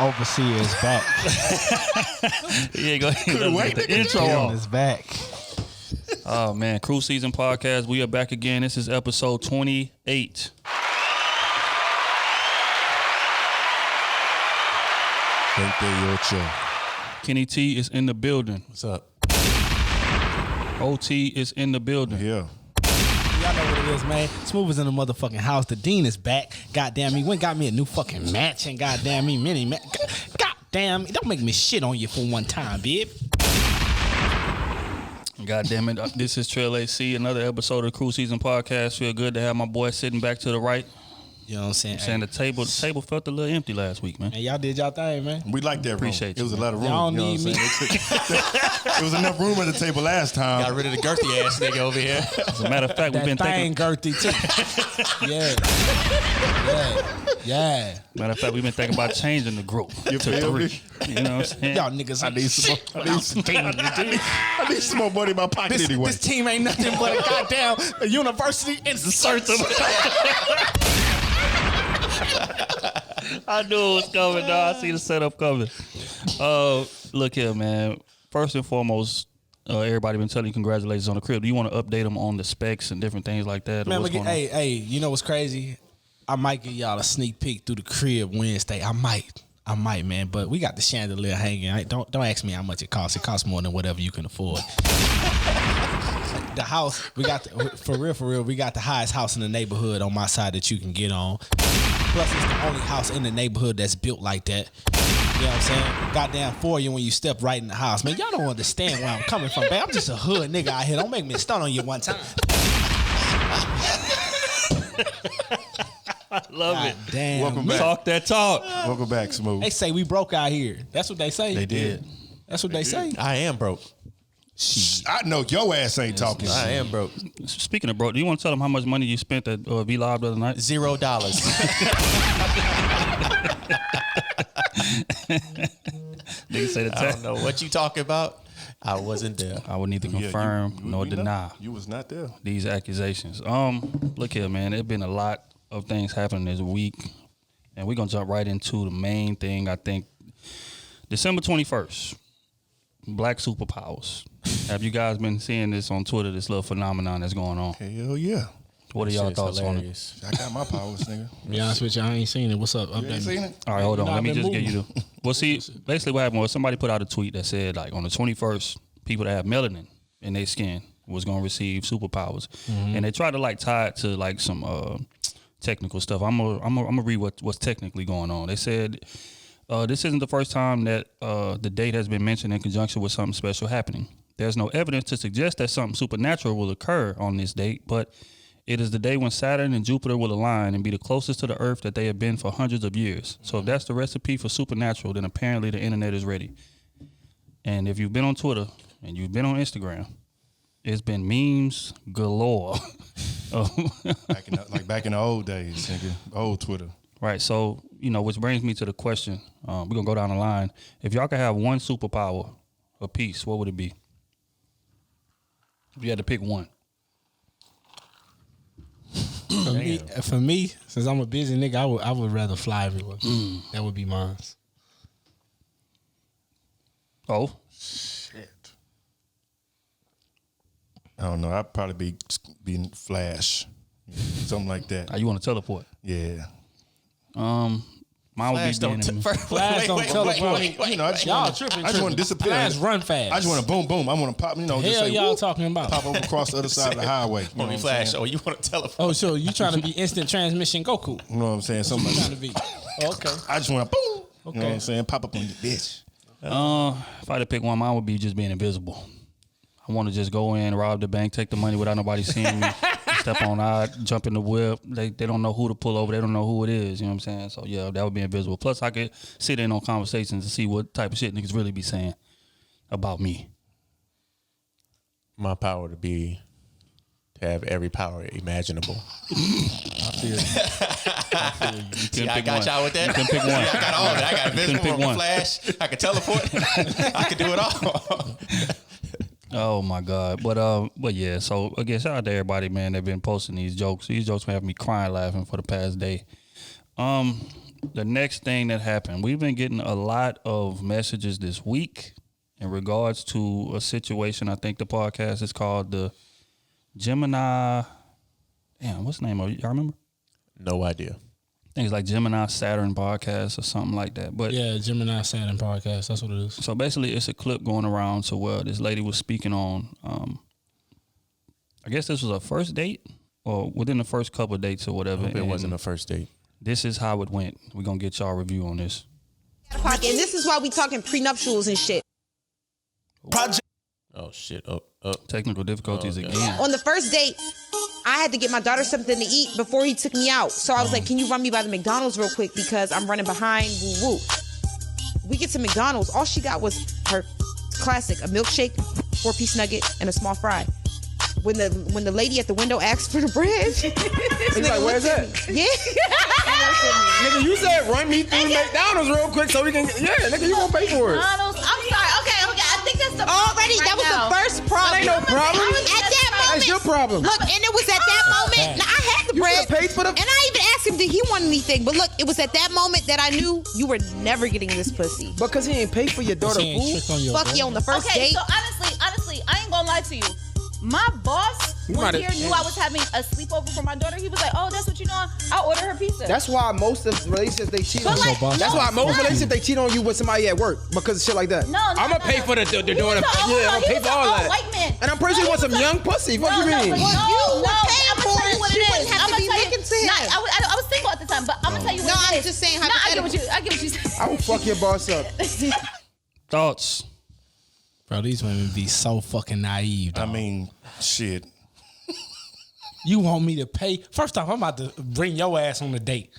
overseer is back. Yeah, go ahead. Wait, the intro on is back. Oh man, Krew Season Podcast. We are back again. This is episode 28. Kenny T is in the building. What's up? OT is in the building. Yeah. Y'all know what it is, man. Smooth is in the motherfucking house. The Dean is back. Goddamn me. Went got me a new fucking match and goddamn me mini match. Goddamn, don't make me shit on you for one time, babe. God damn it. This is Trail AC, another episode of Krew Season Podcast. Feel good to have my boy sitting back to the right. You know what I'm saying? The table felt a little empty last week, man. And y'all did y'all thing, man. We like that room. Appreciate you. It was a lot of room. Y'all need me. It was enough room at the table last time. Got rid of the girthy ass nigga over here. As a matter of fact, we've been thinking. girthy too. Yeah. Matter of fact, we've been thinking about changing the group to feel 3. me? You know what I'm saying? Y'all niggas I need some I need some more money in my pocket anyway. This team ain't nothing but a goddamn university institute. I knew it was coming, dog. I see the setup coming. Look here, man. First and foremost, everybody been telling you congratulations on the crib. Do you want to update them on the specs and different things like that? Man, hey, you know what's crazy? I might give y'all a sneak peek through the crib Wednesday. I might, man. But we got the chandelier hanging. Don't ask me how much it costs. It costs more than whatever you can afford. The house, for real, we got the highest house in the neighborhood on my side that you can get on. Plus, it's the only house in the neighborhood that's built like that. You know what I'm saying? Goddamn for you when you step right in the house. Man, y'all don't understand where I'm coming from, man. I'm just a hood nigga out here. Don't make me stun on you one time. I love it. Damn. Welcome back. Talk that talk. Welcome back, Smooth. They say we broke out here. That's what they say. They did. That's what they say. I am broke. I know your ass ain't talking. I am broke. Speaking of broke, do you want to tell them how much money you spent at V-Live the other night? $0. Nigga say the I don't know what you talking about. I wasn't there. I would neither confirm nor deny You was not there. these accusations. Look here, man. There's been a lot of things happening this week, and we're gonna jump right into the main thing. I think December 21st, Black superpowers. Have you guys been seeing this on Twitter? This little phenomenon that's going on. Hell yeah. What are y'all thoughts on it? I got my powers, nigga. To be honest with you, I ain't seen it. What's up? You ain't seen it? All right, hold on. Nah, Let me I've been just get moving. you the. Well, see, basically what happened was somebody put out a tweet that said, like, on the 21st, people that have melanin in their skin was going to receive superpowers. And they tried to, like, tie it to, like, some technical stuff. I'm gonna read what's technically going on. They said, this isn't the first time that the date has been mentioned in conjunction with something special happening. There's no evidence to suggest that something supernatural will occur on this date, but it is the day when Saturn and Jupiter will align and be the closest to the Earth that they have been for hundreds of years. So if that's the recipe for supernatural, then apparently the internet is ready. And if you've been on Twitter and you've been on Instagram, it's been memes galore. Back in the old days, nigga. Old Twitter. Right. So, which brings me to the question. We're going to go down the line. If y'all could have one superpower apiece, what would it be? If you had to pick one. For me, since I'm a busy nigga, I would rather fly everywhere. That would be mine. Oh. Shit. I don't know. I'd probably be Flash. Something like that. You want to teleport? Yeah. Mine would be being in Flash don't teleport. You know, I just Y'all want tripping. to disappear. Flash run fast. I just want to boom, boom. I want to pop, just Hell say, y'all whoop, talking about? pop over across the other side of the highway. You know Want what me I'm Flash? saying? Oh, you want to telephone? Oh, so you trying to be instant transmission Goku? You know what I'm saying? Something like Trying to that. be. Okay. I just want to boom. You Okay. know what I'm saying? Pop up on your bitch. If I had to pick one, mine would be just being invisible. I want to just go in, rob the bank, take the money without nobody seeing me, step on out, jump in the whip. They don't know who to pull over. They don't know who it is. You know what I'm saying? So, yeah, that would be invisible. Plus, I could sit in on conversations and see what type of shit niggas really be saying about me. My power to have every power imaginable. I feel you. See, I got y'all with that. You can pick one. I got all of it. I got pick invisible, one. Flash. I can teleport. I can do it all. Oh my God. But yeah, so again, shout out to everybody, man. They've been posting these jokes. These jokes been having me crying laughing for the past day. the next thing that happened, we've been getting a lot of messages this week in regards to a situation. I think the podcast is called the Gemini. Damn, what's the name of it? Y'all remember? No idea. I think it's like Gemini Saturn podcast or something like that. But Yeah, Gemini Saturn podcast. That's what it is. so basically, it's a clip going around to where this lady was speaking on. I guess this was a first date or within the first couple of dates or whatever. It wasn't a first date. This is how it went. We're gonna get y'all a review on this. Pocket, and this is why we talking prenuptials and shit. Oh shit. Oh. Technical difficulties again. On the first date, I had to get my daughter something to eat before he took me out. So I was like, can you run me by the McDonald's real quick because I'm running behind, woo woo. We get to McDonald's, all she got was her classic, a milkshake, 4-piece nugget, and a small fry. When the lady at the window asked for the bread, He's like, where's that? yeah. Nigga, you said run me through McDonald's real quick so we can. Yeah, nigga, you gonna pay for it. McDonald's. I'm sorry. Okay. I think that's the Already, problem that was right now. the first problem. That ain't no problem. At that moment, That's your problem. Look, and it was at that moment. Now, I had the You bread, could've paid for the- and I even asked him, did he want anything? But look, it was at that moment that I knew you were never getting this pussy. Because he ain't pay for your daughter He ain't food. trick on your Fuck you on the first Okay, date. so honestly, I ain't gonna lie to you. My boss one might've- year knew I was having a sleepover for my daughter. He was like, "Oh, that's what you doing? I'll order her pizza." That's why most of relationships they cheat on But you. like, no, That's why most it's not. relationships they cheat on you with somebody at work because of shit like that. No, I'm gonna pay for the He doing was it. a- Yeah, I'm gonna he pay was for a all old that. white man. And I'm pretty sure No, you want he some was a- young pussy. What No, you no, mean? but Well, you were I'm paying gonna for tell you it. what You it wouldn't is. have I'm to gonna be tell you. making to him. I was single at the time, but I'm gonna tell you what No, it I'm is. just saying No, I get what hypothetically. you saying. I will fuck your boss up. Thoughts? Bro, these women be so fucking naive. I Dog. mean, shit. You want me to pay? First off, I'm about to bring your ass on a date.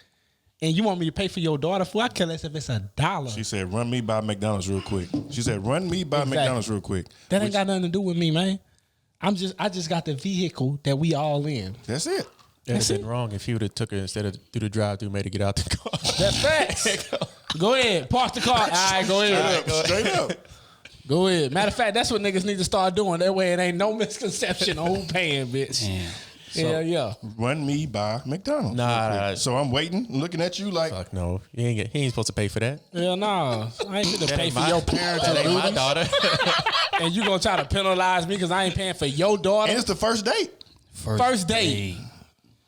And you want me to pay for your daughter food? I care less if it's $1. She said, run me by McDonald's real quick. She said, run me by Exactly. McDonald's real quick. That ain't got nothing to do with me, man. I just got the vehicle that we all in. That's it. That'd have been wrong if you would have took her instead of through the drive-through, made her get out the car. That's facts. Go ahead. Park the car. All right, go ahead. Straight up. Go ahead. Matter of fact, that's what niggas need to start doing. That way it ain't no misconception on who paying, bitch. Damn. Hell yeah. Run me by McDonald's. Nah, real quick. nah. So I'm waiting, looking at you like, Fuck no, he ain't supposed to pay for that. Hell no. I ain't finna That pay ain't for my- your parents That ain't my duties. daughter. And you gonna try to penalize me because I ain't paying for your daughter? and it's the first date. First date.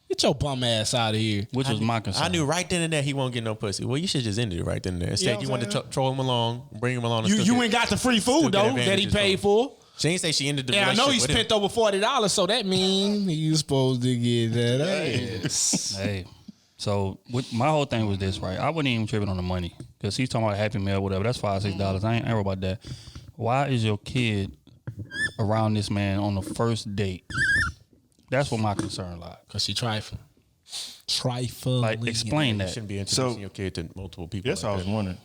Get your bum ass out of here. Which was my concern. I knew right then and there he won't get no pussy. Well, you should just end it right then and there. Instead, what you I'm wanted to saying? troll him along, bring him along. and You still get- ain't got the free still food get though that he advantages paid from it. for. She ain't say she ended the And I know he relationship with spent him. over $40, so that means you supposed to get that ass. Hey, so my whole thing was this, right? I wasn't even tripping on the money because he's talking about a Happy Meal, whatever. That's $5-6. I ain't worried about that. Why is your kid around this man on the first date? That's what my concern lies. Cause she trifling. Trifling. Like, explain You that. shouldn't be introducing So- your kid to multiple people. That's like what I was that. wondering.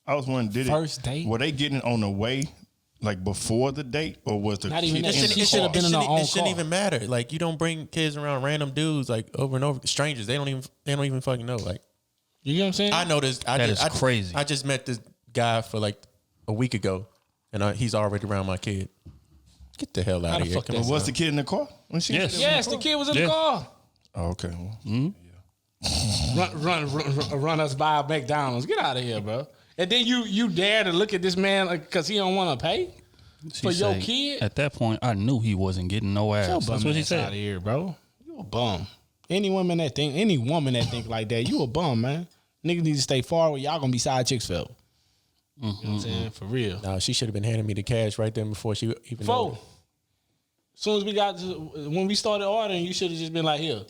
I was wondering, did First it date? were they getting on the way, like before the date, or was the Not kid even that. in the She car? should have been in her own It shouldn't car. even matter. Like you don't bring kids around random dudes like over and over. Strangers, they don't even fucking know. Like You know what I'm saying? I know this. That is crazy. I just met this guy for like a week ago, and he's already around my kid. Get the hell How out the of here. fuck But was the kid in the car when she? Yes. was in Yes, the kid was in the Yeah. car. Oh, okay. Well, Run us by McDonald's. Get out of here, bro. And then you dare to look at this man because he don't want to pay for She your say, kid. At that point, I knew he wasn't getting no ass. Your That's bum what she ass out of said. here, bro. You a bum. Any woman that think like that, you a bum, man. Niggas need to stay far away. Y'all gonna be side chicks forever. You know what I'm saying? For real. No, she should have been handing me the cash right then before she even. Four. ordered. As soon as we got when we started ordering, you should have just been like, here.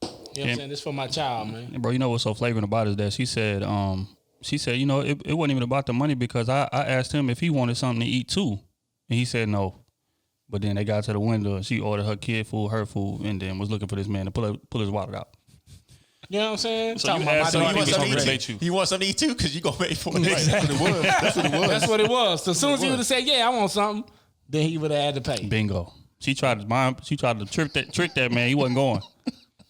You know what I'm saying? This for my child, man. And bro, you know what's so flagrant about it is that she said, you know, it wasn't even about the money because I asked him if he wanted something to eat too. And he said no. But then they got to the window and she ordered her kid food, her food, and then was looking for this man to pull his wallet out. You know what I'm saying? So Talking you about asked my him daughter if he was gonna hungry. relate you. You want something to eat too? Because you gonna pay for it. That's what it was. That's what it was. That's what it was. So as soon as he would have said, yeah, I want something, then he would have had to pay. Bingo. She tried to trick that man. He wasn't going.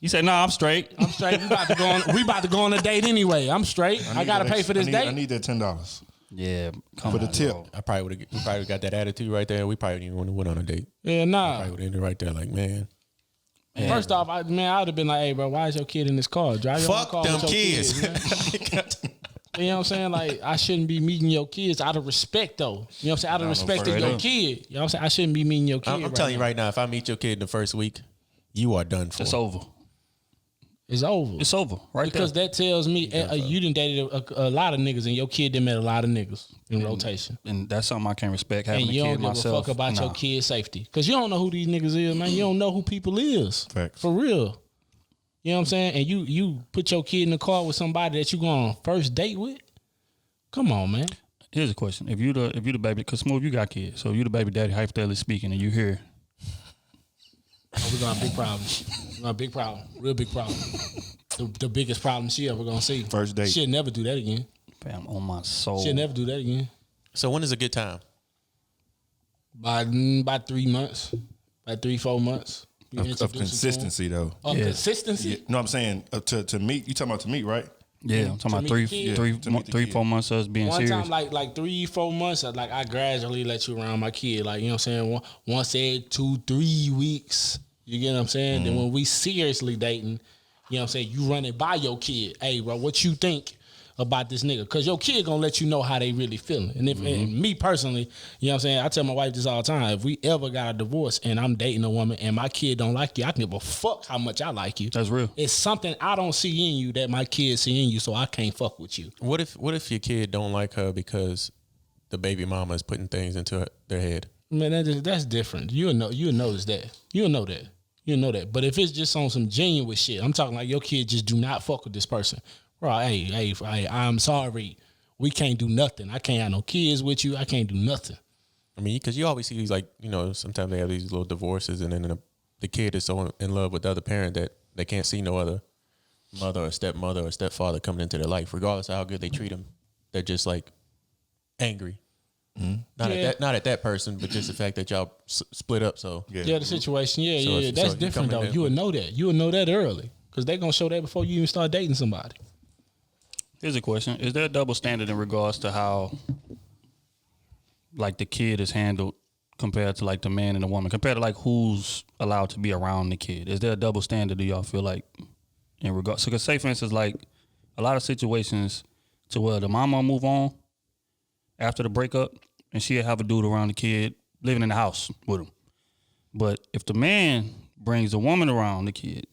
He said, "Nah, I'm straight." I'm straight. We about to go on a date anyway. I'm straight. I gotta pay for this I date. need that $10 Yeah, come for on, the tip. bro. I probably got that attitude right there. We probably didn't even want to win on a date. Yeah, nah. Probably would have ended right there. Like man, First off, I would have been like, hey, bro, why is your kid in this car? Drive your own Fuck car them with your kids. You know what I'm saying? Like, I shouldn't be meeting your kids out of respect, though. You know what I'm saying? Out of respect to your kid. You know what I'm saying? I shouldn't be meeting your kid. I'm telling you right now, if I meet your kid in the first week, you are done for. It's over. It's over. It's over, right? Because that tells me you done dated a lot of niggas and your kid done met a lot of niggas in rotation. And that's something I can't respect. Having And you a don't kid give myself. a fuck about your kid's safety. Because you don't know who these niggas is, man. You don't know who people is. Facts. For real. You know what I'm saying? And you put your kid in the car with somebody that you go on first date with? Come on, man. Here's a question: If you the baby, because Smooth, you got kids, so you the baby daddy, hypothetically speaking, and you here. Oh, we're gonna have big problems. We're gonna have big problem. Real big problem. The biggest problem she ever gonna see. First date. She'll never do that again. Fam, on my soul. She'll never do that again. So when is a good time? By 3 months. By 3-4 months. Of consistency, though. Of consistency? Yeah. No, I'm saying to meet. You talking about to meet, right? Yeah, I'm talking about meet the kid. 3-4 months of us being One serious. time, like 3-4 months, like I gradually let you around my kid. Like, you know what I'm saying? Once every 2-3 weeks. You get what I'm saying? Then when we seriously dating, you know what I'm saying? You run it by your kid. Hey, bro, what you think about this nigga? Because your kid gonna let you know how they really feeling. And if and me personally, you know what I'm saying? I tell my wife this all the time. If we ever got a divorce and I'm dating a woman and my kid don't like you, I can give a fuck how much I like you. That's real. It's something I don't see in you that my kids see in you, so I can't fuck with you. What if your kid don't like her because the baby mama is putting things into their head? Man, that's different. You'll notice that. You'll know that. You'll know that. But if it's just on some genuine shit, I'm talking like your kid just do not fuck with this person. Bro, hey, I'm sorry. We can't do nothing. I can't have no kids with you. I can't do nothing. I mean, because you always see these, like, you know, sometimes they have these little divorces and then the kid is so in love with the other parent that they can't see no other mother or stepfather coming into their life, regardless of how good they treat them. They're just like angry. Not at that person, but just the fact that y'all split up. So yeah, the situation. Yeah, So that's different though. You would know that. You would know that early because they're gonna show that before you even start dating somebody. Here's a question: Is there a double standard in regards to how, like, the kid is handled compared to like the man and the woman, compared to like who's allowed to be around the kid? Is there a double standard? Do y'all feel like in regards? So, cause say for instance, like a lot of situations to where the mama move on after the breakup, and she'll have a dude around the kid living in the house with him. But if the man brings the woman around the kid,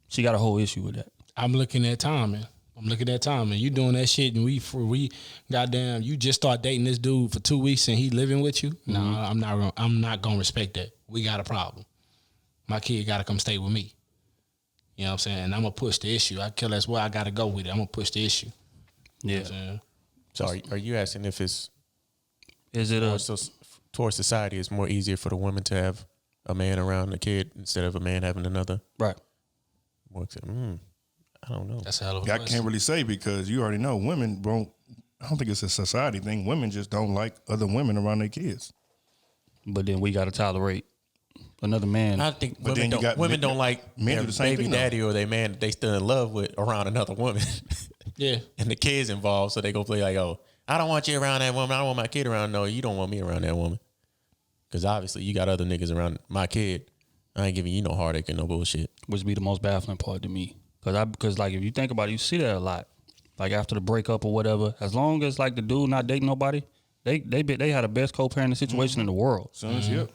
she got a whole issue with that. I'm looking at timing. You doing that shit, and we goddamn, you just start dating this dude for 2 weeks and he living with you. No, I'm not gonna respect that. We got a problem. My kid gotta come stay with me. You know what I'm saying? And I'm gonna push the issue. That's where I gotta go with it. I'm gonna push the issue. Yeah. You know what I'm saying? So are you asking if it's towards society, it's more easier for the woman to have a man around the kid instead of a man having another? Right. I don't know. That's a hell of a I question. can't really say because you already know women won't. I don't think it's a society thing. Women just don't like other women around their kids. But then we got to tolerate another man. I think But then women don't like men their do the same baby thing, though. daddy or their man that they still in love with around another woman. Yeah. And the kid's involved, so they go play like, oh, I don't want you around that woman. I don't want my kid around. No, you don't want me around that woman. Because obviously you got other niggas around my kid. I ain't giving you no heartache and no bullshit. Which be the most baffling part to me. Because like if you think about it, you see that a lot. Like after the breakup or whatever, as long as like the dude not dating nobody, they had the best co-parenting situation in the world. Soon as yep.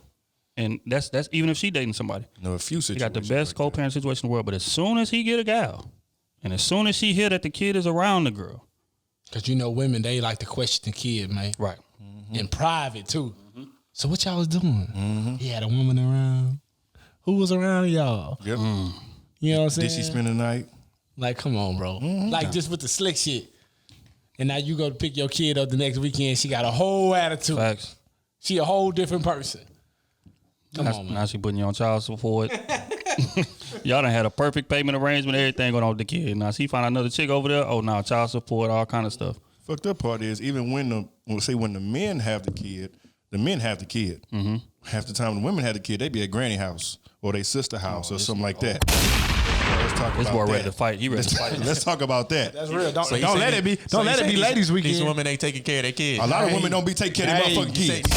And that's even if she dating somebody. No, a few He situations. got the best co-parenting situation in the world. But as soon as he get a gal, and as soon as she hear that the kid is around the girl. Because you know women, they like to question the kid, man. Right. In private too. So what y'all was doing? He had a woman around. Who was around y'all? Yep. You know what I'm saying? Did she spend the night? Like, come on, bro. Like, just with the slick shit. And now you go to pick your kid up the next weekend, she got a whole attitude. Facts. She a whole different person. Come on, man. Now she putting you on child support. Y'all done had a perfect payment arrangement, everything going on with the kid. Now she find another chick over there. Oh, now child support, all kind of stuff. Fucked up part is even when the men have the kid, the men have the kid. Mm-hmm. Half the time the women have the kid, they be at granny house or their sister house or something like that. Let's talk This about boy that. ready to fight. He ready to fight. Let's talk about that. That's real. Don't So you let saying it be. so Don't you let it saying be ladies' weekend. These women ain't taking care of their kids. A lot of women don't be taking care of their motherfucking kids.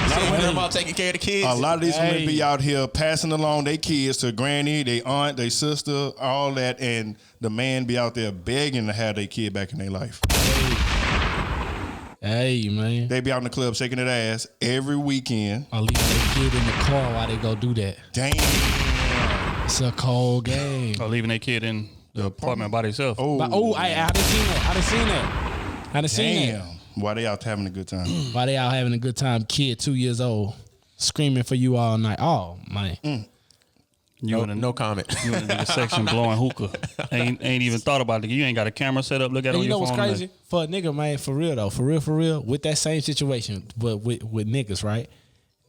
lot of women about taking care of the kids. A lot of these women be out here passing along their kids to granny, their aunt, their sister, all that, and the man be out there begging to have their kid back in their life. Hey, man. They be out in the club shaking their ass every weekend. Or leaving their kid in the car while they go do that. Damn. It's a cold game. Or leaving their kid in the apartment by themselves. I done seen that. I done seen that. Why they out having a good time? Why they out having a good time? Kid 2 years old screaming for you all night. Oh, man. No comment. You in the section blowing hookah. Ain't even thought about it. You ain't got a camera set up. Look at it on you your know phone. what's crazy? For a nigga, man, for real though, for real, with that same situation, but with niggas, right?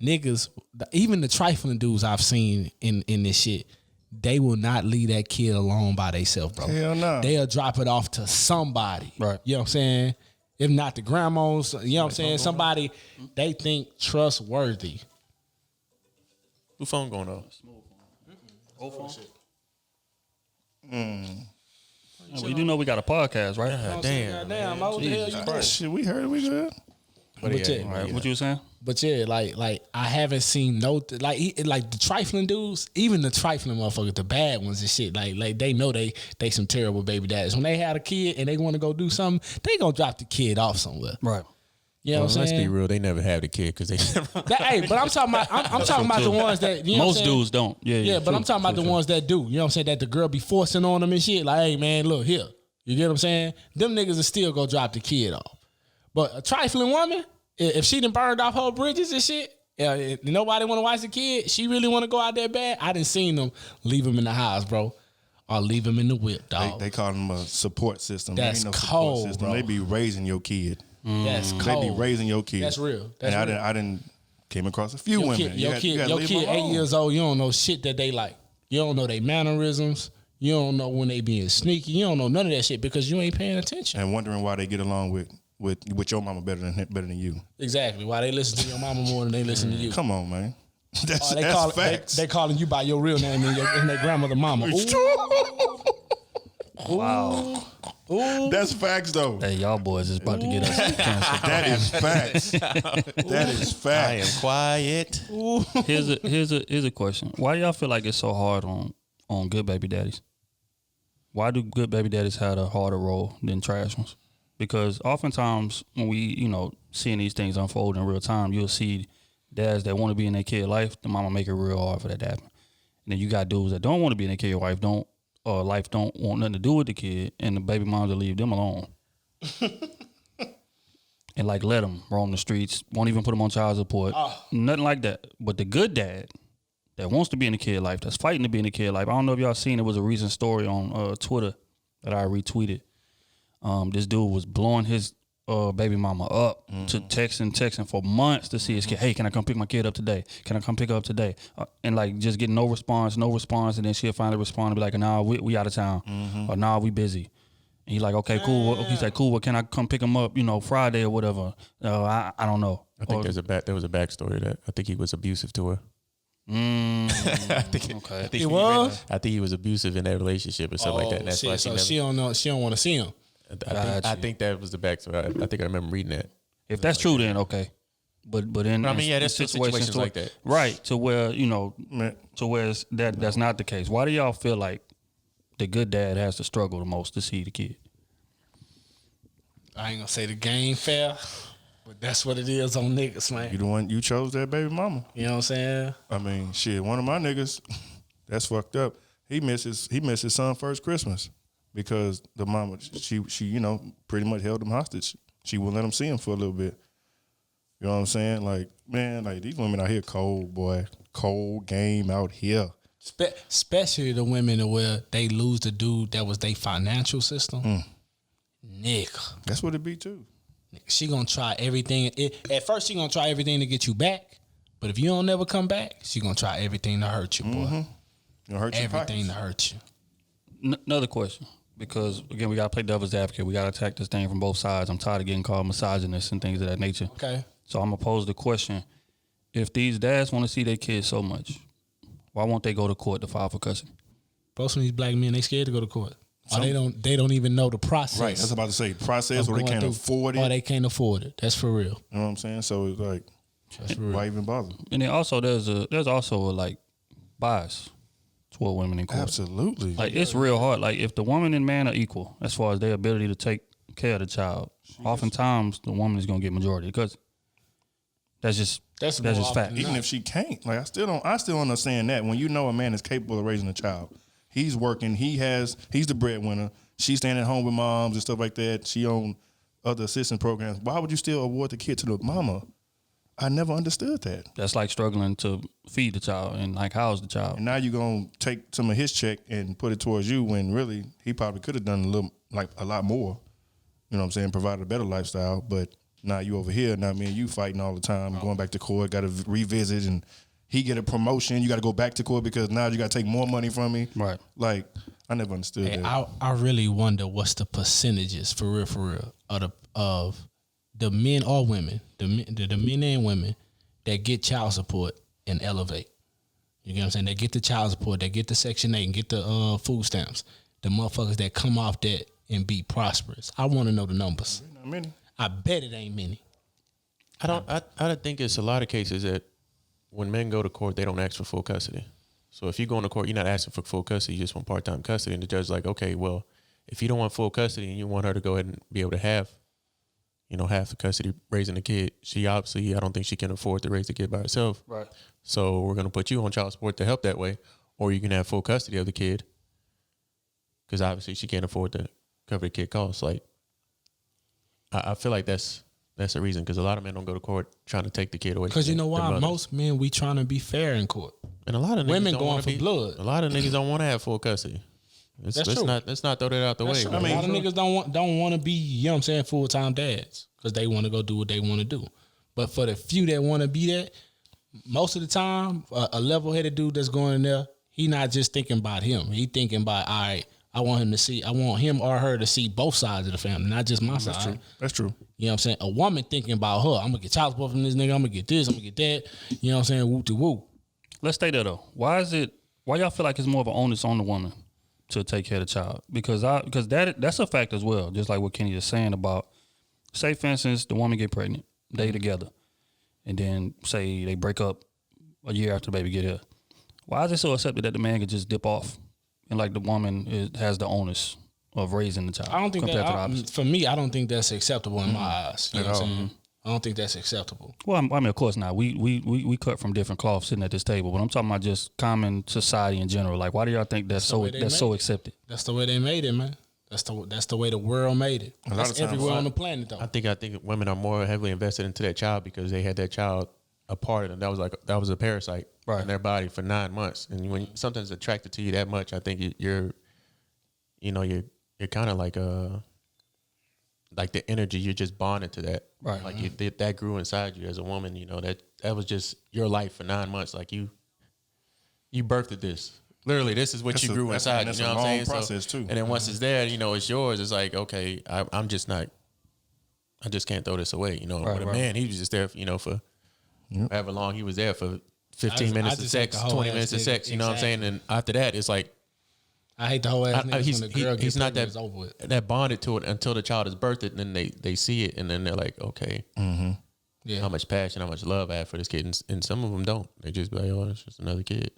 Niggas, even the trifling dudes I've seen in this shit, they will not leave that kid alone by themselves, bro. Hell no. They'll drop it off to somebody. Right. You know what I'm saying? If not the grandmas, you know what I'm saying? Somebody they think trustworthy. Who phone going off? Well, you do know we got a podcast, right? Damn, what the hell you doing? Shit, we heard it. We good. But yeah, All right, what you were saying? But yeah, like I haven't seen like the trifling dudes, even the trifling motherfuckers, the bad ones and shit. Like they know they some terrible baby daddies. When they had a kid and they want to go do something, they gonna drop the kid off somewhere. Right. You know what I'm Let's saying? be real. They never have the kid because they. Hey, but I'm talking about I'm talking about the ones that you know Most dudes don't. Yeah, but I'm talking about the ones that do. You know what I'm saying? That the girl be forcing on them and shit. Like, hey man, look here. You get what I'm saying? Them niggas will still go drop the kid off. But a trifling woman, if she done burned off her bridges and shit, if nobody want to watch the kid, she really want to go out there bad. I done seen them leave him in the house, bro, or leave him in the whip, dog. They call them a support system. That's Ain't no cold, support system. bro. They be raising your kid. That's cold. They be raising your kid. That's real. That's and real. I didn't came across a few women. Your kid 8 years old, you don't know shit that they like. You don't know their mannerisms. You don't know when they being sneaky. You don't know none of that shit because you ain't paying attention. And wondering why they get along with your mama better than you. Exactly. Why they listen to your mama more than they listen to you. Come on, man. That's facts. They calling you by your real name and their grandmother mama. Ooh. Wow. Ooh. That's facts, though. Hey, y'all boys is about to get us canceled. That is facts. That is facts. I am quiet. Here's a question. Why do y'all feel like it's so hard on good baby daddies? Why do good baby daddies have a harder role than trash ones? Because oftentimes when we, seeing these things unfold in real time, you'll see dads that want to be in their kid's life, the mama make it real hard for that to happen. And then you got dudes that don't want to be in their kid's life, don't want nothing to do with the kid, and the baby moms will leave them alone. And let them roam the streets, won't even put them on child support, nothing like that. But the good dad that wants to be in the kid life, that's fighting to be in the kid life. I don't know if y'all seen, it was a recent story on Twitter that I retweeted. This dude was blowing his baby mama up to texting for months to see his kid. Hey, can I come pick my kid up today? Can I come pick her up today? And just getting no response. And then she'll finally respond and be like, nah, we out of town. Or nah, we busy. And he's like, okay, cool. He's like, cool. Well, can I come pick him up, Friday or whatever? I don't know. I think there was a backstory to that. I think he was abusive to her. I think he was abusive in that relationship or something like that. And that's why she don't know. She don't want to see him. I think that was the backstory. I think I remember reading that. If that's true, then okay. But in there's situations like that, right? To where that's not the case. Why do y'all feel like the good dad has to struggle the most to see the kid? I ain't gonna say the game fair, but that's what it is on niggas, man. You the one, you chose that baby mama. You know what I'm saying? I mean, shit. One of my niggas, that's fucked up. He missed his son's first Christmas. Because the mama, she pretty much held him hostage. She wouldn't let him see him for a little bit. You know what I'm saying? Like, man, these women out here cold, boy. Cold game out here. Especially the women where they lose the dude that was their financial system. Nigga. That's what it be, too. She gonna try everything. At first, she gonna try everything to get you back. But if you don't never come back, she gonna try everything to hurt you, boy. Gonna hurt your everything pockets. to hurt you. Another question. Because, again, we got to play devil's advocate. We got to attack this thing from both sides. I'm tired of getting called misogynist and things of that nature. Okay. So I'm going to pose the question. If these dads want to see their kids so much, why won't they go to court to file for custody? Most of these black men, they scared to go to court. Or they don't even know the process. Right. That's about to say process, or they can't afford it. Or they can't afford it. That's for real. You know what I'm saying? So it's like, Why even bother? And then also there's also a like bias toward women in court. Absolutely. Like it's real hard. Like if the woman and man are equal as far as their ability to take care of the child, oftentimes the woman is gonna get majority because that's just fact. Even if she can't, like I still don't understand that. When you know a man is capable of raising a child, he's working, he's the breadwinner. She's staying at home with moms and stuff like that. She on other assistance programs. Why would you still award the kid to the mama? I never understood that. That's like struggling to feed the child and like house the child. And now you're gonna take some of his check and put it towards you when really he probably could have done a lot more. You know what I'm saying? Provided a better lifestyle, but now you over here. Now me and you fighting all the time, going back to court. Got to revisit, and he get a promotion. You got to go back to court because now you got to take more money from me. Right. Like I never understood that. I really wonder what's the percentages for real of the men or women, the men and women that get child support and elevate. You get what I'm saying? They get the child support, they get the Section 8 and get the food stamps. The motherfuckers that come off that and be prosperous. I want to know the numbers. Not many. I bet it ain't many. I think it's a lot of cases that when men go to court, they don't ask for full custody. So if you go into court, you're not asking for full custody, you just want part-time custody. And the judge's like, okay, well, if you don't want full custody and you want her to go ahead and be able to have, half the custody raising the kid, she obviously, I don't think she can afford to raise the kid by herself. Right. So we're going to put you on child support to help that way, or you can have full custody of the kid because obviously she can't afford to cover the kid costs. Like, I feel like that's a reason because a lot of men don't go to court trying to take the kid away. Because you know why? Most men, we trying to be fair in court. And a lot of women niggas going for blood. A lot of niggas don't want to have full custody. That's true. Let's not throw that out the way. A lot of niggas don't want to be, you know what I'm saying, full-time dads because they want to go do what they want to do. But for the few that want to be that, most of the time, a level-headed dude that's going in there, he not just thinking about him. He thinking about, all right, I want him or her to see both sides of the family, not just my side. That's true. You know what I'm saying? A woman thinking about her, I'm going to get child support from this nigga, I'm going to get this, I'm going to get that. You know what I'm saying? Woo to woo. Let's stay there though. Why y'all feel like it's more of an onus on the woman to take care of the child? Because that's a fact as well. Just like what Kenny is saying about, say for instance, the woman get pregnant, they together, and then say they break up a year after the baby get here. Why is it so accepted that the man could just dip off and like the woman has the onus of raising the child? I don't think compared to the opposite? for me, I don't think that's acceptable in my eyes. You know what I'm saying? I don't think that's acceptable. Well, I mean, of course not. We cut from different cloths sitting at this table, but I'm talking about just common society in general. Like, why do y'all think that's so accepted? That's the way they made it, man. That's the way the world made it. That's everywhere on the planet, though. I think women are more heavily invested into that child because they had that child a part of them. That was a parasite in their body for 9 months. And when something's attracted to you that much, I think you're kind of like the energy, you're just bonded to that. Right. Like that grew inside you as a woman, that was just your life for 9 months. Like you birthed this. Literally, this is what you grew inside. You know what I'm saying? Process too. And then once it's there, it's yours. It's like, okay, I just can't throw this away. With a man, he was just there, for however long he was there for 15 minutes of sex, 20 minutes of sex. You know what I'm saying? And after that, it's like, I hate the whole ass niggas when the girl gets not pregnant, it's over with. that bonded to it until the child is birthed, and then they see it, and then they're like, okay, how much passion, how much love I have for this kid, and some of them don't. They just be like, oh, it's just another kid,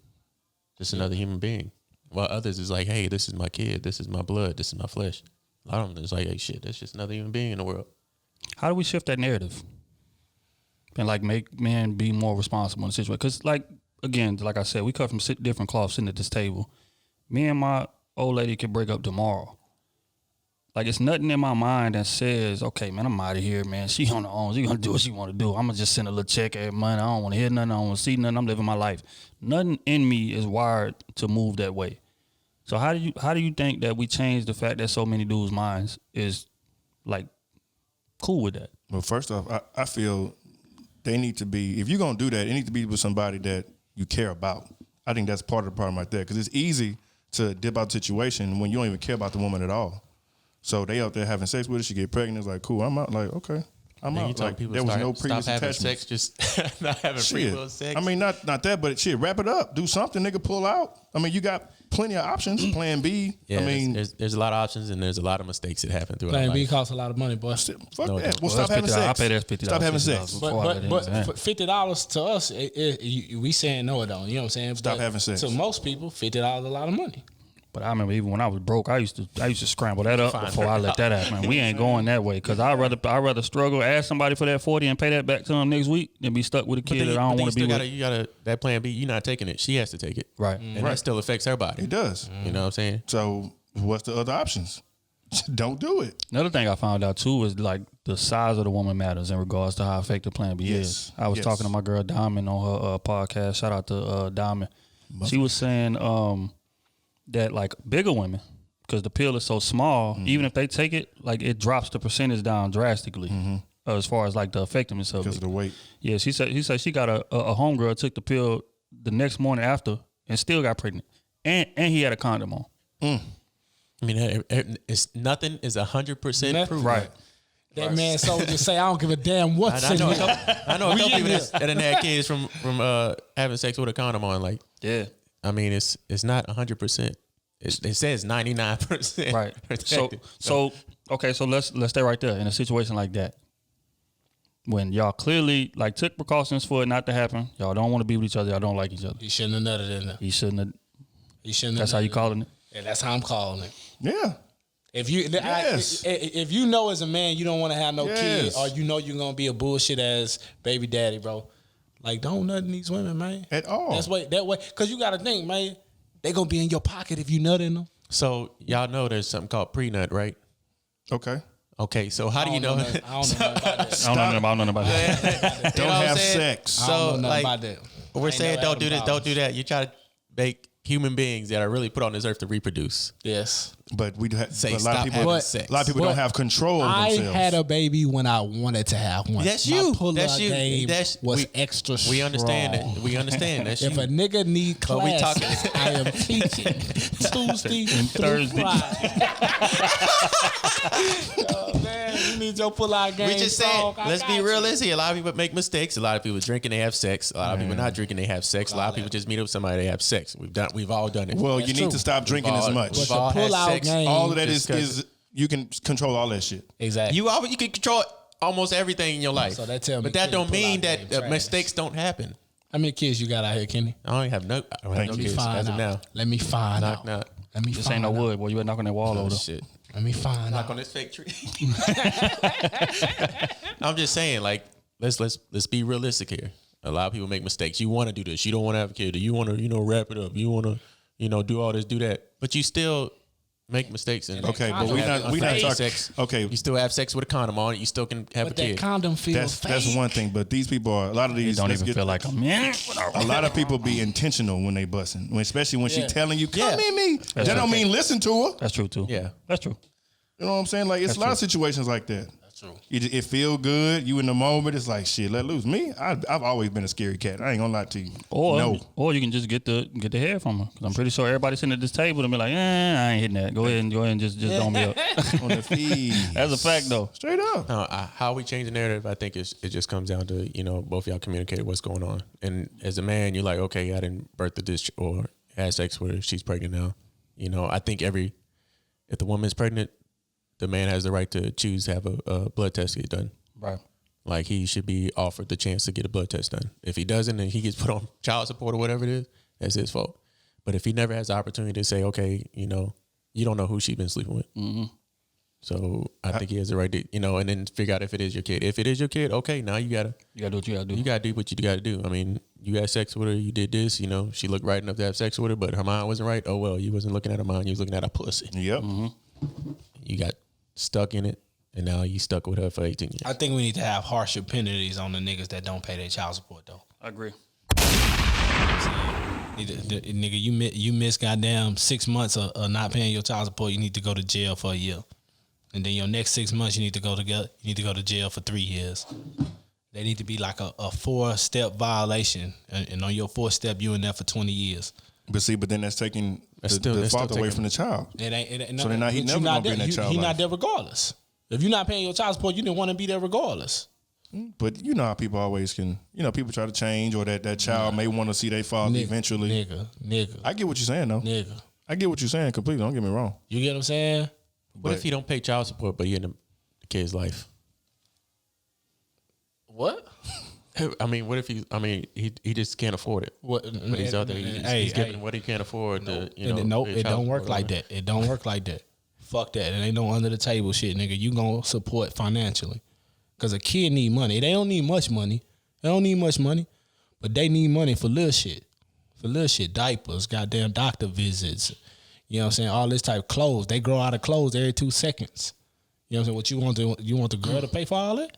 just another human being. While others is like, hey, this is my kid, this is my blood, this is my flesh. A lot of them is like, hey, shit, that's just another human being in the world. How do we shift that narrative and like make men be more responsible in the situation? Because again, like I said, we cut from different cloths sitting at this table. Me and my old lady could break up tomorrow. Like, it's nothing in my mind that says, okay, man, I'm out of here, man. She on her own. She gonna do what she want to do. I'm gonna just send a little check every month. I don't want to hear nothing. I don't want to see nothing. I'm living my life. Nothing in me is wired to move that way. So how do you think that we change the fact that so many dudes' minds is like cool with that? Well, first off, I feel they need to be, if you're gonna do that, it needs to be with somebody that you care about. I think that's part of the problem right there, because it's easy to dip out the situation when you don't even care about the woman at all. So they out there having sex with her, she get pregnant, it's like, cool, I'm out. Like, okay, I'm out. Like, there was no previous attachment. Sex, just not having free will sex. I mean, not that, but shit, wrap it up. Do something, nigga, pull out. I mean, you got plenty of options. Plan B. Yeah, I mean, there's a lot of options and there's a lot of mistakes that happen throughout Plan life. B costs a lot of money, boy. fuck No, that. it Well, Well, stop having that's $50. I sex. pay that $50. Stop having sex. But $50 to us, we saying no, it don't. You know what I'm saying? Stop But having sex. To most people, $50 is a lot of money. But I remember even when I was broke, I used to scramble that up before I let that happen. We ain't going that way because I'd rather struggle, ask somebody for that 40 and pay that back to them next week than be stuck with a kid that I don't want to be with. You gotta that plan B. You're not taking it. She has to take it. Right. And that still affects her body. It does. You know what I'm saying? So what's the other options? Don't do it. Another thing I found out too is like the size of the woman matters in regards to how effective Plan B is. I was talking to my girl Diamond on her podcast. Shout out to Diamond. She was saying that like bigger women, because the pill is so small, even if they take it, like it drops the percentage down drastically as far as like the effectiveness of Because it. of the weight. Yeah, she said she got a homegirl took the pill the next morning after and still got pregnant, and he had a condom on. I mean, it's nothing is 100% proven. Right. That man soldier say, I don't give a damn what's I in know. here. I know a couple people that done had kids from having sex with a condom on. Like, Yeah. I mean, it's not 100%. It says 99%. Right. So okay, so let's stay right there in a situation like that. When y'all clearly like took precautions for it not to happen, y'all don't want to be with each other, y'all don't like each other. He shouldn't have nutted in there. He shouldn't have. He shouldn't That's have how you nutted. calling it? Yeah, that's how I'm calling it. Yeah. If you Yes. if you know as a man you don't want to have no kid, Yes. or you know you're gonna be a bullshit ass baby daddy, bro, like don't nut in these women, man. At all. That way, because you got to think, man, they gonna be in your pocket if you nut in them. So y'all know there's something called pre-nut, right? Okay. Okay, so how do you know? I don't know nothing about that. I don't know nothing about that. Don't what I'm have saying? sex. I don't know So nothing like, about that. I we're ain't saying never don't had do them this, don't do problems. that. You try to make human beings that are really put on this earth to reproduce. Yes. But we do have Say but a lot stop of people. having sex. A lot of people But don't have control of I themselves. had a baby when I wanted to have one. That's My you. pull-out That's you. game was we, extra strong. We understand it. We understand. That's If you. a nigga need But we classes, talking- I am teaching Tuesday through Thursday. Friday. Oh man, you need your pull-out game. We just strong. saying, I let's got be you. realistic. A lot of people make mistakes. A lot of people drinking, they have sex. A lot of people not drinking, they have sex. A lot of people just meet up with somebody, they have sex. We've all done it. Well, That's you true. need to stop drinking We've as all- much. we've But all the had pull-out sex. game- All of that Just 'cause- is you can control all that shit. Exactly. you can control almost everything in your life. So that tell me but that kid don't mean pull-out that game trash. mistakes don't happen. How many kids you got out here, Kenny? I don't have no Thank you. kids Find as of out. now. Let me find Knock, out. knock. Let me This find ain't no out. wood, boy. You better knock on that wall Oh, over there. shit. Let me find Knock out. on this fake tree. I'm just saying, like, let's be realistic here. A lot of people make mistakes. You want to do this. You don't want to have a kid. You want to, wrap it up. You want to, do all this, do that. But you still make mistakes. And Okay, but we not have talking. sex. Okay, You still have sex with a condom on. You still can have But a that kid. condom feels that's fake. one thing. But these people are a lot of It these. don't let's even get- feel like a man. A lot of people be intentional when they busting, especially when she Yeah. telling you, "Come Yeah. in me." That don't okay. mean listen to her. That's true too. Yeah. That's true. You know what I'm saying? Like it's a lot of situations like that. That's true. It feel good. You in the moment. It's like shit. Let loose. Me, I've always been a scary cat. I ain't gonna lie to you. Or you can just get the head from her. 'Cause I'm pretty sure everybody sitting at this table and be like, I ain't hitting that. Go ahead and just don't be up. on the feed. That's a fact though. Straight up. How we change the narrative, I think it just comes down to, both y'all communicate what's going on. And as a man, you're like, okay, I didn't birth this or had sex with her. She's pregnant now. I think if the woman's pregnant, the man has the right to choose to have a blood test get done. Right. Like he should be offered the chance to get a blood test done. If he doesn't and he gets put on child support or whatever it is, that's his fault. But if he never has the opportunity to say, okay, you don't know who she's been sleeping with. Mm-hmm. So I think he has the right to, and then figure out if it is your kid. If it is your kid, okay, now you gotta do what you gotta do. You gotta do what you gotta do. I mean, you had sex with her, you did this, she looked right enough to have sex with her, but her mind wasn't right. Oh well, you wasn't looking at her mind, you was looking at her pussy. Yep. You got stuck in it, and now you stuck with her for 18 years. I think we need to have harsher penalties on the niggas that don't pay their child support though. I agree. Nigga, you miss goddamn 6 months of not paying your child support. You need to go to jail for a year, and then your next 6 months you need to go to jail for 3 years. They need to be like a 4-step violation, and on your 4th step you in there for 20 years. But then that's taking That's the still father away taking- from the child. It ain't So then now he never gonna be in that child He not life. there regardless. If you're not paying your child support, you didn't want to be there regardless. But you know how people always can. People try to change, or that child may want to see their father eventually. Nigga. I get what you're saying though. Nigga. I get what you're saying completely. Don't get me wrong. You get what I'm saying? What if he don't pay child support, but he in the kid's life? What? I mean, what if he just can't afford it? What? But he's out there. He's giving what he can't afford to, it don't work like that. It don't work like that. Fuck that. It ain't no under the table shit, nigga. You gonna support financially. Cause a kid need money. They don't need much money. But they need money for little shit. Diapers, goddamn doctor visits. You know what I'm saying? All this type of clothes. They grow out of clothes every 2 seconds. You know what I'm saying? You want the girl to pay for all that?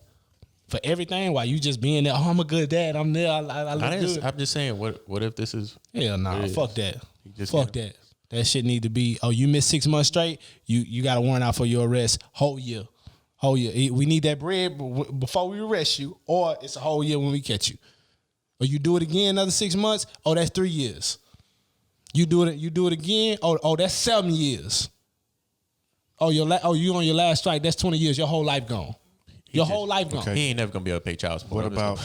For everything? While you just being there, I'm a good dad. I'm there. I look good. I'm just saying, what if this is... Hell nah. Fuck that. Fuck that. That shit need to be, you missed 6 months straight, you got a warrant out for your arrest whole year. We need that bread before we arrest you, or it's a whole year when we catch you. Or you do it again another 6 months, that's 3 years. You do it again, that's 7 years. You on your last strike, that's 20 years, your whole life gone. Whole life gone. He ain't never gonna be able to pay child support. What about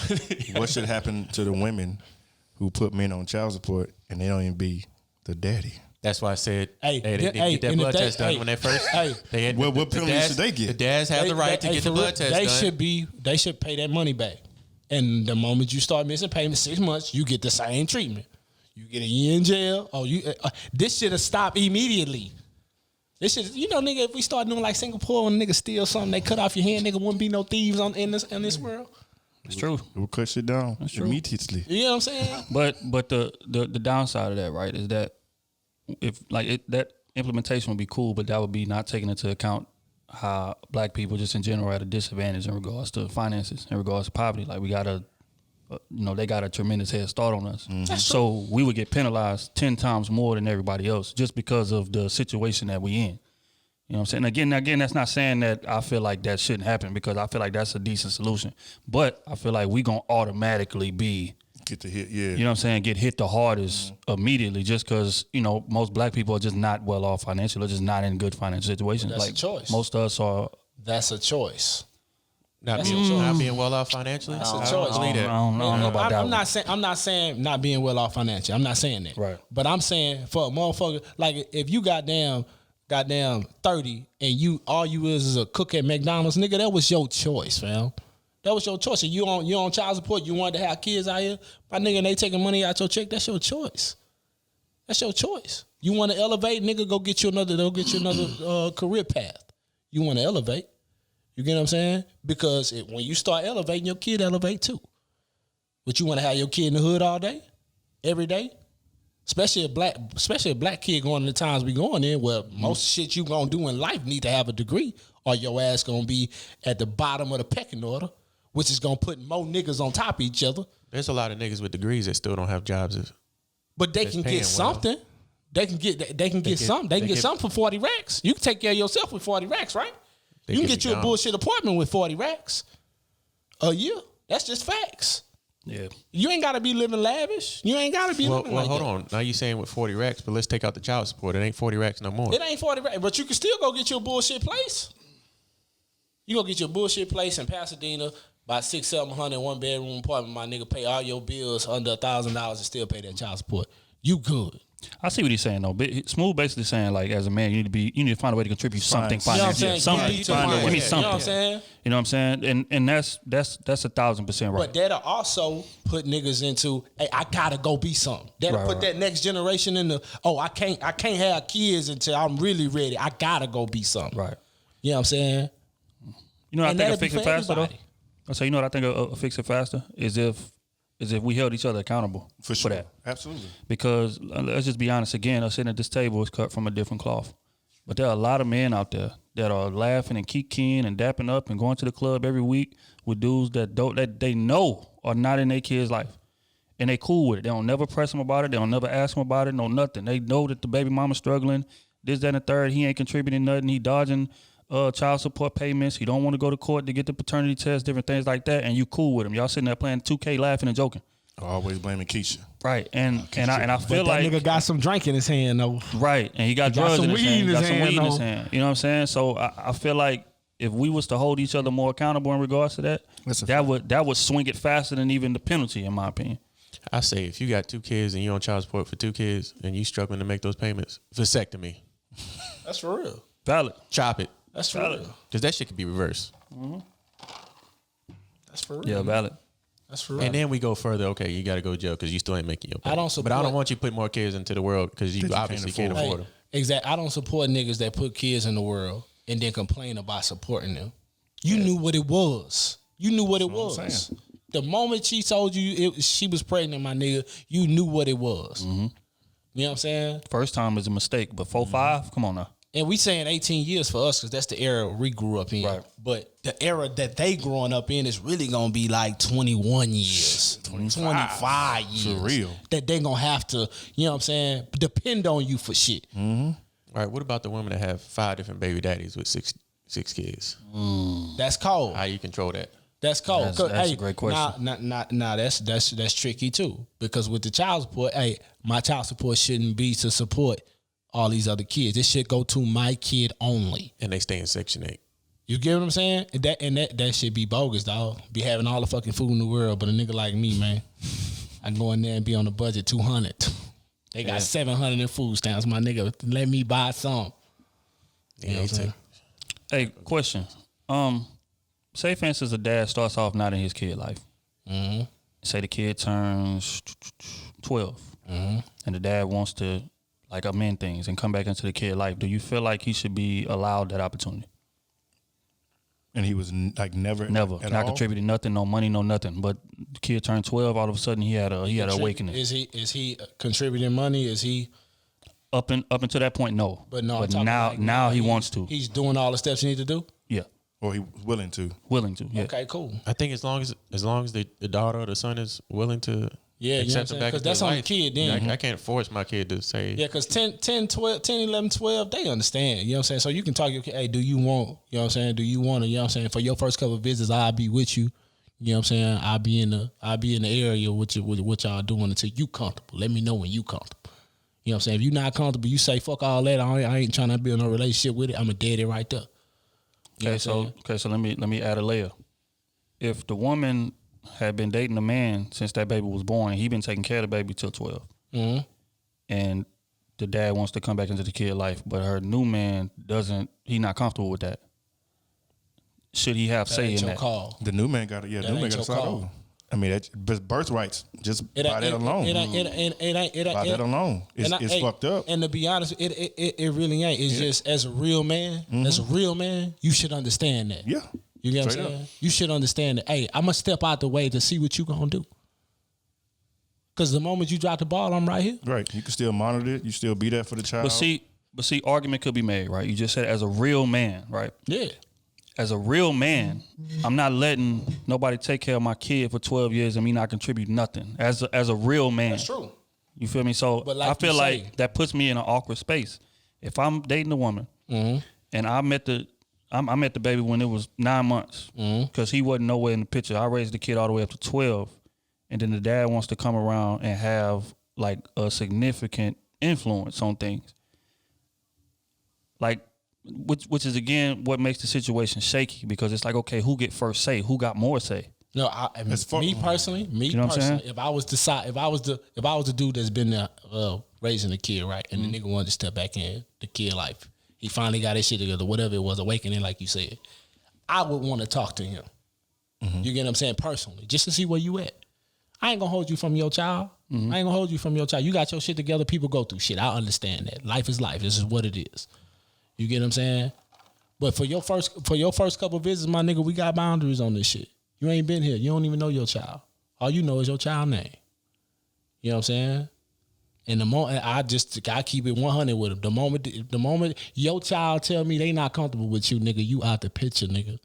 what should happen to the women who put men on child support and they don't even be the daddy? That's why I said, they get that blood test done when they first. What penalty should they get? The dads have the right to get the blood test done. They should pay that money back. And the moment you start missing payments 6 months, you get the same treatment. You get a year in jail. This should have stopped immediately. This shit, nigga, if we start doing like Singapore, when a nigga steal something, they cut off your hand, nigga, wouldn't be no thieves in this world. It's true. We'll cut shit down immediately. You know what I'm saying? But the downside of that, right, is that if that implementation would be cool, but that would be not taking into account how black people just in general are at a disadvantage in regards to finances, in regards to poverty. Like we got they got a tremendous head start on us. Mm-hmm. So we would get penalized 10 times more than everybody else just because of the situation that we in. You know what I'm saying? Again, that's not saying that I feel like that shouldn't happen, because I feel like that's a decent solution. But I feel like we gonna automatically get the hit, yeah. You know what I'm saying? Get hit the hardest immediately just because, most black people are just not well off financially, or just not in good financial situations. That's a choice. Most of us are. That's a choice. Not being well off financially. That's a choice. I don't know about that. I'm not saying not being well off financially. I'm not saying that. Right. But I'm saying for a motherfucker, like if you goddamn 30 and all you is a cook at McDonald's, nigga, that was your choice, fam. That was your choice. And you on child support, you wanted to have kids out here, my nigga, and they taking money out your check, that's your choice. That's your choice. You want to elevate, nigga, go get you another career path. You want to elevate. You get what I'm saying? Because when you start elevating, your kid elevate too. But you want to have your kid in the hood all day, every day? Especially a black kid going in the times we going in, where most shit you gonna do in life need to have a degree, or your ass gonna be at the bottom of the pecking order, which is gonna put more niggas on top of each other. There's a lot of niggas with degrees that still don't have jobs. But they can get something. Well. They can get something. They can get something for 40 racks. You can take care of yourself with 40 racks, right? You can get you a bullshit apartment with 40 racks a year. That's just facts. Yeah. You ain't got to be living lavish. You ain't got to be living like that. Well, hold on. Now you saying with 40 racks, but let's take out the child support. It ain't 40 racks no more. It ain't 40 racks, but you can still go get your bullshit place. You go get your bullshit place in Pasadena, about $600-700, one bedroom apartment. My nigga, pay all your bills under $1,000 and still pay that child support. You good. I see what he's saying though. Smooth basically saying, like, as a man, you need to find a way to contribute something financially. Something. Give me something. You know what I'm saying? You know what I'm saying? And that's 1,000% right. But that'll also put niggas into, hey, I gotta go be something. That'll put that next generation in the, I can't have kids until I'm really ready. I gotta go be something. Right. You know what I'm saying? You know what I think will fix it faster though? I say, you know what I think will fix it faster is if we held each other accountable for sure. that. Absolutely. Because let's just be honest again, us sitting at this table is cut from a different cloth. But there are a lot of men out there that are laughing and kikiing and dapping up and going to the club every week with dudes that they know are not in their kid's life. And they cool with it. They don't never press them about it. They don't never ask them about it. No nothing. They know that the baby mama's struggling. This, that, and the third. He ain't contributing nothing. He dodging child support payments. He don't want to go to court to get the paternity test, different things like that. And you cool with him. Y'all sitting there playing 2K, laughing and joking. Always blaming Keisha. Right. And I feel that like nigga got some drink in his hand though. Right. And he got drugs in his hand. He got some weed in his hand. You know what I'm saying? So I feel like if we was to hold each other more accountable in regards to that, that would swing it faster than even the penalty, in my opinion. I say if you got 2 kids and you on child support for 2 kids and you struggling to make those payments, vasectomy. That's for real. Valid. Chop it. That's for real. Because that shit could be reversed. That's for real. Yeah, valid. That's for real. And then we go further. Okay, you got to go to jail because you still ain't making your pay. I don't But I support- don't want you to put more kids into the world because you obviously can't afford them. Exactly. I don't support niggas that put kids in the world and then complain about supporting them. You knew what it was. You knew what it was. The moment she told you she was pregnant, my nigga, you knew what it was. You know what I'm saying? First time is a mistake, but 4-5, come on now. And we saying 18 years for us because that's the era we grew up in. Right. But the era that they growing up in is really going to be like 21 years, 25 years. For real. That they going to have to, you know what I'm saying, depend on you for shit. All right, what about the women that have 5 different baby daddies with six kids? That's cold. How you control that? That's cold. That's a great question. Nah, that's tricky too. Because with the child support, my child support shouldn't be to support all these other kids. It should go to my kid only. And they stay in Section 8. You get what I'm saying? That should be bogus, dog. Be having all the fucking food in the world, but a nigga like me, man, I go in there and be on the budget 200. They got 700 in food stamps. My nigga, let me buy some. You know what I'm saying? Hey, question. Say for instance a dad starts off not in his kid life. Say the kid turns 12. And the dad wants to like amend things and come back into the kid life. Do you feel like he should be allowed that opportunity? And he was like never Not at all? contributing nothing, no money, no nothing. But the kid turned 12, all of a sudden he had an awakening. Is he contributing money? Is he Up until that point, no. But no, But I'm talking now he wants to. He's doing all the steps he need to do? Yeah. Or he was willing to. Willing to. Yeah. Okay, cool. I think as long as the daughter or the son is willing to Yeah, you know what I'm accept saying? it back Because into that's their on the life, kid then. I can't force my kid to say, Yeah, because 10, 11, 12, they understand. You know what I'm saying? So you can talk your kid, hey, do you want, you know what I'm saying? Do you want to, you know what I'm saying? For your first couple of visits, I'll be with you. You know what I'm saying? I'll be in the area with what y'all doing until you comfortable. Let me know when you comfortable. You know what I'm saying? If you not comfortable, you say, fuck all that. I ain't trying to build no relationship with it. I'm a dead it right there. You know So let me add a layer. If the woman had been dating a man since that baby was born, and he been taking care of the baby till 12, and the dad wants to come back into the kid life, but her new man he not comfortable with that. Should he have say in that? Call. The new man got to, the new man got to start over. I mean, that's birthrights. Just by that alone. By that alone, it's fucked up. And to be honest, it really ain't. It's just as a real man, you should understand that. Yeah. You get what I'm Straight saying? up. You should understand that. Hey, I'm gonna step out the way to see what you gonna do. Because the moment you drop the ball, I'm right here. Right. You can still monitor it. You still be there for the child. But see, argument could be made, right? You just said as a real man, right? Yeah. As a real man, I'm not letting nobody take care of my kid for 12 years and me not contribute nothing. As a real man. That's true. You feel me? So But like I feel you like say- that puts me in an awkward space. If I'm dating a woman and I met the baby when it was 9 months because he wasn't nowhere in the picture. I raised the kid all the way up to 12, and then the dad wants to come around and have like a significant influence on things. Like, which is again what makes the situation shaky because it's like, okay, who get first say? Who got more say? No, me personally, know what I'm saying? if I was the dude that's been there raising a kid, right, and the nigga wanted to step back in the kid life, he finally got his shit together, whatever it was, awakening, like you said, I would want to talk to him. You get what I'm saying? Personally, just to see where you at. I ain't gonna hold you from your child. I ain't gonna hold you from your child. You got your shit together. People go through shit. I understand that. Life is life. This is what it is. You get what I'm saying? But for your first couple visits, my nigga, we got boundaries on this shit. You ain't been here. You don't even know your child. All you know is your child name. You know what I'm saying? And the moment I keep it 100 with him. The moment your child tell me they not comfortable with you, nigga, you out the picture, nigga.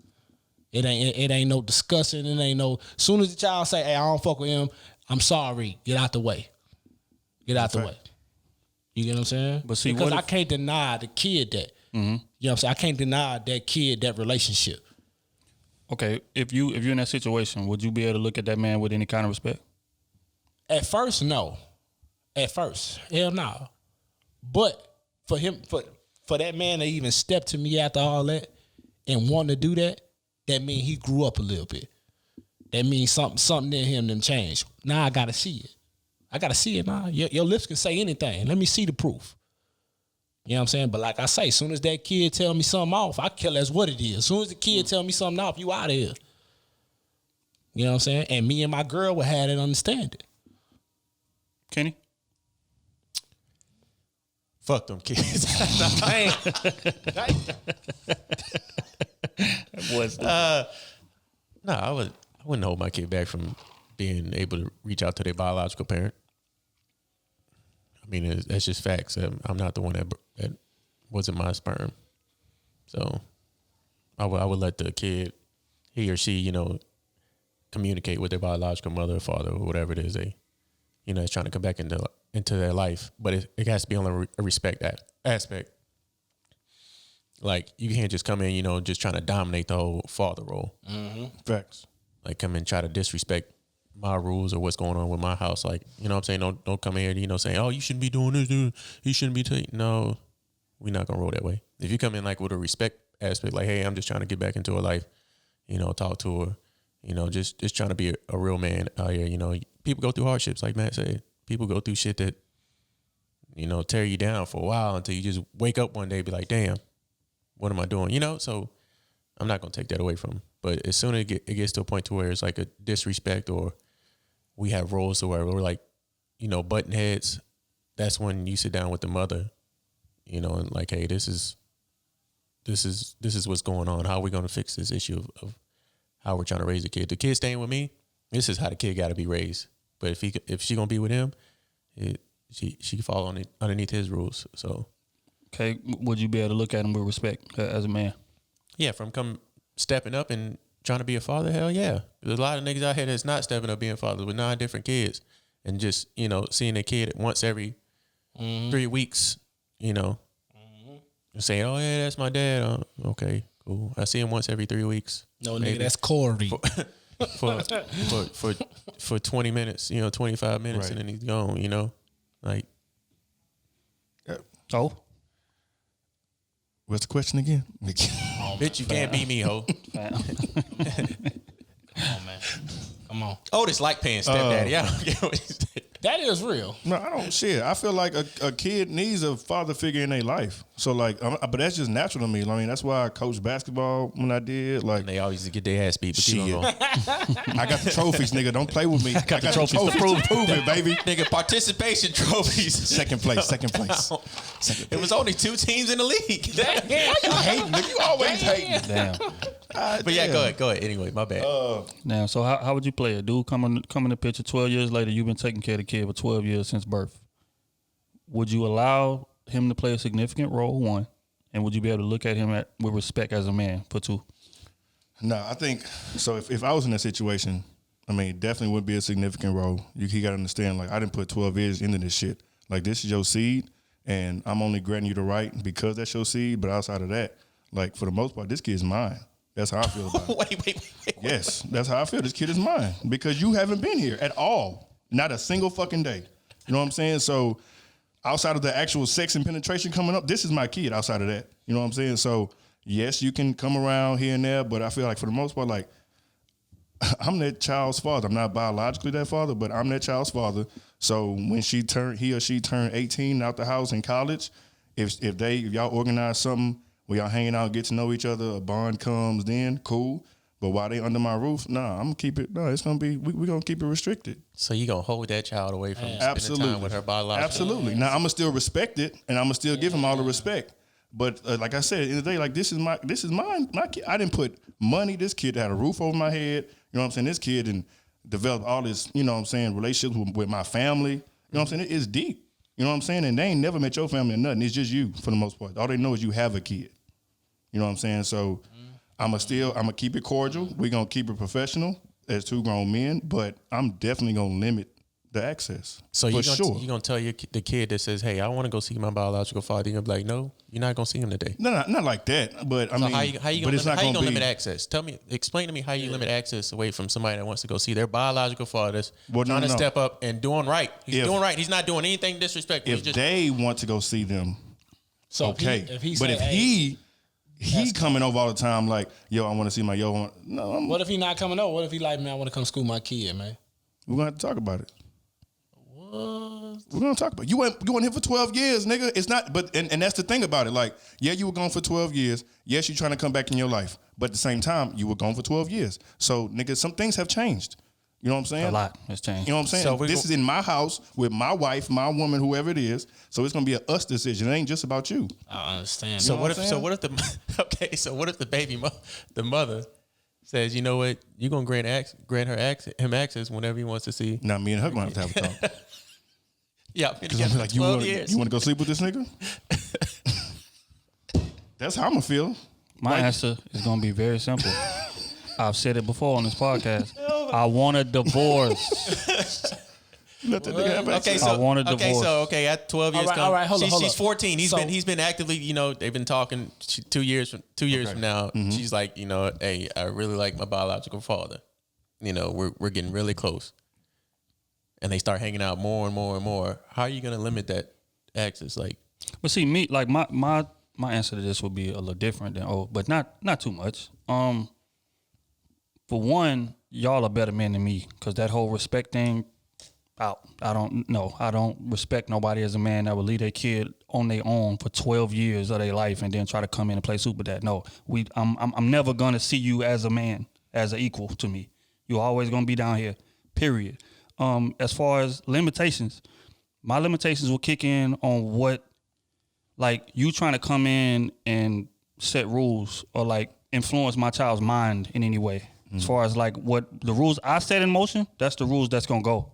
It ain't no discussing. It ain't no. Soon as the child say, "Hey, I don't fuck with him," I'm sorry. Get out the way. Get out the way. You get what I'm saying? But see, because I can't deny the kid that. You know what I'm saying? I can't deny that kid that relationship. Okay, if you're in that situation, would you be able to look at that man with any kind of respect? At first, no. At first, hell no. But for him, for that man to even step to me after all that and want to do that, that means he grew up a little bit. that means something in him done changed. Now I gotta see it. I gotta see it now. Your lips can say anything. Let me see the proof. You know what I'm saying? But like I say, as soon as that kid tell me something off, I care less what it is. As soon as the kid tell me something off, you out of here. You know what I'm saying? And me and my girl would have that understanding. Kenny? Fuck them kids. No, I wouldn't hold my kid back from being able to reach out to their biological parent. I mean, that's just facts. I'm not the one that wasn't my sperm. So I would let the kid, he or she, communicate with their biological mother or father or whatever it is they, is trying to come back into their life. But it has to be on a respect aspect. Like, you can't just come in, just trying to dominate the whole father role. Mm-hmm. Facts. Like, come in and try to disrespect my rules or what's going on with my house. Like, you know what I'm saying? Don't come in here, saying, oh, you shouldn't be doing this, dude. You shouldn't be taking. No, we're not going to roll that way. If you come in, like, with a respect aspect, like, hey, I'm just trying to get back into her life, talk to her, just trying to be a real man out here. People go through hardships, like Matt said. People go through shit that, tear you down for a while until you just wake up one day and be like, damn, what am I doing? So I'm not going to take that away from them. But as soon as it gets to a point to where it's like a disrespect or we have roles or where we're like, button heads, that's when you sit down with the mother, and like, hey, this is what's going on. How are we going to fix this issue of how we're trying to raise the kid? The kid staying with me, this is how the kid got to be raised. But if she going to be with him, she can fall underneath his rules. So. Okay, would you be able to look at him with respect as a man? Yeah, from stepping up and trying to be a father, hell yeah. There's a lot of niggas out here that's not stepping up being fathers with 9 different kids and just, seeing a kid once every 3 weeks, and saying, oh, yeah, that's my dad. Okay, cool. I see him once every 3 weeks. No, maybe. Nigga, that's Corey. For 20 minutes, 25 minutes, right. And then he's gone, like. Oh. What's the question again? Bitch, you can't beat me, ho. Come on, man. Come on. Oh, this like paying stepdaddy. I don't get what he said. That is real. No, I don't shit. I feel like a kid needs a father figure in their life. So like, but that's just natural to me. I mean, that's why I coached basketball when I did. Like, and they always get their ass beat. But shit. I got the trophies, nigga. Don't play with me. I got the trophies to prove it, baby. Nigga, participation trophies. Second place. It was only 2 teams in the league. Damn. Why you hating, nigga? You always hating. Damn. But yeah, go ahead. Anyway, my bad. Now, so how would you play it? Dude come in the picture 12 years later, you've been taking care of the kid for 12 years since birth. Would you allow him to play a significant role, 1? And would you be able to look at him with respect as a man, for 2? No, I think, so if I was in that situation, I mean, definitely would be a significant role. He got to understand, like, I didn't put 12 years into this shit. Like, this is your seed, and I'm only granting you the right because that's your seed, but outside of that, like, for the most part, this kid's mine. That's how I feel about it. Wait. Yes, that's how I feel. This kid is mine because you haven't been here at all. Not a single fucking day. You know what I'm saying? So outside of the actual sex and penetration coming up, this is my kid outside of that. You know what I'm saying? So yes, you can come around here and there, but I feel like for the most part, like, I'm that child's father. I'm not biologically that father, but I'm that child's father. So when he or she turned 18 out the house in college, if y'all organize something, when y'all hanging out, get to know each other, a bond comes, then cool. But while they under my roof, I'm gonna keep it. No, it's gonna be we're gonna keep it restricted. So you gonna hold that child away from spending time with her biological? Absolutely. Now I'm gonna still respect it, and I'm gonna still give him all the respect. But like I said, in the day, like this is mine. My kid. I didn't put money. This kid had a roof over my head. You know what I'm saying? This kid and developed all this. You know what I'm saying? Relationships with my family. You know what I'm saying? It's deep. You know what I'm saying? And they ain't never met your family or nothing. It's just you for the most part. All they know is you have a kid. You know what I'm saying? So I'm gonna keep it cordial. We're gonna keep it professional as 2 grown men, but I'm definitely gonna limit the access. So you're gonna tell the kid that says, "Hey, I want to go see my biological father." You're gonna be like, "No, you're not gonna see him today." No, not like that. But I mean, how you gonna limit access? Explain to me how you limit access away from somebody that wants to go see their biological father that's trying to step up and doing right. He's doing right. He's not doing anything disrespectful. If they want to go see them, so okay. if he He coming over all the time like, yo, I want to see my No, What if he not coming over? What if he like, man, I want to come school my kid, man? we're gonna have to talk about it. What? We're gonna talk about it. You went here for 12 years, nigga. It's not, but and that's the thing about it. Like, yeah, you were gone for 12 years. Yes, you're trying to come back in your life, but at the same time, you were gone for 12 years. So, nigga, some things have changed. You know what I'm saying? A lot has changed. You know what I'm saying? So this is in my house with my wife, my woman, whoever it is. So it's gonna be a us decision. It ain't just about you. I understand. So know what what I'm if? So what if the okay? So what if the the mother says, you know what, you gonna grant him access whenever he wants to see? Now me and her gonna have to have a talk. Yeah, Because I'm like, you want to go sleep with this nigga? That's how I'm gonna feel. My answer is going to be very simple. I've said it before on this podcast. I want a divorce. Let that nigga have Okay, access. I want a divorce. okay, at 12 years, All right, hold she's up. 14. So- He's been actively, they've been talking 2 years from now. Mm-hmm. She's like, hey, I really like my biological father. We're getting really close, and they start hanging out more and more and more. How are you gonna limit that access? Like, But see, me, like my answer to this would be a little different than but not too much. For one, y'all are better men than me because that whole respect thing, out. I don't respect nobody as a man that would leave their kid on their own for 12 years of their life and then try to come in and play super dad. No, I'm never gonna see you as a man, as an equal to me. You're always gonna be down here. Period. As far as limitations, my limitations will kick in on what, like, you trying to come in and set rules or like influence my child's mind in any way. As far as like what the rules I set in motion, that's the rules that's gonna go.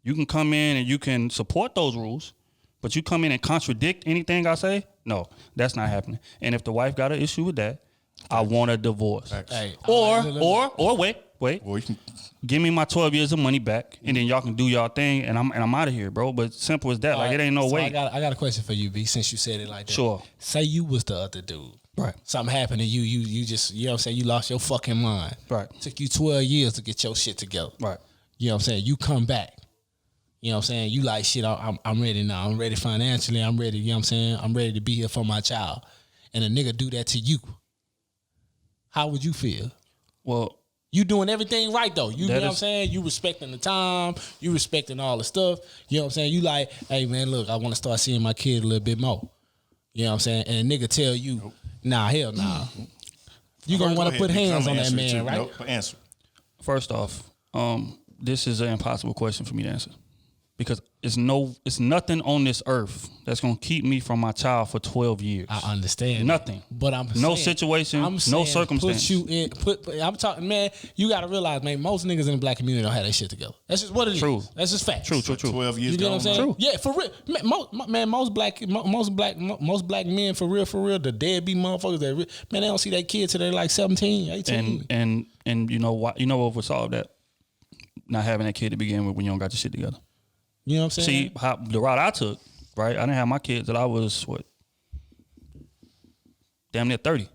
You can come in and you can support those rules, but you come in and contradict anything I say, no, that's not happening. And if the wife got an issue with that, I want a divorce. Hey, Or wait, Boy, you can, give me my 12 years of money back, and then y'all can do y'all thing, and I'm out of here, bro. But simple as that. Like, it ain't no way. I got a question for you, B, since you said it like that. Sure. Say you was the other dude. Right. Something happened to you. You just, you know what I'm saying? You lost your fucking mind. Right. Took you 12 years to get your shit together. Right. You know what I'm saying? You come back. You know what I'm saying? You like, shit, I'm ready now. I'm ready financially. I'm ready, you know what I'm saying? I'm ready to be here for my child. And a nigga do that to you. How would you feel? Well, You doing everything right though. You know what I'm is- saying? You respecting the time. You respecting all the stuff. You know what I'm saying? You like, hey man, look, I want to start seeing my kid a little bit more. You know what I'm saying? And a nigga tell you, nah, hell nah. You gonna want to put hands on that man, right? Nope, answer. first off, this is an impossible question for me to answer because it's nothing on this earth that's gonna keep me from my child for 12 years. I understand. Nothing. But I'm No saying, situation, I'm no saying circumstance. Put you in. I'm talking, man. You got to realize, man. Most niggas in the black community don't have that shit together. That's just what it is. True. That's just fact. True. 12 years You get what I'm saying? True. Yeah, for real. Most black men for real. The deadbeat motherfuckers that man, they don't see that kid till they're like 17, 18. And you know what? You know what would solve that? Not having that kid to begin with when you don't got your shit together. You know what I'm saying? See, the route I took, right? I didn't have my kids till I was, damn near 30.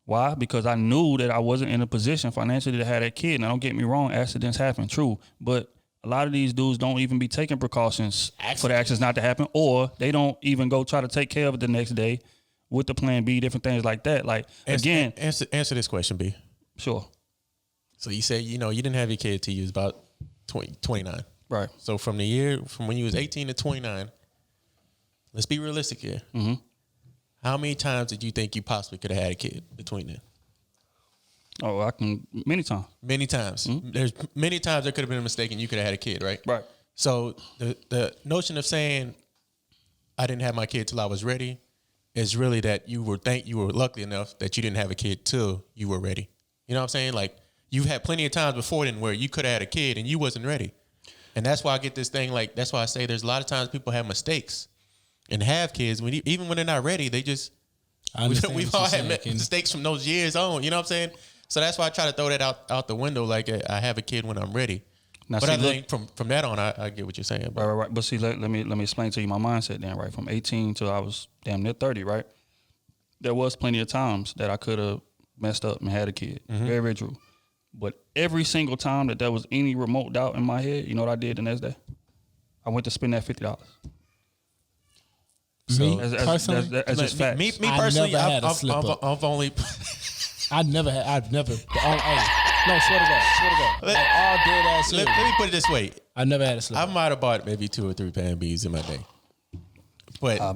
Why? Because I knew that I wasn't in a position financially to have that kid. Now, don't get me wrong, accidents happen, true. But a lot of these dudes don't even be taking precautions for the accidents not to happen, or they don't even go try to take care of it the next day with the plan B, different things like that. Like, again. answer this question, B. Sure. So you say, you didn't have your kid till you was about 29. Right. So from when you was 18 to 29, let's be realistic here. Mm-hmm. How many times did you think you possibly could have had a kid between then? Oh, many times. Many times. Mm-hmm. There's many times there could have been a mistake and you could have had a kid, right? Right. So the notion of saying I didn't have my kid till I was ready is really that you were lucky enough that you didn't have a kid till you were ready. You know what I'm saying? Like, you've had plenty of times before then where you could have had a kid and you wasn't ready. And that's why I get this thing, like, that's why I say there's a lot of times people have mistakes and have kids even when they're not ready. They just, we've all had mistakes from those years on. You know what I'm saying? So that's why I try to throw that out the window. Like, I have a kid when I'm ready. Now, but see, I think from that on, I get what you're saying. Bro. Right. But see, let me explain to you my mindset then, right? From 18 till I was damn near 30, right? There was plenty of times that I could have messed up and had a kid. Mm-hmm. Very, very true. But every single time that there was any remote doubt in my head, you know what I did the next day? I went to spend that $50. Me That's personally, that's just facts. Me I personally, never had a slip up. I've only. I've never. No, swear to God. Like, all dead ass Let serious. me put it this way. I never had a slip I up. might have bought maybe 2 or 3 Pan Bs in my day. But I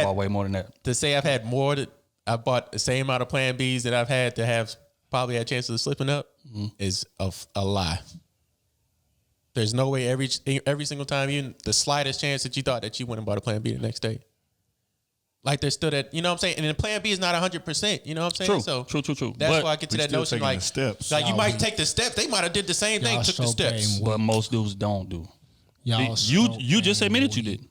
bought way more than that. to say I've had more that I bought the same amount of Plan Bs that I've had to have probably had chances of slipping up is a lie. There's no way every single time, even the slightest chance that you thought that you went and bought a Plan B the next day. Like there's still that, you know what I'm saying? And then Plan B is not 100%, you know what I'm saying? True. True. That's But why I get to we that still notion taking the steps. like you might take the steps. They might have did the same thing, Y'all took the so steps. game But most dudes don't do. Y'all You just admitted you did.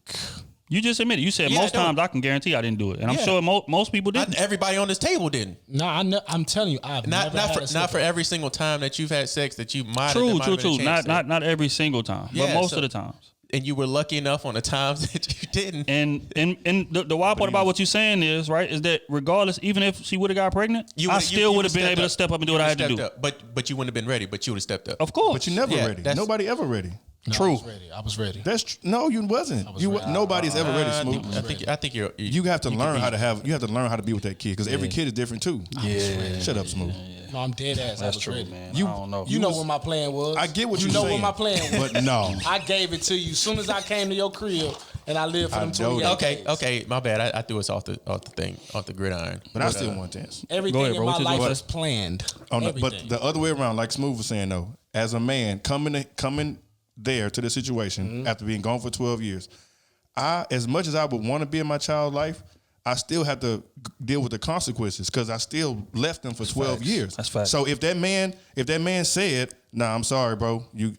You just admitted. You said Yeah, most I don't. times I can guarantee I didn't do it, and I'm Yeah. sure most people Not didn't. everybody on this table didn't. No, I'm telling you, I've never had a slip Not for up. every single time that you've had sex that you might True. have been a chance to- Not every single time, Yeah, but most so- of the times. and you were lucky enough on the times that you didn't. And the wild part about what you're saying is right is that regardless, even if she would have got pregnant, I still would have been able to step up and do what I had to do. But you wouldn't have been ready. But you would have stepped up. Of course, But you never Yeah, ready. that's- Nobody ever ready. No, True. I was ready. That's no, you wasn't. Nobody's ever ready, Smooth. I think you're. You have to learn how to have. You have to learn how to be with that kid because every kid is different too. Yeah. Shut up, Smooth. No, I'm dead ass. I That's was true, ready. man. You, I don't know. You know what my plan was. I get what you you're know saying. what my plan was. But no. I gave it to you as soon as I came to your crib and I lived for I them know 28 that. days. Okay, my bad. I threw us off the gridiron. But I still want this. Everything Go ahead, in bro. my What you life gonna was say? planned. But Everything. the other way around, like Smooth was saying though, as a man coming there to the situation after being gone for 12 years, as much as I would want to be in my child's life, I still have to deal with the consequences because I still left them for 12 years. That's facts. So if that man said, "Nah, I'm sorry, bro. You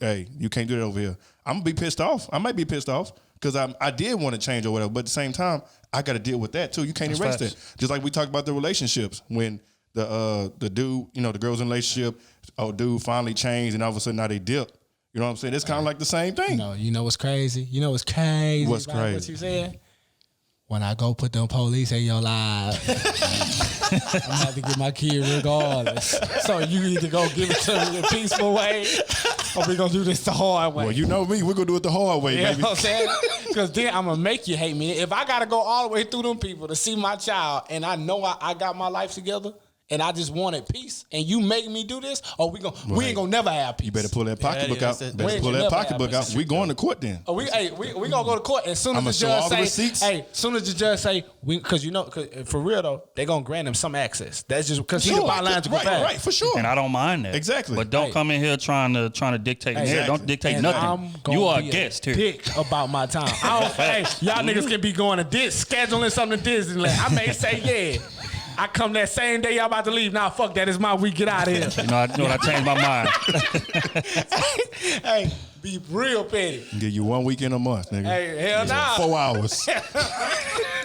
can't do that over here," I'm gonna be pissed off. I might be pissed off because I did want to change or whatever, but at the same time, I got to deal with that too. You can't That's erase facts. that. Just like we talked about the relationships when the dude, the girls in a relationship, dude finally changed and all of a sudden now they dip. You know what I'm saying? It's kind of like the same thing. No, you know what's crazy? You know what's crazy? What's about What crazy? you said? When I go put them police in your life, I'm gonna have to get my kid regardless. So you either go give it to me in a peaceful way, or we gonna do this the hard way. Well, you know me. We're going to do it the hard way, You know baby. what I'm saying? Because then I'm gonna make you hate me. If I gotta go all the way through them people to see my child, and I know I got my life together, and I just wanted peace, and you make me do this, or we ain't gonna never have peace. You better pull that pocketbook Yeah, out. that's it. Better We pull ain't that never pocketbook have out. We going to court then. Oh, we gonna go to court as soon as I'ma the show judge all the say, receipts. hey, as soon as the judge say, because for real though, they gonna grant him some access. That's just because he's the biological father. Right, for sure. and I don't mind that. Exactly. But don't Hey. come in here trying to dictate. Hey, Here. Don't dictate And nothing. I'm gonna You are a be guest here. Dick about my time. Hey, y'all niggas can be going to scheduling something to Disneyland. I may say yeah. I come that same day y'all about to leave. Nah, fuck that. It's my week. Get out of here. You know what? I changed my mind. Hey, be real petty. Give you 1 week in a month, nigga. Hey, hell nah. 4 hours. That's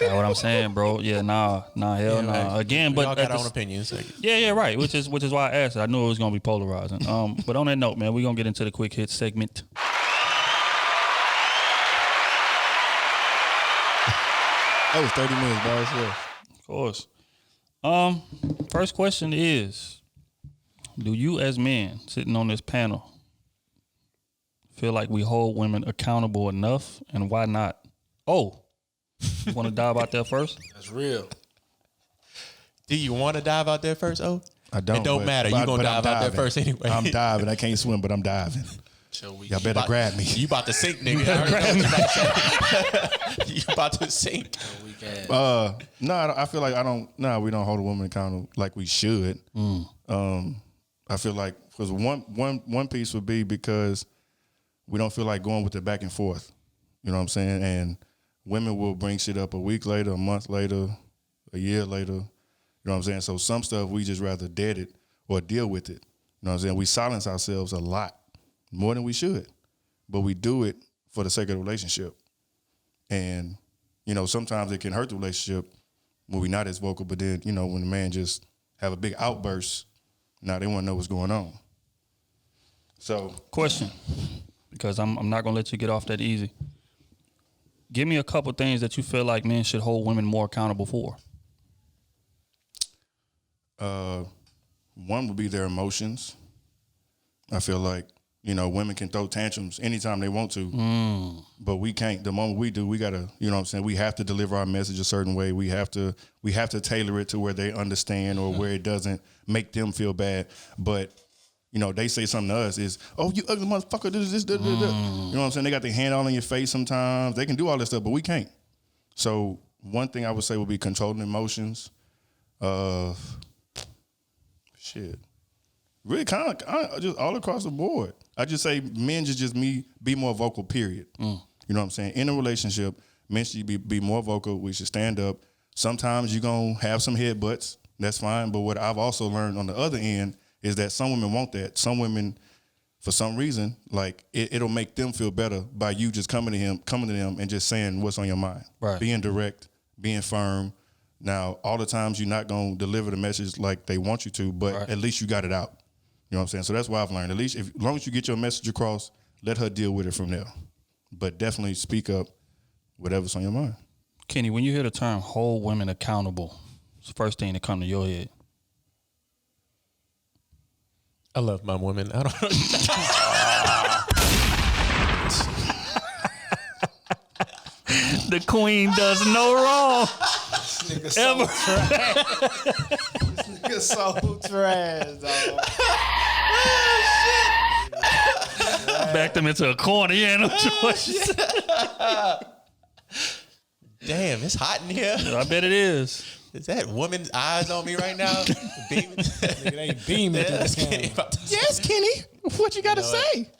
what I'm saying, bro. Yeah, nah, hell nah. Right. Again, We but all at got the our own opinions. Like, yeah, right. Which is why I asked it. I knew it was gonna be polarizing. But on that note, man, we're gonna get into the quick hit segment. That was 30 minutes by itself. Of course. First question is, do you as men sitting on this panel feel like we hold women accountable enough, and why not? Oh, you want to dive out there first? That's real. do you want to dive out there first? Oh, I don't. It don't but- matter. but- You gonna but I'm dive out there diving. first anyway. I'm diving. I can't swim, but I'm diving. Y'all better grab me. You about to sink, nigga. I already know what you about to say. You about to sink. No, I feel like I don't. No, we don't hold a woman accountable like we should. I feel like because one piece would be because we don't feel like going with it back and forth. You know what I'm saying? And women will bring shit up a week later, a month later, a year later. You know what I'm saying? So some stuff we just rather dead it or deal with it. You know what I'm saying? We silence ourselves a lot more than we should, but we do it for the sake of the relationship. And sometimes it can hurt the relationship when we're not as vocal. But then, when the man just have a big outburst, now they want to know what's going on. So, Question, because I'm not gonna let you get off that easy. Give me a couple things that you feel like men should hold women more accountable for. one would be their emotions. I feel like women can throw tantrums anytime they want to, but we can't. The moment we do, we gotta, you know what I'm saying? We have to deliver our message a certain way. We have to tailor it to where they understand or where it doesn't make them feel bad. But, they say something to us is, oh, you ugly motherfucker, this. You know what I'm saying? They got their hand all in your face sometimes. They can do all this stuff, but we can't. So one thing I would say would be controlling emotions. Really kind of just all across the board. I just say men just be more vocal, period. You know what I'm saying? In a relationship, men should be more vocal. We should stand up. Sometimes you're going to have some headbutts. That's fine. But what I've also learned on the other end is that some women want that. Some women, for some reason, like it'll make them feel better by you just coming to them and just saying what's on your mind. Right. Being direct, being firm. Now, all the times you're not going to deliver the message like they want you to, but at least you got it out. You know what I'm saying? So that's what I've learned. At least as long as you get your message across, let her deal with it from there. But definitely speak up, whatever's on your mind. Kenny, when you hear the term hold women accountable, it's the first thing that come to your head. I love my women. I don't know. The queen does no wrong. This Ever. nigga so trash, dog. Backed them into a corner. You ain't no choice. Damn, it's hot in here. I bet it is. Is that woman's eyes on me right now? Beaming. Nigga, they beaming through this Kenny. camera. Yes, Kenny. What you got to say?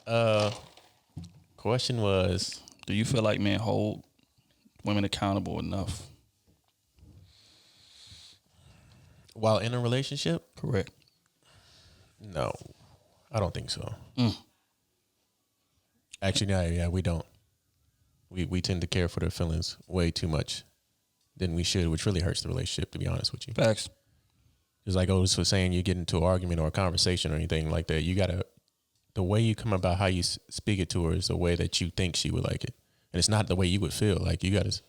Question was, Do you feel like men hold women accountable enough? while in a relationship? Correct. No, I don't think so. Actually, no, yeah, we don't. We tend to care for their feelings way too much than we should, which really hurts the relationship, to be honest with you. Facts. It's like Otis was saying, you get into an argument or a conversation or anything like that, you gotta, the way you come about how you speak it to her is the way that you think she would like it. And it's not the way you would feel. Like, you gotta,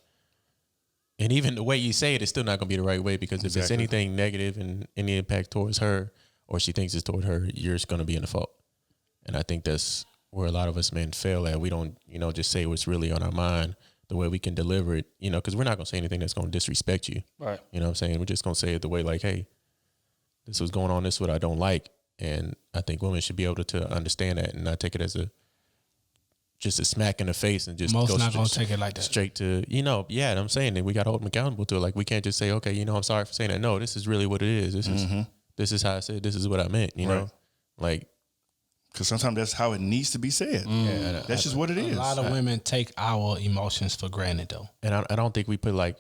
and even the way you say it is still not gonna be the right way, because if it's anything negative and any impact towards her, or she thinks it's toward her, you're just gonna be in the fault. And I think that's where a lot of us men fail at. We don't, just say what's really on our mind, the way we can deliver it, because we're not gonna say anything that's gonna disrespect you. Right. You know what I'm saying? We're just gonna say it the way, like, hey, this was going on, this is what I don't like. And I think women should be able to understand that and not take it as just a smack in the face and just most not gonna take it like that. Straight to, yeah, I'm saying that we gotta hold them accountable to it. Like, we can't just say, okay, I'm sorry for saying that. No, this is really what it is. This is how I said, this is what I meant, you know? Like, because sometimes that's how it needs to be said. Yeah, that's just what it is. A lot of women take our emotions for granted, though. And I don't think we put, like,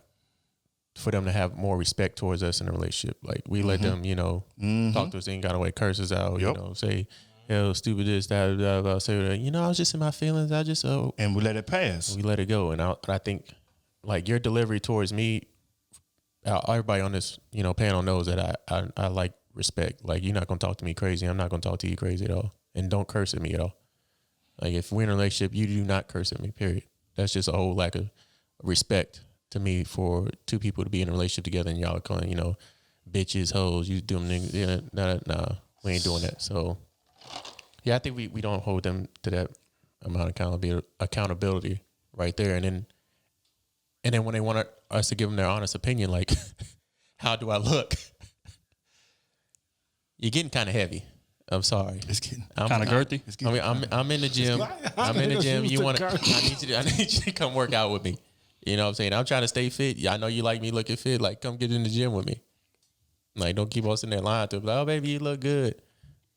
for them to have more respect towards us in a relationship. Like, we let them, talk to us any kind of way, curse us out, say, stupid this, that, blah, blah, say, I was just in my feelings. I just, and we let it pass. We let it go. And I think, like, your delivery towards me, everybody on this, panel knows that I like respect. Like, you're not going to talk to me crazy. I'm not going to talk to you crazy at all. And don't curse at me at all. Like, if we're in a relationship, you do not curse at me, period. That's just a whole lack of respect to me for two people to be in a relationship together and y'all are calling, bitches, hoes, you do them niggas. Yeah, nah, we ain't doing that. So, yeah, I think we don't hold them to that amount of accountability right there. And then when they want us to give them their honest opinion, like, how do I look? You're getting kind of heavy. I'm sorry. It's getting kind of girthy. I mean, I'm in the gym. I'm in the gym. I need you to come work out with me. You know what I'm saying? I'm trying to stay fit. Yeah, I know you like me looking fit. Like, come get in the gym with me. Like, don't keep on sitting there lying to me. Like, oh, baby, you look good.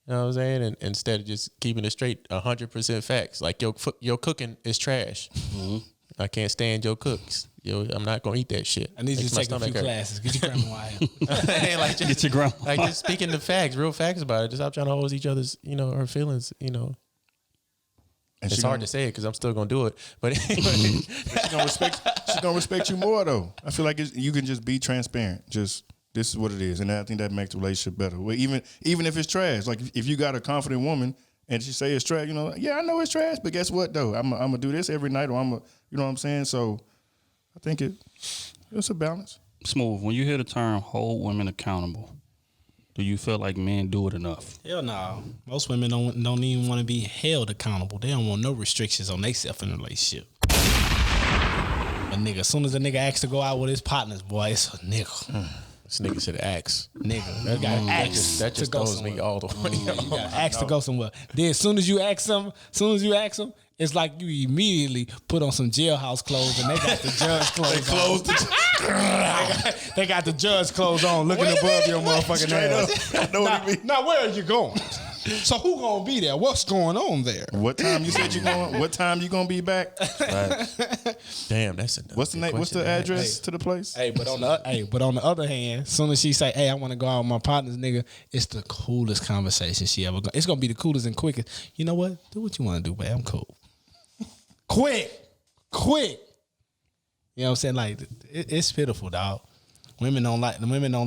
You know what I'm saying? And instead of just keeping it straight, 100% facts. Like, your cooking is trash. Mm-hmm. I can't stand your cooks. I'm not gonna eat that shit. I need you to take a few classes. Get your grandma out. Like, get your grandma. Like, just speaking the facts, real facts about it. Just stop trying to hold each other's, her feelings. And it's hard to say it because I'm still gonna do it. But she's gonna respect you more though. I feel like you can just be transparent. Just this is what it is, and I think that makes the relationship better. Well, even if it's trash, like if you got a confident woman and she say it's trash, yeah, I know it's trash, but guess what though? I'm gonna do this every night, or you know what I'm saying? So I think it's a balance. Smooth. When you hear the term hold women accountable, do you feel like men do it enough? Hell no. Most women don't even want to be held accountable. They don't want no restrictions on themselves in a relationship. A nigga, as soon as a nigga asks to go out with his partners, boy, it's a nigga. This nigga said axe. Nigga, you got to ask That just to go throws somewhere. me all the way. You got to ask to go somewhere. Then as soon as you ask them, it's like you immediately put on some jailhouse clothes and they got the judge clothes on. They got the judge clothes on, looking above your motherfucking ass. I know what you mean. Now where are you going? So who gonna be there? What's going on there? What time you said you going? What time you gonna be back? Damn, that's a What's the name? What's the address to the place? Hey, but on the other hand, as soon as she say, "Hey, I want to go out with my partners," nigga, it's the coolest conversation she ever. It's gonna be the coolest and quickest. You know what? Do what you want to do, babe. I'm cool. Quick. You know what I'm saying? Like it's pitiful, dog. Women don't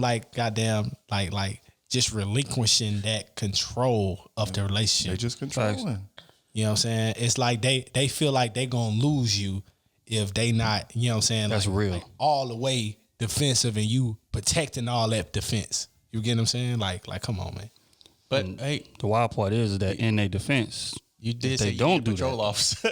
like goddamn like just relinquishing that control of the relationship. They just controlling. You know what I'm saying? It's like they feel like they gonna lose you if they not, you know what I'm saying? That's like, real. Like all the way defensive and you protecting all that defense. You get what I'm saying? Like come on, man. But hey, The wild part is that in their defense, you did if say they you don't need a do patrol that. officer.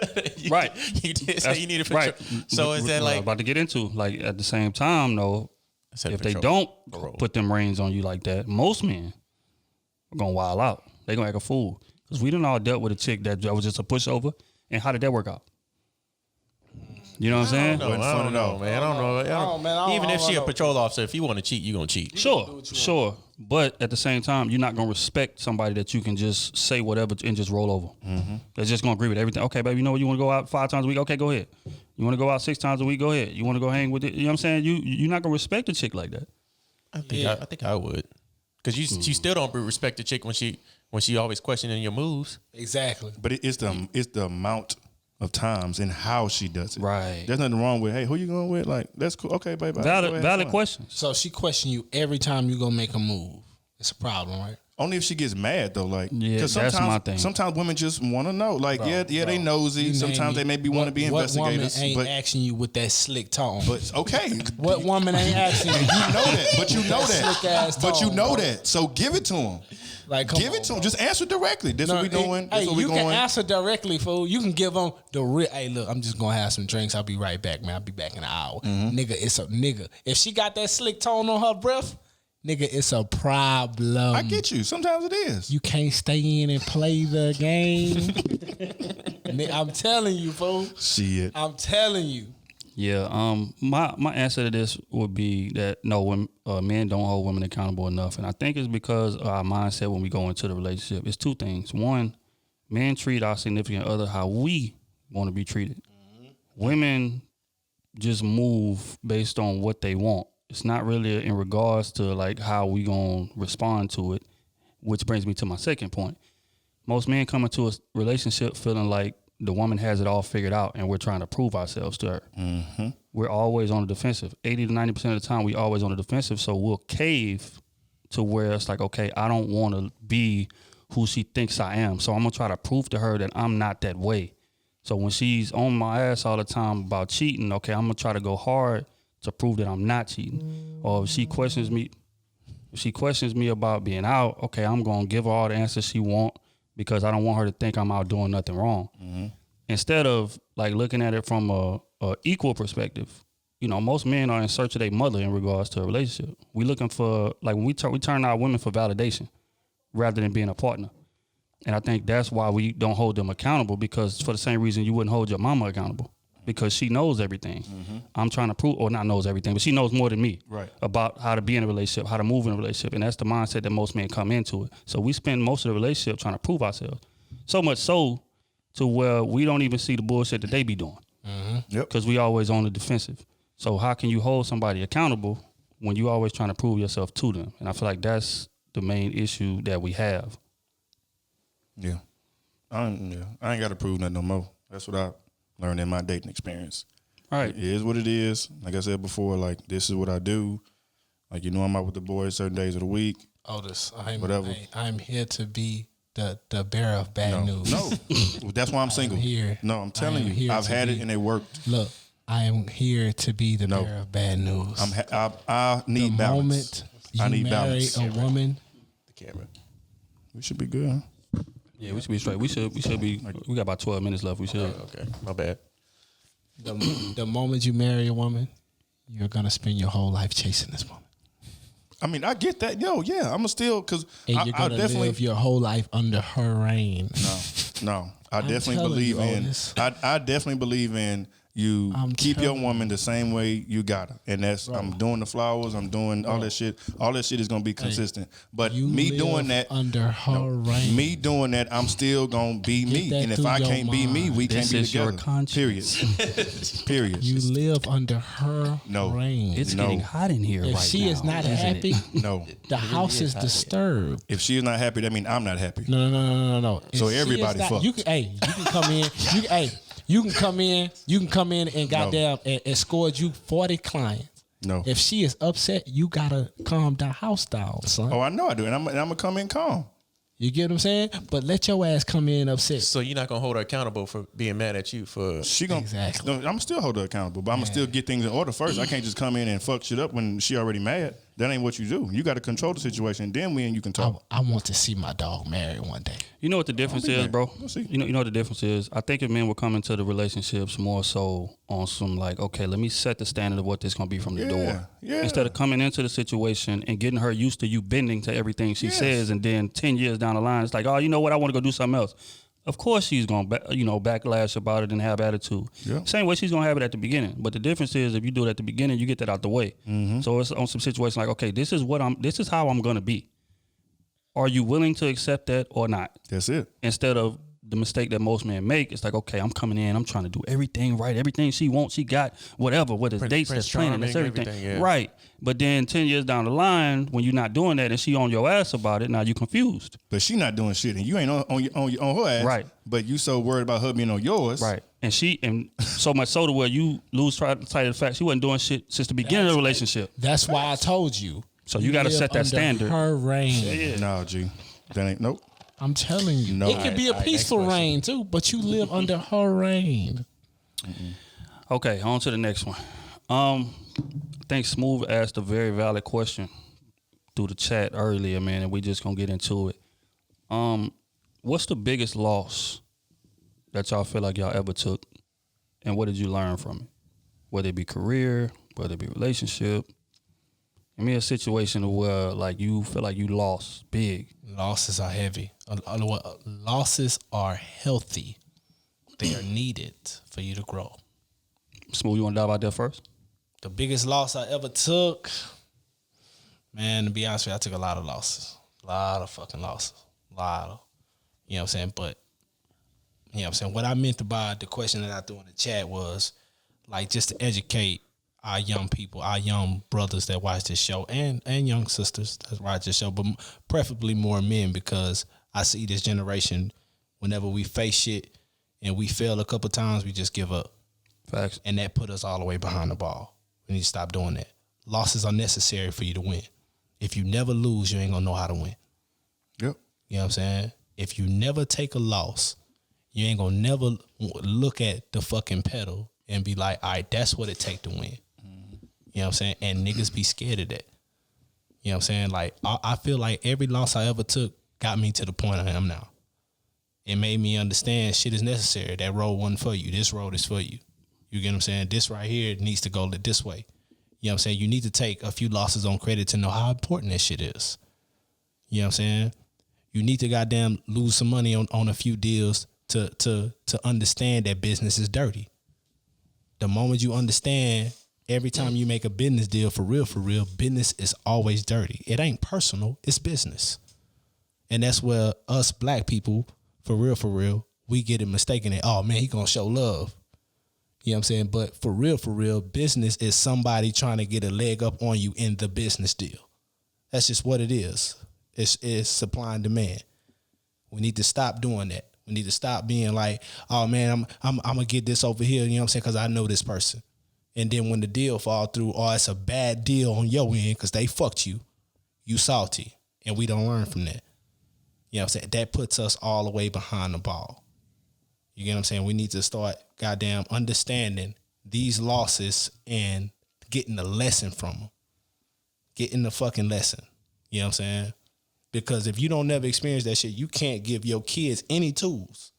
Right. You did say you need a patrol. Right. So is that What I'm like about to get into? Like at the same time, though, said if they patrol. don't Parole. put them reins on you like that, most men are gonna wild out. They gonna act a fool because we done all dealt with a chick that was just a pushover. And how did that work out? You know what I'm saying? No, I don't know, man. I don't know. Even if she a patrol officer, if you want to cheat, you gonna cheat. Sure. But at the same time, you're not gonna respect somebody that you can just say whatever and just roll over. Mm-hmm. They're just gonna agree with everything. Okay, baby, you know what? You want to go out 5 times a week? Okay, go ahead. You want to go out 6 times a week? Go ahead. You want to go hang with it? You know what I'm saying? You're not gonna respect a chick like that. I think I would, because you still don't respect the chick when she always questioning your moves. Exactly. But it's the amount of times and how she does it. Right. There's nothing wrong with, hey, who you going with? Like, that's cool. Okay, baby. Valid questions. So she question you every time you go make a move. It's a problem, right? Only if she gets mad though, like, Yeah, 'cause that's my thing. Sometimes women just want to know, like, they nosy. You Sometimes they name maybe me. want to be investigators. What woman ain't But asking you with that slick tone? but okay, What woman ain't asking you? you know that. But you know that. Slick ass But you tone, know bro. that. So give it to him. Like, come Give on, it to him. bro. Just answer directly. This what we doing. Hey, This what we you going. can answer directly, fool. You can give them the real. Hey, look, I'm just gonna have some drinks. I'll be right back, man. I'll be back in an hour. Nigga, it's a nigga. If she got that slick tone on her breath, nigga, it's a problem. I get you. Sometimes it is. You can't stay in and play the game. Nigga, I'm telling you, fool. Shit. I'm telling you. Yeah. My answer to this would be that no, men don't hold women accountable enough, and I think it's because of our mindset when we go into the relationship. It's 2 things. One, men treat our significant other how we want to be treated. Women just move based on what they want. It's not really in regards to like how we gonna respond to it, which brings me to my second point. Most men come into a relationship feeling like the woman has it all figured out and we're trying to prove ourselves to her. Mm-hmm. We're always on the defensive. 80 to 90% of the time, we always on the defensive. So we'll cave to where it's like, okay, I don't want to be who she thinks I am. So I'm going to try to prove to her that I'm not that way. So when she's on my ass all the time about cheating, okay, I'm going to try to go hard to prove that I'm not cheating. Or if she questions me about being out, okay, I'm going to give her all the answers she want because I don't want her to think I'm out doing nothing wrong. Mm-hmm. Instead of like looking at it from a equal perspective, you know, most men are in search of their mother in regards to a relationship. We looking for, like, when we turn our women for validation rather than being a partner. And I think that's why we don't hold them accountable, because for the same reason you wouldn't hold your mama accountable, because she knows everything. Mm-hmm. I'm trying to prove, or not knows everything, but she knows more than me about how to be in a relationship, how to move in a relationship. And that's the mindset that most men come into it. So we spend most of the relationship trying to prove ourselves. So much so to where we don't even see the bullshit that they be doing. Yep. Because we always on the defensive. So how can you hold somebody accountable when you always trying to prove yourself to them? And I feel like that's the main issue that we have. Yeah. I ain't got to prove nothing no more. That's what I learned in my dating experience. Right. It is what it is. Like I said before, like, this is what I do. Like, you know, I'm out with the boys certain days of the week. Otis, Whatever. I'm here to be the bearer of bad news. No. That's why I'm single. here. No, I'm telling I am you. here I've to had be- it and it worked. Look, I am here to be the No. bearer of bad news. I need the balance. moment I you need marry balance. a woman camera. We should be good, huh? Yeah, we should be straight. We should be. We got about 12 minutes left. We should. Okay, my bad. The moment you marry a woman, you're gonna spend your whole life chasing this woman. I mean, I get that. Yo, yeah, I'm still because And I you're gonna definitely live your whole life under her reign. no. I I'm definitely telling believe you, in. Otis. I definitely believe in you I'm keep your telling woman the same way you got her, and that's I'm doing the flowers, I'm doing all that shit. All that shit is gonna be consistent. But You me live doing that under her reign. me doing that, I'm still gonna be Get me. that And if through I your can't be me, mind. we This can't be is your together. conscience. Period. You live under her No. reign. It's No. getting hot in here If right she now. is not isn't happy, it? No. the house is disturbed. If she's not happy, that means I'm not happy. No. If So she is everybody not- fucked. You can come in. You can come in and goddamn and score you 40 clients. No. If she is upset, you gotta calm the house down, son. Oh, I know I do, and I'm gonna come in calm. You get what I'm saying? But let your ass come in upset. So you're not gonna hold her accountable for being mad at you for She gonna Exactly. No, I'm still hold her accountable, but I'm gonna still get things in order first. I can't just come in and fuck shit up when she already mad. That ain't what you do. You got to control the situation. Then we and you can talk. I want to see my dog married one day. You know what the difference be is, there. bro? We'll see. You know what the difference is? I think if men were coming to the relationships more so on some like, okay, let me set the standard of what this gonna be from the door. Yeah. Instead of coming into the situation and getting her used to you bending to everything she Yes. says, and then 10 years down the line, it's like, oh, you know what? I want to go do something else. Of course she's gonna backlash about it and have attitude. Yeah. Same way she's gonna have it at the beginning. But the difference is if you do it at the beginning, you get that out the way. Mm-hmm. So it's on some situation like, okay, this is how I'm gonna be. Are you willing to accept that or not? That's it. Instead of the mistake that most men make, it's like, okay, I'm coming in, I'm trying to do everything right, everything she wants, she got, whatever, whether it's dates, Prince that's planning, that's Charming, everything. everything, yeah. Right. But then 10 years down the line, when you're not doing that and she on your ass about it, now you confused. But she not doing shit, and you ain't on her ass. Right. But you so worried about her being on yours. Right. And so much so to where you lose sight of the fact she wasn't doing shit since the beginning of the relationship. That's why I told you. So you got to live set that under standard. Her reign. No, G. That ain't nope. I'm telling you. No. It could be a Alright, peaceful next question. reign too, but you live under her reign. Okay, on to the next one. I think Smooth asked a very valid question through the chat earlier, man, and we just gonna get into it. What's the biggest loss that y'all feel like y'all ever took, and what did you learn from it? Whether it be career, whether it be relationship. I mean, a situation where like you feel like you lost big. Losses are heavy. Losses are healthy. They are needed for you to grow. Smooth, you want to dive out there first? The biggest loss I ever took, man, to be honest with you, I took a lot of losses. A lot of fucking losses. A lot of, you know what I'm saying? But, you know what I'm saying? What I meant by the question that I threw in the chat was, like, just to educate our young people, our young brothers that watch this show, and young sisters that watch this show, but preferably more men, because I see this generation, whenever we face shit and we fail a couple times, we just give up. Facts. And that put us all the way behind the ball. We need to stop doing that. Losses are necessary for you to win. If you never lose, you ain't gonna know how to win. Yep. You know what I'm saying? If you never take a loss, you ain't gonna never look at the fucking pedal and be like, all right, that's what it take to win. You know what I'm saying? And niggas be scared of that. You know what I'm saying? Like, I feel like every loss I ever took got me to the point I am now. It made me understand shit is necessary. That road wasn't for you. This road is for you. You get what I'm saying? This right here needs to go this way. You know what I'm saying? You need to take a few losses on credit to know how important that shit is. You know what I'm saying? You need to goddamn lose some money on a few deals to understand that business is dirty. The moment you understand, every time you make a business deal for real, business is always dirty. It ain't personal, it's business. And that's where us black people, for real, we get it mistaken that, oh man, he gonna show love. You know what I'm saying? But for real, business is somebody trying to get a leg up on you in the business deal. That's just what it is. It's supply and demand. We need to stop doing that. We need to stop being like, oh man, I'm gonna get this over here, you know what I'm saying? Because I know this person. And then when the deal fall through, or it's a bad deal on your end because they fucked you, you salty. And we don't learn from that. You know what I'm saying? That puts us all the way behind the ball. You get what I'm saying? We need to start goddamn understanding these losses and getting the lesson from them. Getting the fucking lesson. You know what I'm saying? Because if you don't never experience that shit, you can't give your kids any tools.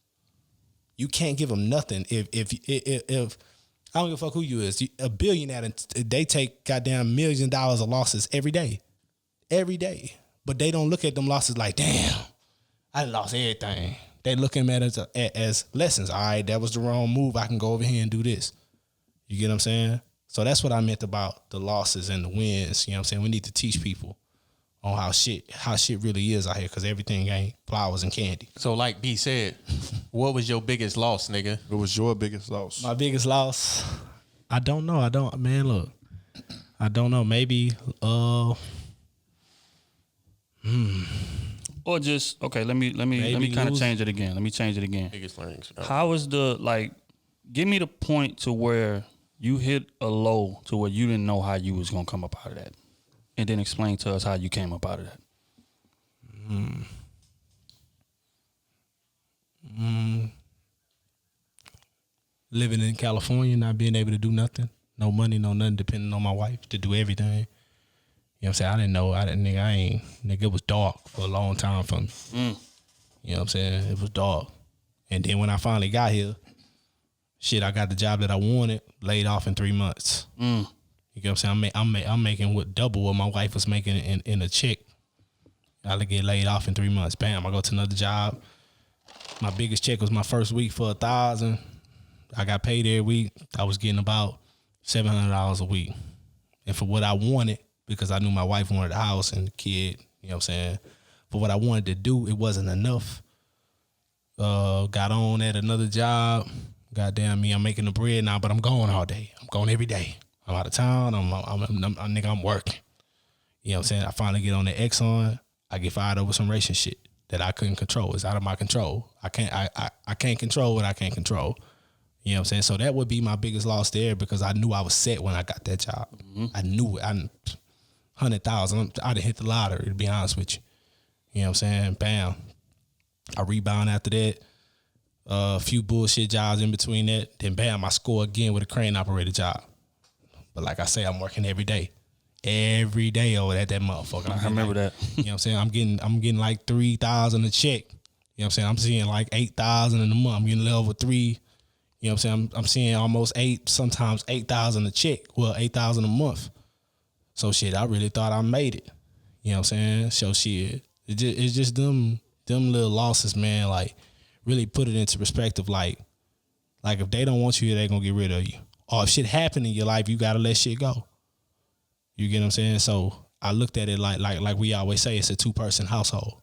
You can't give them nothing. If I don't give a fuck who you is, a billionaire, they take goddamn millions of dollars of losses every day. But they don't look at them losses like, damn, I lost everything. They look at them as lessons. All right, that was the wrong move. I can go over here and do this. You get what I'm saying? So that's what I meant about the losses and the wins. You know what I'm saying? We need to teach people on how shit really is out here, because everything ain't flowers and candy. So like B said, what was your biggest loss, nigga? What was your biggest loss? My biggest loss, I don't know. Man, look, I don't know. Maybe, or just okay. Let me kind of change it again. Let me change it again. Biggest learnings. How is give me the point to where you hit a low to where you didn't know how you was gonna come up out of that, and then explain to us how you came up out of that. Living in California, not being able to do nothing, no money, no nothing, depending on my wife to do everything. You know what I'm saying? I didn't know. Nigga, it was dark for a long time for me. You know what I'm saying? It was dark. And then when I finally got here, shit, I got the job that I wanted, laid off in 3 months. You know what I'm saying? I'm making double what my wife was making in a check. I get laid off in 3 months. Bam, I go to another job. My biggest check was my first week for $1,000. I got paid every week. I was getting about $700 a week. And for what I wanted, because I knew my wife wanted a house and a kid, you know what I'm saying? For what I wanted to do, it wasn't enough. Got on at another job. Goddamn me, I'm making the bread now, but I'm going all day. I'm going every day. I'm out of town. I'm working. You know what I'm saying? I finally get on the Exxon. I get fired over some racing shit that I couldn't control. It's out of my control. I can't control what I can't control. You know what I'm saying? So that would be my biggest loss there, because I knew I was set when I got that job. I knew it. 100,000. I done hit the lottery, to be honest with you. You know what I'm saying? Bam. I rebound after that. A few bullshit jobs in between that. Then bam, I score again with a crane operator job. But like I say, I'm working every day. Every day over at that motherfucker. I remember that. You know what I'm saying? I'm getting like 3,000 a check. You know what I'm saying? I'm seeing like 8,000 in a month. I'm getting level 3. You know what I'm saying? I'm seeing almost 8, sometimes 8,000 a check. Well, 8,000 a month. So shit, I really thought I made it. You know what I'm saying? So shit, it's just them little losses, man. Like, really put it into perspective. Like if they don't want you, they gonna get rid of you. Or if shit happen in your life, you gotta let shit go. You get what I'm saying? So I looked at it like we always say, it's a 2-person household.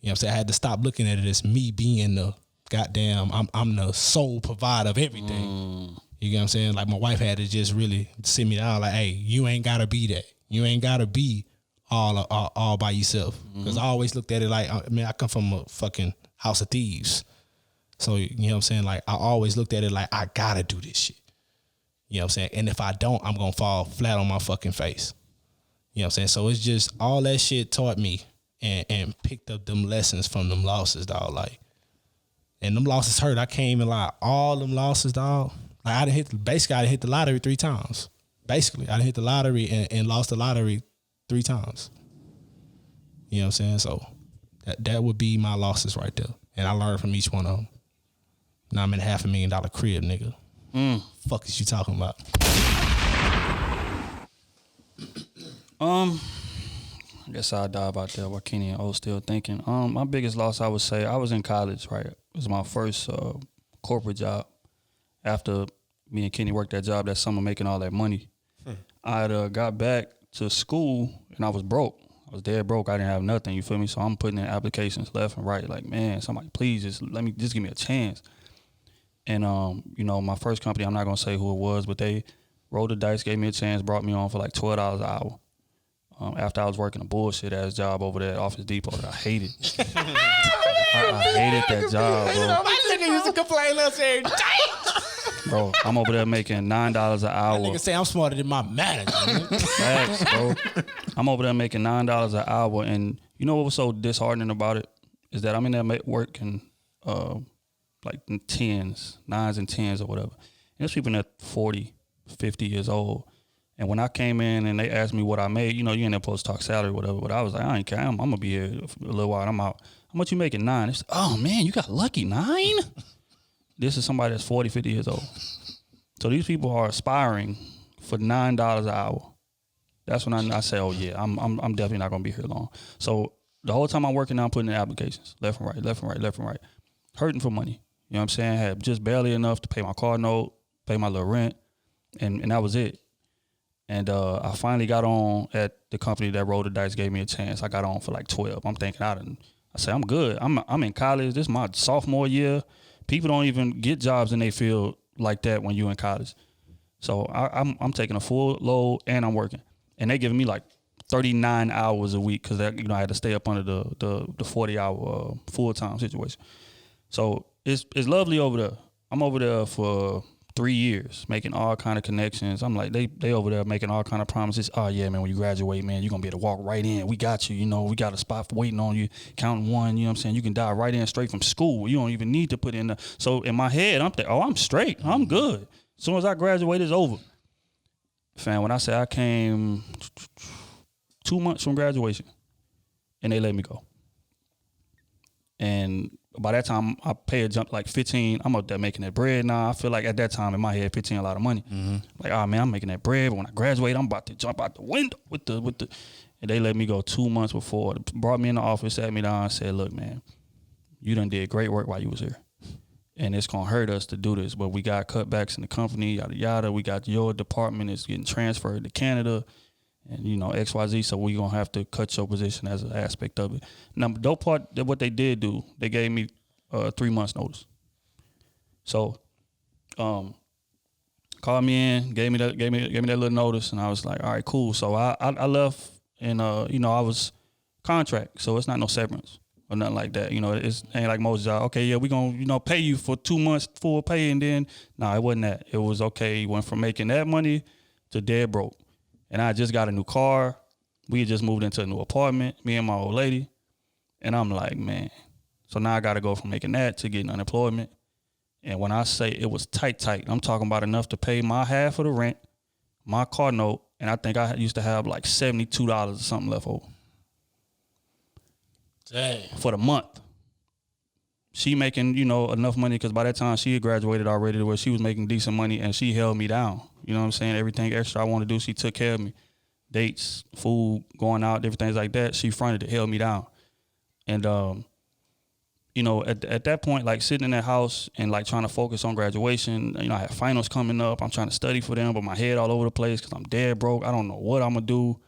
You know what I'm saying? I had to stop looking at it as me being the goddamn, I'm the sole provider of everything. You get what I'm saying? Like, my wife had to just really sit me down like, hey, you ain't gotta be that. You ain't gotta be all by yourself. Because I always looked at it like, I come from a fucking house of thieves. So, you know what I'm saying? Like, I always looked at it like, I gotta do this shit. You know what I'm saying? And if I don't, I'm gonna fall flat on my fucking face. You know what I'm saying? So it's just all that shit taught me and picked up them lessons from them losses, dog. Like, and them losses hurt. I can't even lie. All them losses, dog. Like, I done hit the lottery 3 times. Basically, I done hit the lottery and lost the lottery 3 times. You know what I'm saying? So that would be my losses right there. And I learned from each one of them. Now I'm in a $500,000 crib, nigga. Fuck is you talking about? I guess I'll dive out there while Kenny and O still thinking. My biggest loss, I would say, I was in college, right? It was my first corporate job. After me and Kenny worked that job that summer making all that money, I had got back to school and I was broke. I was dead broke. I didn't have nothing, you feel me? So I'm putting in applications left and right, like, man, somebody please just give me a chance. And, you know, my first company, I'm not going to say who it was, but they rolled the dice, gave me a chance, brought me on for like $12 an hour. After I was working a bullshit-ass job over there at Office Depot that I hated. I hated that job, bro. My nigga used to complain us every day. Bro, I'm over there making $9 an hour. Nigga say I'm smarter than my manager. Facts, bro. I'm over there making $9 an hour, and you know what was so disheartening about it is that I'm in there working like 9s and 10s or whatever. And there's people in there 40, 50 years old, And when I came in and they asked me what I made, you ain't supposed to talk salary or whatever, but I was like, I ain't care. I'm going to be here for a little while. I'm out. How much you making? 9. They said, oh, man, you got lucky. 9? This is somebody that's 40, 50 years old. So these people are aspiring for $9 an hour. That's when I say, oh, yeah, I'm definitely not going to be here long. So the whole time I'm working now, I'm putting in applications, left and right, hurting for money. You know what I'm saying? Had just barely enough to pay my car note, pay my little rent, and that was it. And I finally got on at the company that rolled the dice, gave me a chance. I got on for like 12. I'm thinking I said, I'm good. I'm in college. This is my sophomore year. People don't even get jobs in their field like that when you're in college. So I'm taking a full load and I'm working. And they giving me like 39 hours a week because I had to stay up under the 40-hour full-time situation. So it's lovely over there. I'm over there for 3 years, making all kind of connections. I'm like, they over there making all kind of promises. Oh yeah, man, when you graduate, man, you're gonna be able to walk right in. We got you, we got a spot waiting on you, counting 1, you know what I'm saying? You can dive right in straight from school. You don't even need to put in so in my head, I'm thinking, oh, I'm straight. I'm good. As soon as I graduate, it's over. Fam, when I say I came 2 months from graduation and they let me go. And by that time, I pay a jump like 15. I'm up there making that bread now. I feel like at that time in my head, 15 a lot of money. Mm-hmm. Like, oh man, I'm making that bread. But when I graduate, I'm about to jump out the window with the. And they let me go 2 months before. Brought me in the office, sat me down, and said, "Look, man, you done did great work while you was here, and it's gonna hurt us to do this. But we got cutbacks in the company, yada yada. We got your department is getting transferred to Canada." And XYZ, so we gonna have to cut your position as an aspect of it. Now, the dope part that what they did do, they gave me 3 months notice. So, called me in, gave me that little notice, and I was like, all right, cool. So I left, and I was contract, so it's not no severance or nothing like that. It ain't like most jobs. Okay, yeah, we gonna pay you for 2 months full pay, and then it wasn't that. It was okay. Went from making that money to dead broke. And I just got a new car. We had just moved into a new apartment, me and my old lady. And I'm like, man. So now I got to go from making that to getting unemployment. And when I say it was tight, I'm talking about enough to pay my half of the rent, my car note, and I think I used to have like $72 or something left over. Dang. For the month. She making, enough money because by that time she had graduated already to where she was making decent money and she held me down. You know what I'm saying? Everything extra I wanted to do, she took care of me. Dates, food, going out, different things like that. She fronted it, held me down. And, at that point, like sitting in that house and like trying to focus on graduation, I had finals coming up. I'm trying to study for them, but my head all over the place because I'm dead broke. I don't know what I'm going to do.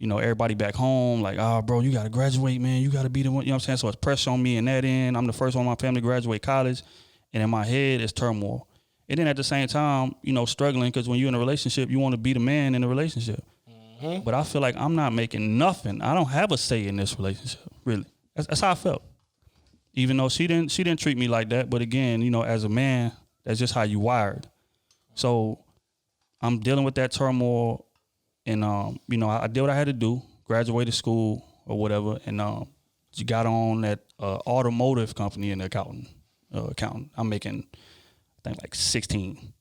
Everybody back home, like, oh, bro, you got to graduate, man. You got to be the one, you know what I'm saying? So it's pressure on me in that end. I'm the first one in my family to graduate college. And in my head, it's turmoil. And then at the same time, struggling because when you're in a relationship, you want to be the man in the relationship. Mm-hmm. But I feel like I'm not making nothing. I don't have a say in this relationship, really. That's how I felt. Even though she didn't treat me like that. But again, as a man, that's just how you wired. So I'm dealing with that turmoil. And, I did what I had to do, graduated school or whatever, and got on that automotive company in the accountant. I'm making, I think, like 16,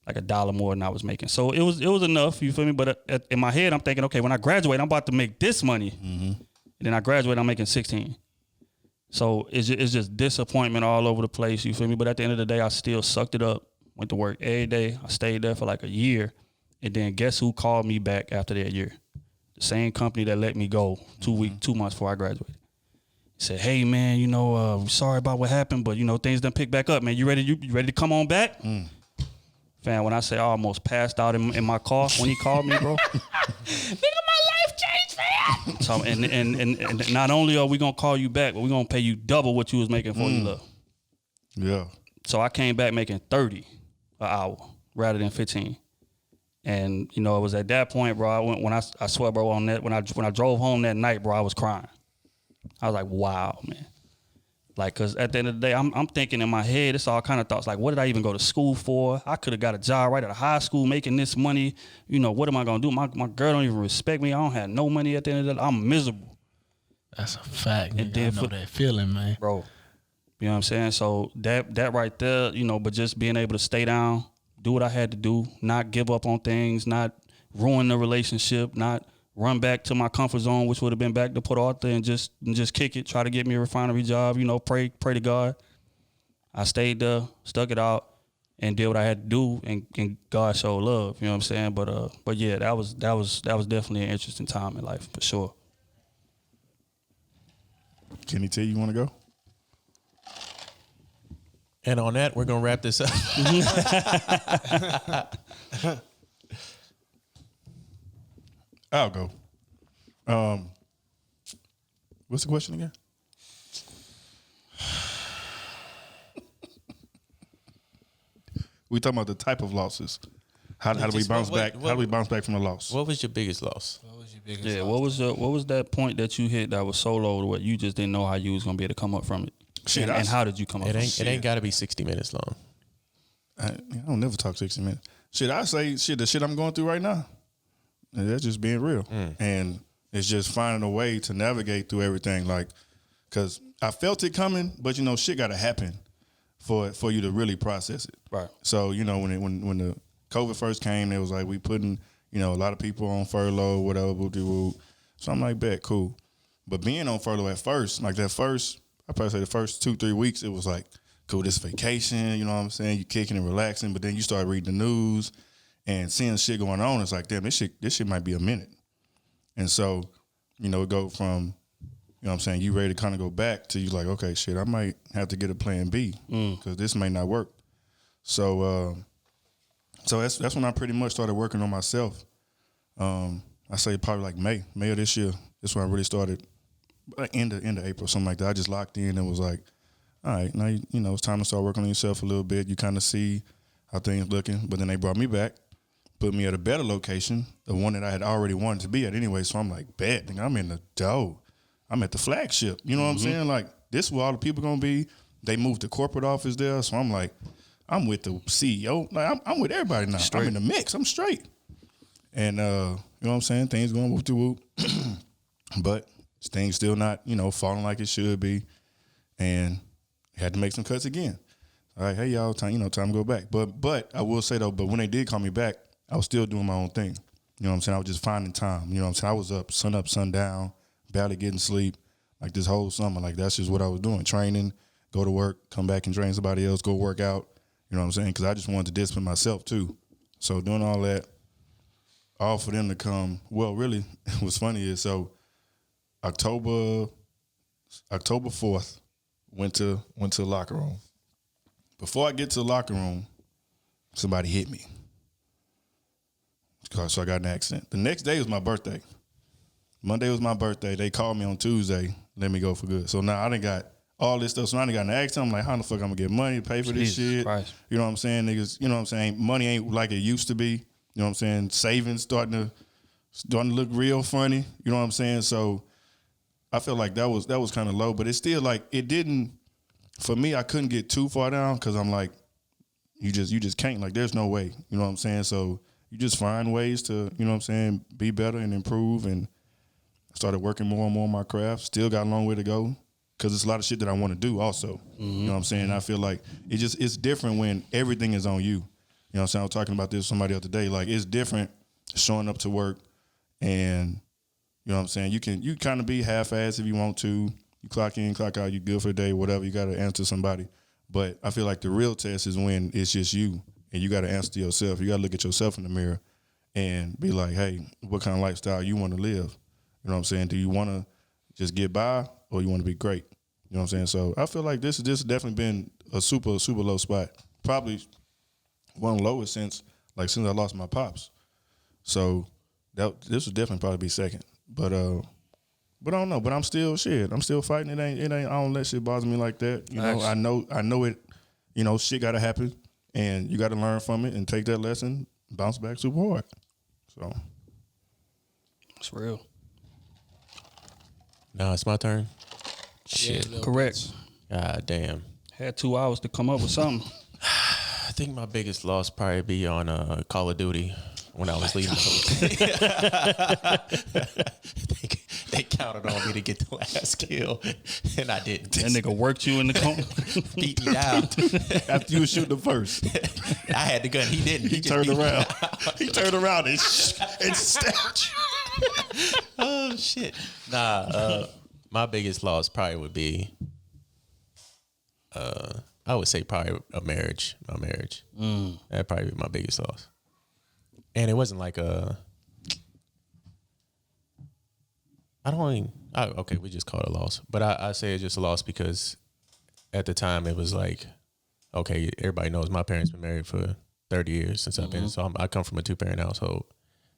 like $1 more than I was making. So it was enough, you feel me? But in my head, I'm thinking, okay, when I graduate, I'm about to make this money. Mm-hmm. And then I graduate, I'm making 16. So it's just disappointment all over the place, you feel me? But at the end of the day, I still sucked it up, went to work every day. I stayed there for like a year. And then guess who called me back after that year? The same company that let me go 2 months before I graduated. He said, hey, man, sorry about what happened, but, things done pick back up, man. You ready to come on back? Fam, when I say I almost passed out in my car when he called me, bro. Nigga, my life changed, fam. So, and not only are we going to call you back, but we're going to pay you double what you was making before you left. Yeah. So I came back making 30 an hour rather than 15. And it was at that point, bro. When I swear, bro, on that when I drove home that night, bro, I was crying. I was like, wow, man. Like, cause at the end of the day, I'm thinking in my head, it's all kind of thoughts like, what did I even go to school for? I could have got a job right out of high school making this money. What am I gonna do? My girl don't even respect me. I don't have no money at the end of the day. I'm miserable. That's a fact. And then I know that feeling, man, bro. You know what I'm saying? So that right there, but just being able to stay down, do what I had to do, not give up on things, not ruin the relationship, not run back to my comfort zone, which would have been back to Port Arthur, and just kick it, try to get me a refinery job, pray to God. I stayed there, stuck it out, and did what I had to do, and God showed love. You know what I'm saying? But yeah, that was definitely an interesting time in life for sure. Kenny T, you want to go? And on that, we're gonna wrap this up. I'll go. What's the question again? We talking about the type of losses. How do we bounce back? How do we bounce back from a loss? What was your biggest loss? What was your biggest? Yeah, what was that point that you hit that was so low to where you just didn't know how you was gonna be able to come up from it? Shit, and how did you come up from it? It ain't got to be 60 minutes long. I don't never talk 60 minutes. Shit, I say the shit I'm going through right now. And that's just being real. And it's just finding a way to navigate through everything. Like, cause I felt it coming, but shit gotta happen for you to really process it. Right. So, when the COVID first came, it was like we putting, a lot of people on furlough, whatever, woo. So I'm like, bet, cool. But being on furlough at first, like I probably say the first 2-3 weeks, it was like, cool, this vacation, you know what I'm saying? You kicking and relaxing, but then you start reading the news and seeing shit going on. It's like, damn, this shit might be a minute. And so, it go from, what I'm saying, you ready to kind of go back to you like, okay, shit, I might have to get a plan B because this may not work. So that's when I pretty much started working on myself. I say probably like May of this year. That's when I really started, like end of April, something like that. I just locked in and was like, all right, now, it's time to start working on yourself a little bit. You kind of see how things looking. But then they brought me back, put me at a better location, the one that I had already wanted to be at anyway. So I'm like, bet, I'm in the dough. I'm at the flagship. You know what I'm saying? Like, this is where all the people going to be. They moved the corporate office there. So I'm like, I'm with the CEO. Like, I'm with everybody now. Straight. I'm in the mix. I'm straight. And, you know what I'm saying? Things going whoop to whoop. But things still not, falling like it should be. And had to make some cuts again. All right, hey, y'all, time to go back. But I will say, though, but when they did call me back, I was still doing my own thing. You know what I'm saying? I was just finding time. You know what I'm saying? I was up, sun down, barely getting sleep, like this whole summer. Like, that's just what I was doing. Training, go to work, come back and train somebody else, go work out. You know what I'm saying? Because I just wanted to discipline myself, too. So doing all that, all for them to come. Well, really, what's funny is, so October 4th, went to the locker room. Before I get to the locker room, somebody hit me. So I got in an accident. The next day was my birthday. Monday was my birthday. They called me on Tuesday, let me go for good. So now I done got all this stuff. So now I done got in an accident. I'm like, how the fuck I'm gonna get money to pay for this shit? Christ. You know what I'm saying? Niggas, you know what I'm saying? Money ain't like it used to be. You know what I'm saying? Savings starting to look real funny. You know what I'm saying? So I feel like that was kind of low, but it's still like it didn't. For me, I couldn't get too far down because I'm like, you just can't. Like, there's no way. You know what I'm saying? So you just find ways to, you know what I'm saying, be better and improve. And I started working more and more on my craft. Still got a long way to go because it's a lot of shit that I want to do also. You know what I'm saying? I feel like it's different when everything is on you. You know what I'm saying? I was talking about this with somebody the other day. Like, it's different showing up to work and, you know what I'm saying? You kind of be half-assed if you want to. You clock in, clock out, you good for the day, whatever. You got to answer somebody. But I feel like the real test is when it's just you and you got to answer to yourself. You got to look at yourself in the mirror and be like, hey, what kind of lifestyle you want to live? You know what I'm saying? Do you want to just get by or you want to be great? You know what I'm saying? So I feel like this has definitely been a super, super low spot. Probably one of the lowest since I lost my pops. So this would definitely probably be second. But I don't know. But I'm still fighting. It ain't. I don't let shit bother me like that. You know. I know it. You know, shit got to happen, and you got to learn from it and take that lesson, bounce back super hard. So It's real. Now it's my turn. Shit. Yeah, Correct. God damn. Had 2 hours to come up with something. I think my biggest loss probably be on Call of Duty when I was leaving. They counted on me to get the last kill, and I didn't. That nigga worked you in the corner. Beat me down. After you shoot the first, I had the gun. He didn't. he just turned beat me around. down. He turned around and stabbed you. Oh shit. Nah. My biggest loss probably would be. I would say probably a marriage. My marriage. That'd probably be my biggest loss. And it wasn't like a. Okay, we just call it a loss. But I say it's just a loss because at the time it was like, okay, everybody knows my parents been married for 30 years since I've been. So I come from a 2-parent household.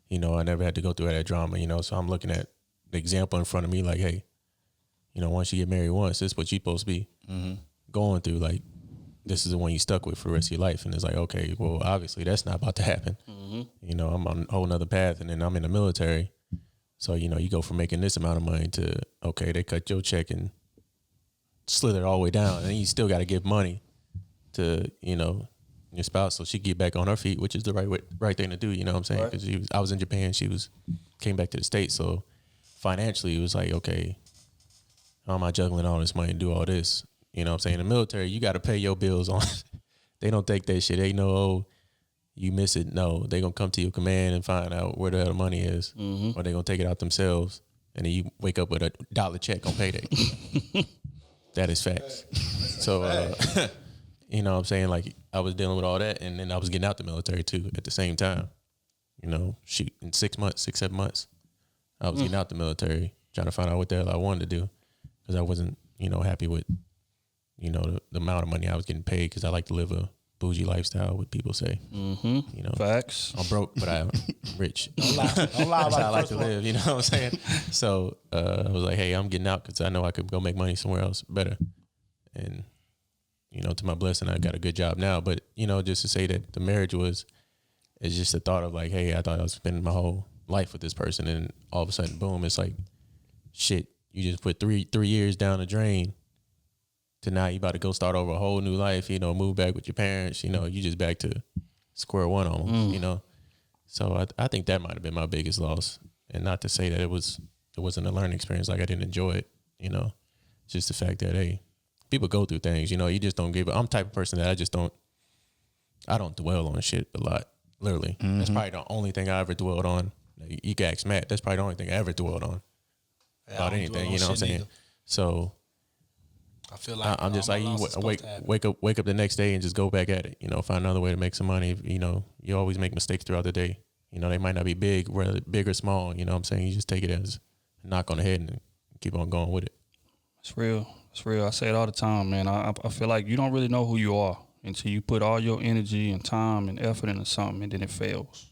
You know, I never had to go through that drama, you know. So I'm looking at the example in front of me like, hey, you know, once you get married once, this is what you're supposed to be going through. Like, this is the one you stuck with for the rest of your life. And it's like, okay, well, obviously that's not about to happen. You know, I'm on a whole nother path, and then I'm in the military. So, you know, you go from making this amount of money to, okay, they cut your check and slither it all the way down. And then you still got to give money to, you know, your spouse so she get back on her feet, which is the right thing to do, you know what I'm saying? Because I was in Japan, came back to the States. So financially, it was like, okay, how am I juggling all this money and do all this? You know what I'm saying? In the military, you got to pay your bills on. They don't take that shit. They know, oh, you miss it. No, they going to come to your command and find out where the hell the money is. Or they going to take it out themselves. And then you wake up with $1 check on payday. That is facts. So, you know what I'm saying? Like, I was dealing with all that, and then I was getting out the military, too, at the same time. You know, shoot, in 6 months, 6-7 months, I was getting out the military, trying to find out what the hell I wanted to do. Because I wasn't, you know, happy with, you know, the amount of money I was getting paid, because I like to live a bougie lifestyle, what people say. You know, Facts. I'm broke, but I'm rich. Don't lie That's about how I like the to first one. live, you know what I'm saying? So I was like, hey, I'm getting out because I know I could go make money somewhere else better. And, you know, to my blessing, I got a good job now. But, you know, just to say that the marriage it's just the thought of like, hey, I thought I was spending my whole life with this person. And all of a sudden, boom, it's like, shit, you just put three years down the drain to now you about to go start over a whole new life, you know, move back with your parents, you know, you just back to square one almost, you know. So I think that might have been my biggest loss. And not to say that it wasn't a learning experience, like I didn't enjoy it, you know. Just the fact that, hey, people go through things, you know, you just don't give it. I'm the type of person that I don't dwell on shit a lot, literally. That's probably the only thing I ever dwelled on. You can ask Matt, that's probably the only thing I ever dwelled on about anything, you know what I'm saying? Either. So I feel like I'm just like, you wake up the next day and just go back at it, you know, find another way to make some money. You know, you always make mistakes throughout the day. You know, they might not be big, whether big or small, you know what I'm saying? You just take it as a knock on the head and keep on going with it. It's real. It's real. I say it all the time, man. I feel like you don't really know who you are until you put all your energy and time and effort into something and then it fails.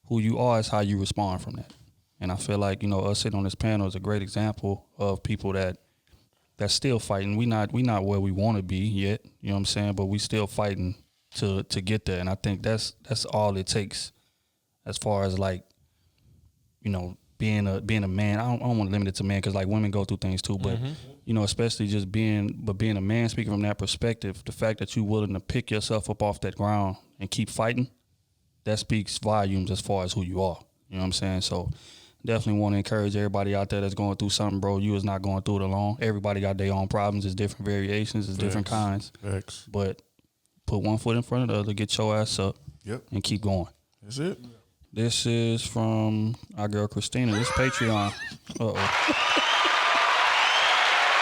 Who you are is how you respond from that. And I feel like, you know, us sitting on this panel is a great example of people that's still fighting. We not where we want to be yet, you know what I'm saying? But we still fighting to get there. And I think that's all it takes as far as like, you know, being a man. I don't want to limit it to men because like women go through things too, but you know, especially just being a man, speaking from that perspective, the fact that you're willing to pick yourself up off that ground and keep fighting, that speaks volumes as far as who you are. You know what I'm saying? So definitely want to encourage everybody out there that's going through something, bro. You is not going through it alone. Everybody got their own problems. It's different variations. It's different kinds. Facts. But put one foot in front of the other, get your ass up, and keep going. That's it. This is from our girl Christina. This Patreon.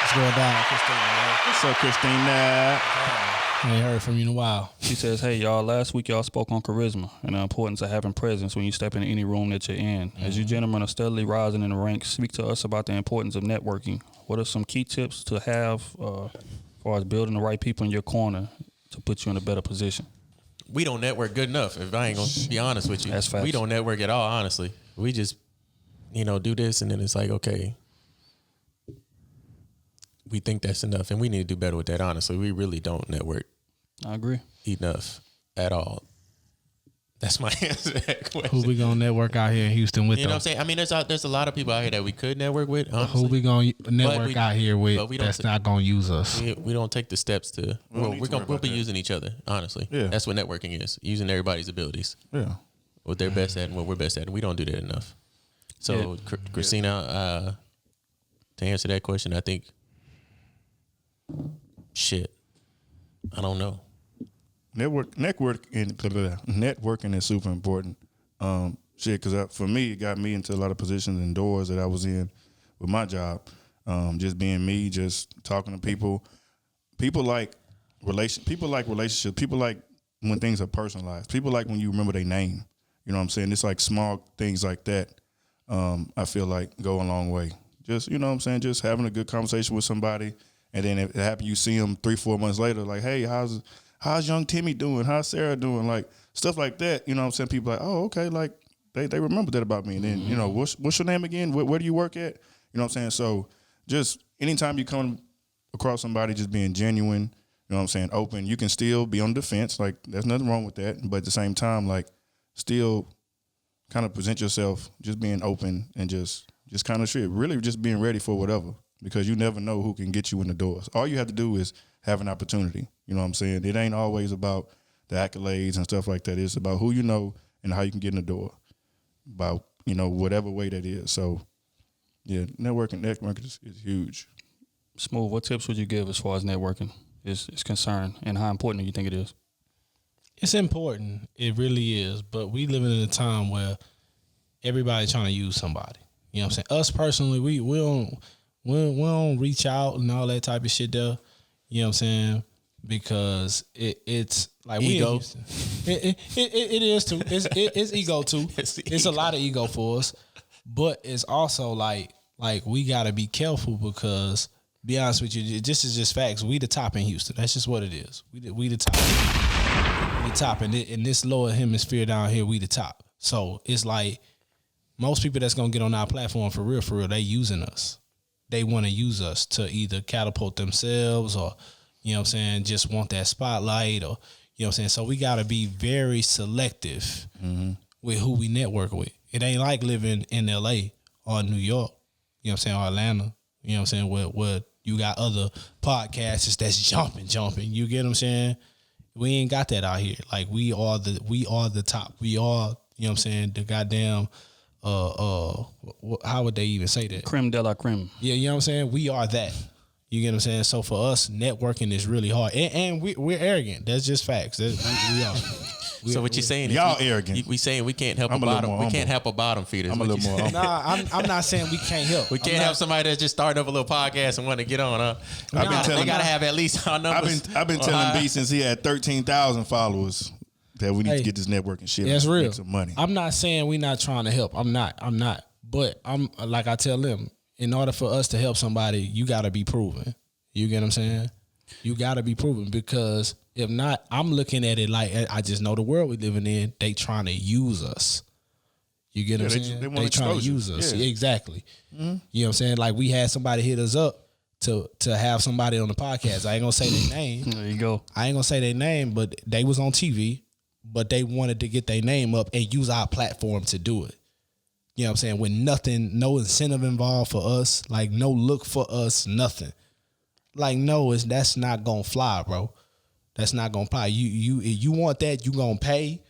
What's going down, Christina? What's up, Christina? I ain't heard from you in a while. She says, hey, y'all, last week y'all spoke on charisma and the importance of having presence when you step into any room that you're in. As you gentlemen are steadily rising in the ranks, speak to us about the importance of networking. What are some key tips to have as far as building the right people in your corner to put you in a better position? We don't network good enough, if I ain't going to be honest with you. That's facts. We don't network at all, honestly. We just, you know, do this and then it's like, okay, we think that's enough, and we need to do better with that, honestly. We really don't network I agree. enough at all. That's my answer to that question. Who we gonna network out here in Houston with? You know what I'm saying? I mean, there's a lot of people out here that we could network with, honestly. Who we gonna network out here with that's not gonna use us? We don't take the steps to. We'll be using each other, honestly. Yeah. That's what networking is, using everybody's abilities. Yeah. What they're best at and what we're best at. And we don't do that enough. So, Christina, to answer that question, I think, I don't know. Networking is super important. Because for me, it got me into a lot of positions and doors that I was in with my job. Just being me, just talking to people. People like relationships. People like when things are personalized. People like when you remember their name. You know what I'm saying? It's like small things like that. I feel like go a long way. Just, you know what I'm saying? Just having a good conversation with somebody, and then if it happens, you see them 3-4 months later, like, hey, how's young Timmy doing? How's Sarah doing? Like stuff like that. You know what I'm saying? People like, oh, okay, like they remember that about me. And then, you know, what's your name again? Where do you work at? You know what I'm saying? So just anytime you come across somebody just being genuine, you know what I'm saying, open, you can still be on defense. Like there's nothing wrong with that. But at the same time, like still kind of present yourself, just being open and just kind of shit. Really just being ready for whatever, because you never know who can get you in the doors. All you have to do is have an opportunity. You know what I'm saying? It ain't always about the accolades and stuff like that. It's about who you know and how you can get in the door, about, you know, whatever way that is. So, yeah, networking is huge. Smooth, what tips would you give as far as networking is concerned, and how important do you think it is? It's important. It really is. But we live in a time where everybody's trying to use somebody. You know what I'm saying? Us personally, we don't reach out and all that type of shit there. You know what I'm saying? Because it's like Ego. It is too. It's ego too. It's a lot of ego for us. But it's also like we gotta be careful, because be honest with you, this is just facts. We the top in Houston. That's just what it is. We the top. We the top in this lower hemisphere down here. We the top. So it's like most people that's gonna get on our platform for real, they using us. They want to use us to either catapult themselves, or, you know what I'm saying, just want that spotlight, or, you know what I'm saying. So we gotta be very selective with who we network with. It ain't like living in LA or New York, you know what I'm saying, or Atlanta, you know what I'm saying, where you got other podcasters that's jumping. You get what I'm saying? We ain't got that out here. Like we are the top. We are, you know what I'm saying, the goddamn how would they even say that? Creme de la creme. Yeah, you know what I'm saying? We are that. You get what I'm saying? So for us, networking is really hard. And we're arrogant. That's just facts. We are. So what you saying? Y'all arrogant. We saying we can't help I'm a a little bottom. more We humble. can't help a bottom feeder. I'm a little more humble. Nah, I'm not saying we can't help. We can't help somebody that's just starting up a little podcast and want to get on, huh? They gotta have at least our numbers. I've been telling B since he had 13,000 followers that we need to get this networking shit. That's real. Make some money. I'm not saying we're not trying to help. I'm not. But I'm like I tell them, in order for us to help somebody, you gotta be proven. You get what I'm saying? You gotta be proven, because if not, I'm looking at it like I just know the world we living in. They trying to use us. You get what I'm saying? They They trying to exposure. use us. Yeah. Exactly. You know what I'm saying? Like we had somebody hit us up to have somebody on the podcast. I ain't gonna say their name. There you go. I ain't gonna say their name, but they was on TV, but they wanted to get their name up and use our platform to do it. You know what I'm saying? With nothing, no incentive involved for us, like no look for us, nothing. Like no, that's not gonna fly, bro. That's not gonna fly. You want that, you gonna pay.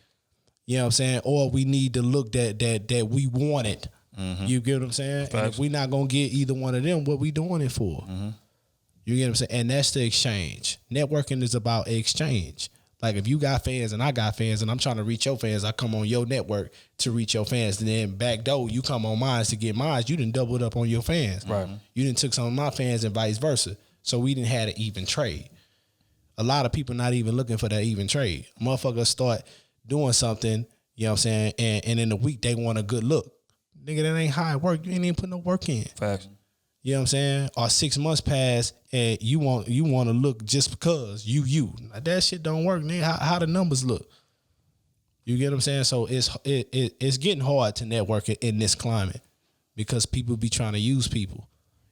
You know what I'm saying? Or we need to look that we want it. You get what I'm saying? And if we not gonna get either one of them, what we doing it for? You get what I'm saying? And that's the exchange. Networking is about exchange. Like if you got fans and I got fans and I'm trying to reach your fans, I come on your network to reach your fans. And then back door, you come on mine to get mine. You done doubled up on your fans. Right. You done took some of my fans and vice versa. So we didn't have an even trade. A lot of people not even looking for that even trade. Motherfuckers start doing something, you know what I'm saying, and in a week they want a good look. Nigga, that ain't how it work. You ain't even put no work in. Facts. You know what I'm saying? Or 6 months pass and you want to look just because you. Like, that shit don't work, nigga. How the numbers look? You get what I'm saying? So it's getting hard to network in this climate because people be trying to use people.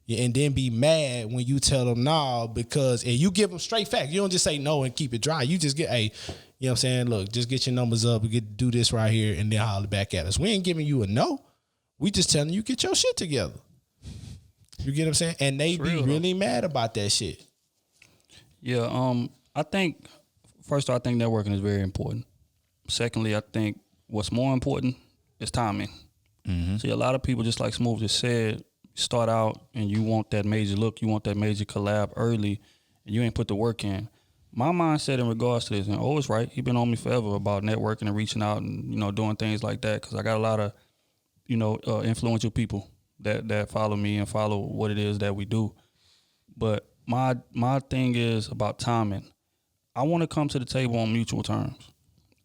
Yeah, and then be mad when you tell them no, because and you give them straight facts. You don't just say no and keep it dry. You just get, hey, you know what I'm saying? Look, just get your numbers up and do this right here and then holler back at us. We ain't giving you a no. We just telling you get your shit together. You get what I'm saying? And they be really mad about that shit. Yeah, I think first of all, I think networking is very important. Secondly, I think what's more important is timing. See, a lot of people, just like Smooth just said, start out and you want that major look, you want that major collab early, and you ain't put the work in. My mindset in regards to this, and is right. He been on me forever about networking and reaching out and, you know, doing things like that, because I got a lot of, you know, influential people that follow me and follow what it is that we do. But my thing is about timing. I want to come to the table on mutual terms.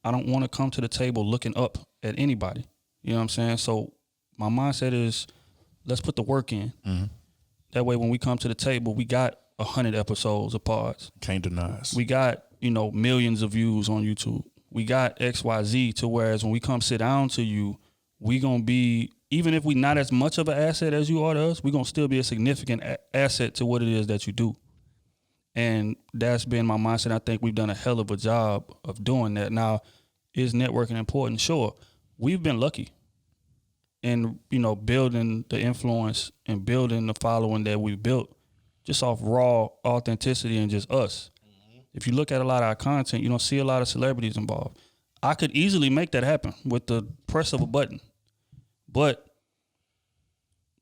I don't want to come to the table looking up at anybody. You know what I'm saying? So my mindset is, let's put the work in. That way, when we come to the table, we got 100 episodes of pods. Can't deny us. We got, you know, millions of views on YouTube. We got XYZ, to whereas when we come sit down to you, we gonna be, even if we not as much of an asset as you are to us, we gonna still be a significant asset to what it is that you do. And that's been my mindset. I think we've done a hell of a job of doing that. Now, is networking important? Sure. We've been lucky in, you know, building the influence and building the following that we've built just off raw authenticity and just us. If you look at a lot of our content, you don't see a lot of celebrities involved. I could easily make that happen with the press of a button. But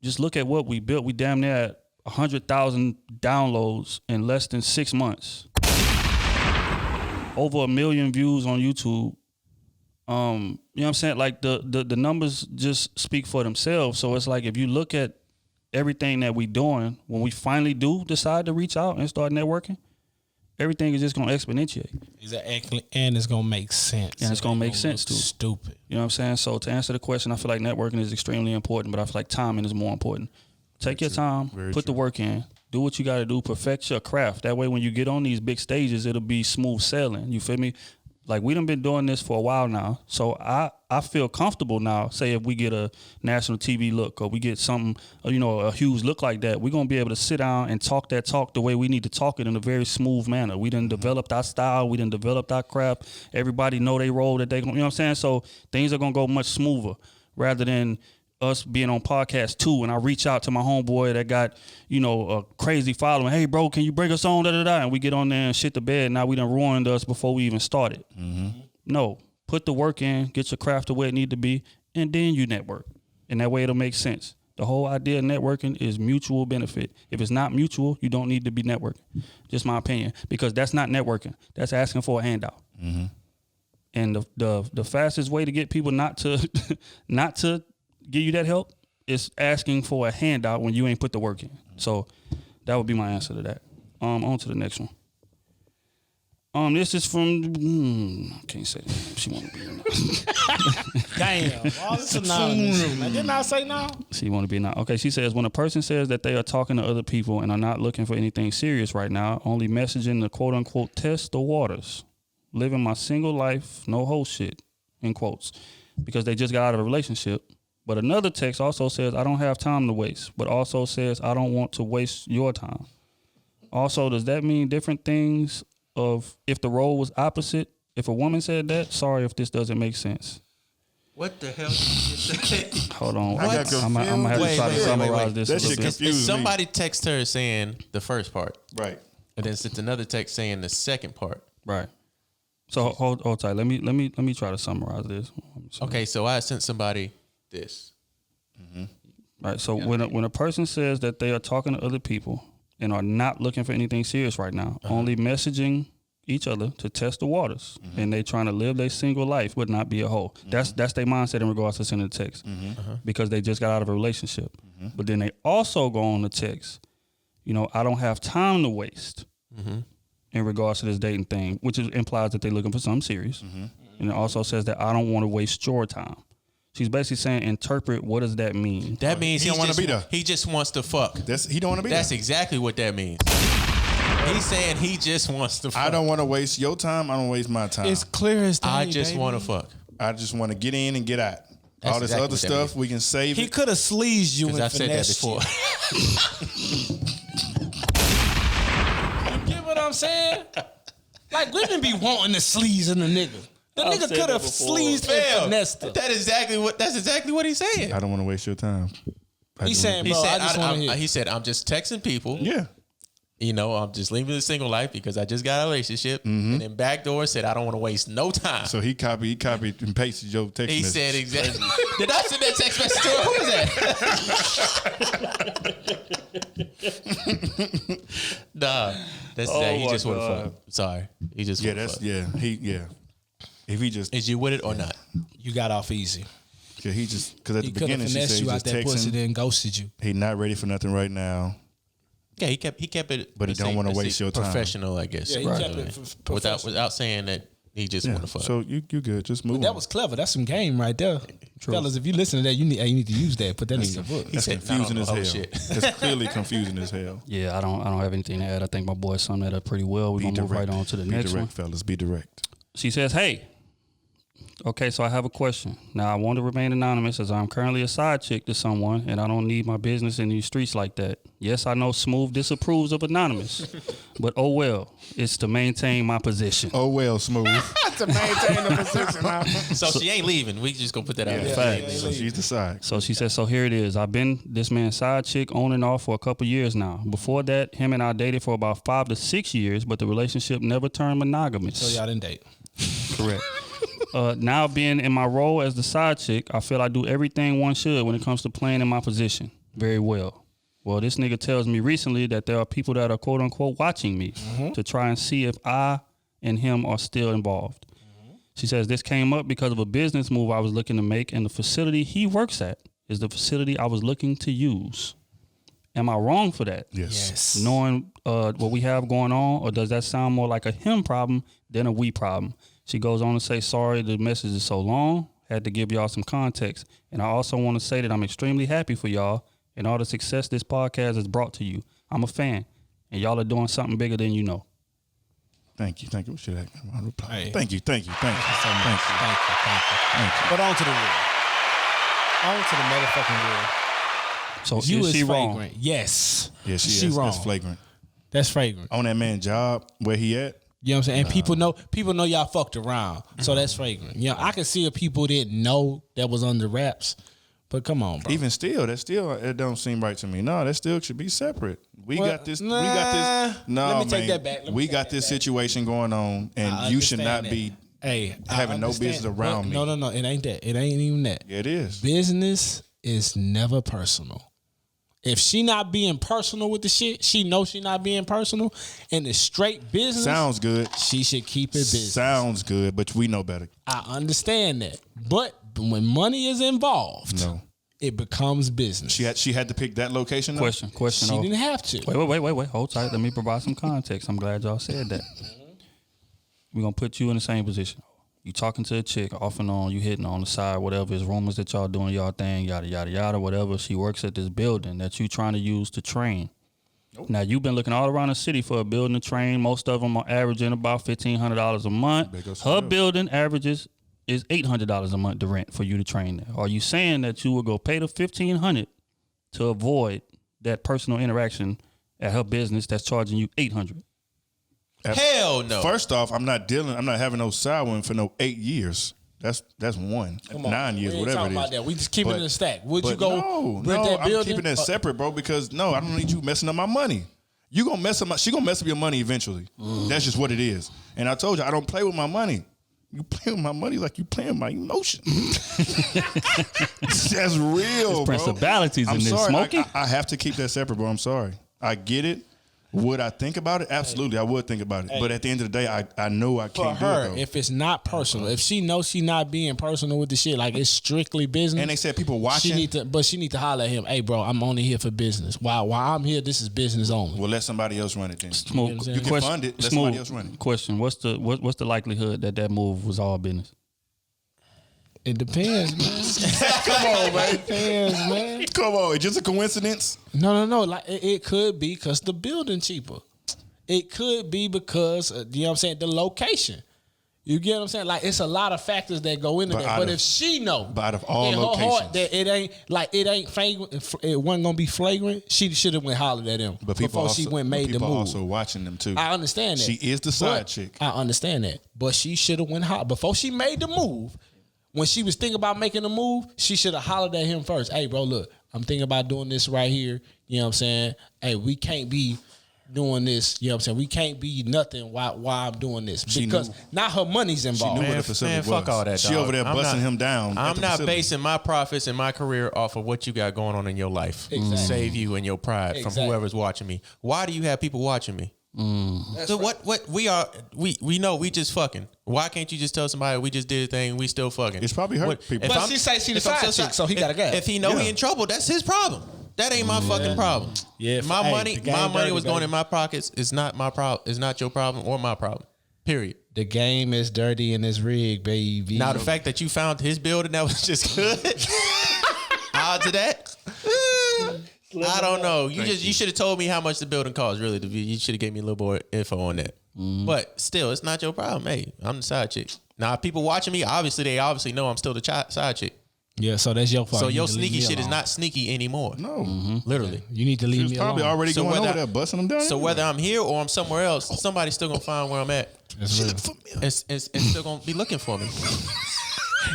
just look at what we built. We damn near at 100,000 downloads in less than 6 months. Over 1 million views on YouTube. You know what I'm saying? Like the numbers just speak for themselves. So it's like, if you look at everything that we doing, when we finally do decide to reach out and start networking, everything is just gonna exponentiate. Exactly, and it's gonna make sense. And it's gonna make sense too. Stupid. You know what I'm saying? So to answer the question, I feel like networking is extremely important, but I feel like timing is more important. Take your time, put the work in, do what you got to do, perfect your craft. That way, when you get on these big stages, it'll be smooth sailing. You feel me? Like, we done been doing this for a while now, so I feel comfortable now. Say if we get a national TV look, or we get something, you know, a huge look like that, we're gonna be able to sit down and talk that talk the way we need to talk it, in a very smooth manner. We done developed our style, we done developed our craft. Everybody know they role that they gonna, you know what I'm saying? So things are gonna go much smoother, rather than us being on podcast 2 and I reach out to my homeboy that got, you know, a crazy following. Hey, bro, can you bring us on? And we get on there and shit the bed. Now we done ruined us before we even started. No, put the work in, get your craft the way it need to be, and then you network. And that way it'll make sense. The whole idea of networking is mutual benefit. If it's not mutual, you don't need to be networking. Just my opinion, because that's not networking. That's asking for a handout. And the fastest way to get people not to not to give you that help is asking for a handout when you ain't put the work in. So that would be my answer to that. On to the next one. This is from can't say that. She want to be in there. Damn, all this anonymous. Didn't I say no? She want to be now. Okay, she says, when a person says that they are talking to other people and are not looking for anything serious right now, only messaging to quote unquote test the waters, living my single life, no whole shit, in quotes, because they just got out of a relationship. But another text also says, I don't have time to waste, but also says, I don't want to waste your time. Also, does that mean different things of if the role was opposite? If a woman said that, sorry if this doesn't make sense. What the hell did you just say? Hold on. I got I'm going to have to try to summarize this a That little shit bit. confused me. Somebody text her saying the first part, Right. and then sent another text saying the second part. Right. So hold tight. Let me try to summarize this. Okay, so I sent somebody this. Right. So when a person says that they are talking to other people and are not looking for anything serious right now, only messaging each other to test the waters, and they trying to live their single life but not be a hoe. That's their mindset in regards to sending a text, because they just got out of a relationship. But then they also go on the text, you know, I don't have time to waste in regards to this dating thing, which implies that they're looking for something serious. And it also says that I don't want to waste your time. She's basically saying, interpret, what does that mean? That means He don't wanna be there. He just wants to fuck. He don't want to be That's there. exactly what that means. He's saying he just wants to fuck. I don't want to waste your time. I don't waste my time. It's clear as day. I just want to fuck. I just want to get in and get out. That's All this exactly other what that stuff, means. we can save He it. could have sleazed you and Because I've said that finessed before. you. You get what I'm saying? Like, women be wanting the sleaze in the nigga. The I've nigga said could have that before. sleazed and finessed her. That's exactly what he's saying. I don't want to waste your time. He's saying, He bro, said, I just want to hear. he said, I'm just texting people. Yeah. you know, I'm just leaving the single life because I just got a relationship. And then backdoor said, I don't want to waste no time. So he copied and pasted your text He message. said exactly. Did I send that text message to her? Who is that? Nah, that's that. He just want to fuck. Sorry, he just Yeah, wanna that's fuck. If he just, Is you with it or not? You got off easy. because at He the could have beginning she said finessed he you out just that pussy, texting. then ghosted you. He not ready for nothing right now. Yeah, he kept it, But he don't wanna waste your time. Professional, I guess. Yeah, he kept it professional. without saying that he just want to fuck. So you good? Just move. That on. was clever. That's some game right there. Fellas, if you listen to that, you need to use that. Put that in your book. That's said, confusing "I as don't know, hell. shit." It's clearly confusing as hell. Yeah, I don't have anything to add. I think my boy summed that up pretty well. We're Be going to move direct. right on to the Be next direct, one. fellas. Be direct. She says, hey, okay, so I have a question. Now, I want to remain anonymous as I'm currently a side chick to someone, and I don't need my business in these streets like that. Yes, I know Smooth disapproves of anonymous, but oh well, it's to maintain my position. Oh well, Smooth. To maintain the position, huh? So she ain't leaving. We just gonna put that out there. Facts. So she's the side. So she says, so here it is. I've been this man's side chick on and off for a couple years now. Before that, him and I dated for about 5 to 6 years, but the relationship never turned monogamous. So y'all didn't date. Correct. Now being in my role as the side chick, I feel I do everything one should when it comes to playing in my position very well. Well, this nigga tells me recently that there are people that are quote unquote watching me to try and see if I and him are still involved. She says this came up because of a business move I was looking to make, and the facility he works at is the facility I was looking to use. Am I wrong for that? Yes. Knowing what we have going on, or does that sound more like a him problem than a we problem? She goes on to say, sorry, the message is so long. Had to give y'all some context. And I also want to say that I'm extremely happy for y'all and all the success this podcast has brought to you. I'm a fan, and y'all are doing something bigger than you know. Thank you. Thank you. Should I reply? Hey. Thank you. Thank you. Thank you. So much. Thank you. But on to the real. On to the motherfucking real. So You is is she flagrant. wrong? Yes. Yeah, she is. wrong. That's flagrant. That's flagrant. On that man's job, where he at? You know what I'm saying? And people know y'all fucked around. So that's flagrant. You know, I can see if people didn't know that was under wraps. But come on, bro. Even still, it don't seem right to me. No, that still should be separate. We Well, got this. nah. We got this. No, Let me take man. that back. Let me We take got that this back. situation going on, and I you should understand not that. be Hey, I having no understand. business around me. No. It ain't that. It ain't even that. Yeah, it is. Business is never personal. If she not being personal with the shit, she knows she not being personal, and it's straight business. Sounds good. She should keep it business. Sounds good, but we know better. I understand that, but when money is involved, No. it becomes business. She had to pick that location. though? Question. She didn't have to. Wait. Hold tight. Let me provide some context. I'm glad y'all said that. We're going to put you in the same position. You talking to a chick, off and on, you hitting on the side, whatever. It's rumors that y'all doing y'all thing, yada, yada, yada, whatever. She works at this building that you trying to use to train. Now, you've been looking all around the city for a building to train. Most of them are averaging about $1,500 a month. Big ups Her for them. building averages is $800 a month to rent for you to train there. Are you saying that you would go pay the $1,500 to avoid that personal interaction at her business that's charging you $800? Hell no. First off, I'm not having no side one for no 8 years. That's one. Come on. 9 years, We ain't whatever talking it is. about that. We just keep it in the stack. Would you But go rent that I'm building? keeping that separate, bro, because no, I don't need you messing up my money. You gonna mess up she gonna mess up your money eventually. That's just what it is. And I told you, I don't play with my money. You play with my money like you playing my emotions. That's real, bro. principalities in I'm this, sorry. Smokey. I have to keep that separate, bro. I'm sorry. I get it. Would I think about it? Absolutely, I would think about it. But at the end of the day, I know I For can't do her, it, though. if it's not personal, if she knows she not being personal with the shit, like it's strictly business. And they said people watching. She need to holler at him. Hey, bro, I'm only here for business. While I'm here, this is business only. Well, let somebody else run it then. Smoke. You can fund it. Let somebody else run it. Question. What's the likelihood that move was all business? It depends, man. Come on, man. It depends, man. Come on, it's just a coincidence. No. Like it could be because the building cheaper. It could be because you know what I'm saying, the location. You get what I'm saying? Like it's a lot of factors that go into But that. out But of- if she know, but out of all in her heart locations. that it ain't flagrant, it wasn't gonna be flagrant. She should have went hollered at him But people before also, she went but made the people move. also watching them too. I understand that. She is the side But chick. I understand that. But she should have went hollered before she made the move. When she was thinking about making the move, she should have hollered at him first. Hey, bro, look, I'm thinking about doing this right here. You know what I'm saying? Hey, we can't be doing this. You know what I'm saying? We can't be nothing while I'm doing this because now her money's involved. She knew where the facility fuck was. all that, She dog. over there I'm busting not- him down. I'm at the not facility. basing my profits and my career off of what you got going on in your life. Exactly. Save you and your pride from Exactly. whoever's watching me. Why do you have people watching me? So what we know we just fucking. Why can't you just tell somebody we just did a thing, we still fucking? It's probably hurt people. But she say she the if I'm side so- chick, so he gotta go. If he know he in trouble, that's his problem. That ain't my fucking problem. Yeah, my hey, money, the game my money dirty, was going baby. in my pockets. It's not my problem. It's not your problem or my problem. Period. The game is dirty and it's rigged, baby. Now the fact that you found his building that was just good. Odds of that. I don't know. You should have told me how much the building cost. Really, you should have gave me a little more info on that. But still, it's not your problem. Hey, I'm the side chick. Now, people watching me, they obviously know I'm still the side chick. Yeah, so that's your fault. So You your need to leave sneaky me shit is alone. not sneaky anymore. No. Literally. You need to She leave was me probably alone. already So going whether over there, busting them down. So whether I'm here or I'm somewhere else, somebody's still gonna find where I'm at. she look familiar. And still gonna be looking for me.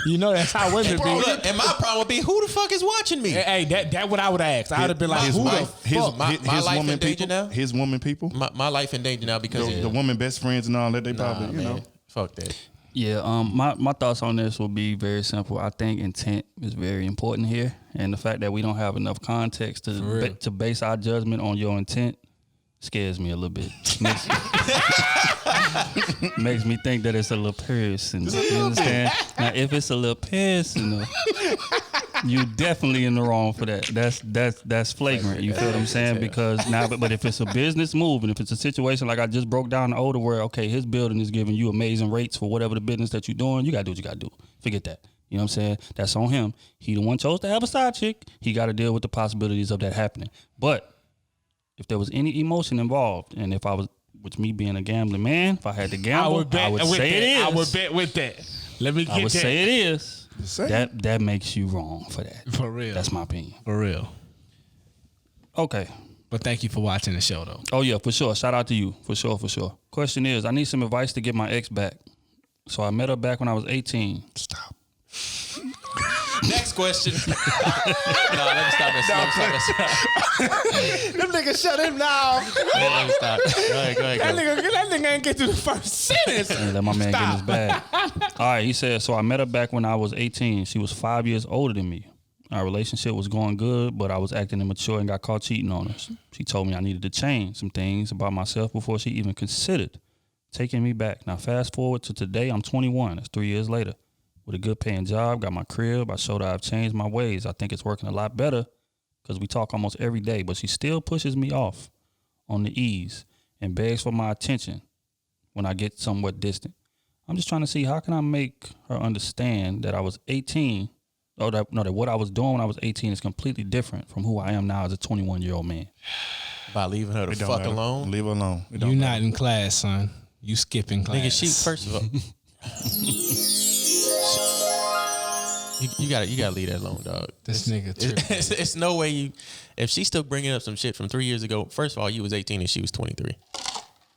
You know that's how women be. Look, and my problem would be, who the fuck is watching me? Hey, that what I would ask. I would have been like, his who wife, the his, fuck? My his life woman in danger people, now? his woman people, My life in danger now because the woman best friends and all that. They probably, you know. fuck that. Yeah, my thoughts on this will be very simple. I think intent is very important here, and the fact that we don't have enough context to base our judgment on your intent scares me a little bit. Makes me think that it's a little personal. You understand? Now, if it's a little personal, you definitely in the wrong for that. That's flagrant. You feel what I'm saying? Because now, but if it's a business move and if it's a situation like I just broke down the older where okay, his building is giving you amazing rates for whatever the business that you're doing, you gotta do what you gotta do. Forget that. You know what I'm saying? That's on him. He the one chose to have a side chick. He got to deal with the possibilities of that happening. But if there was any emotion involved, and if I was, with me being a gambling man, if I had to gamble, I would say it is. I would bet with that. Let me get I would that. say it is. Say That makes you wrong for that. For real. That's my opinion. For real. Okay. But thank you for watching the show, though. Oh yeah, for sure. Shout out to you. For sure. Question is, I need some advice to get my ex back. So I met her back when I was 18. Stop. Next question. No, let me stop this. Them niggas shut him down. Let me stop. Go ahead. That nigga ain't get through the first sentence. And let my man get in his bag. All right, he said, so I met her back when I was 18. She was 5 years older than me. Our relationship was going good, but I was acting immature and got caught cheating on her. She told me I needed to change some things about myself before she even considered taking me back. Now, fast forward to today, I'm 21. That's 3 years later. With a good paying job, got my crib. I showed her I've changed my ways. I think it's working a lot better because we talk almost every day, but she still pushes me off on the ease and begs for my attention when I get somewhat distant. I'm just trying to see how can I make her understand that I was 18, or that what I was doing when I was 18 is completely different from who I am now as a 21-year-old man. By leaving her the It don't fuck matter. alone. Leave her alone. It don't You matter. not in class, son. You skipping class. Nigga, she first of all. You gotta leave that alone, dog. This nigga tripping. It's no way you. If she's still bringing up some shit from 3 years ago, first of all, you was 18 and she was 23.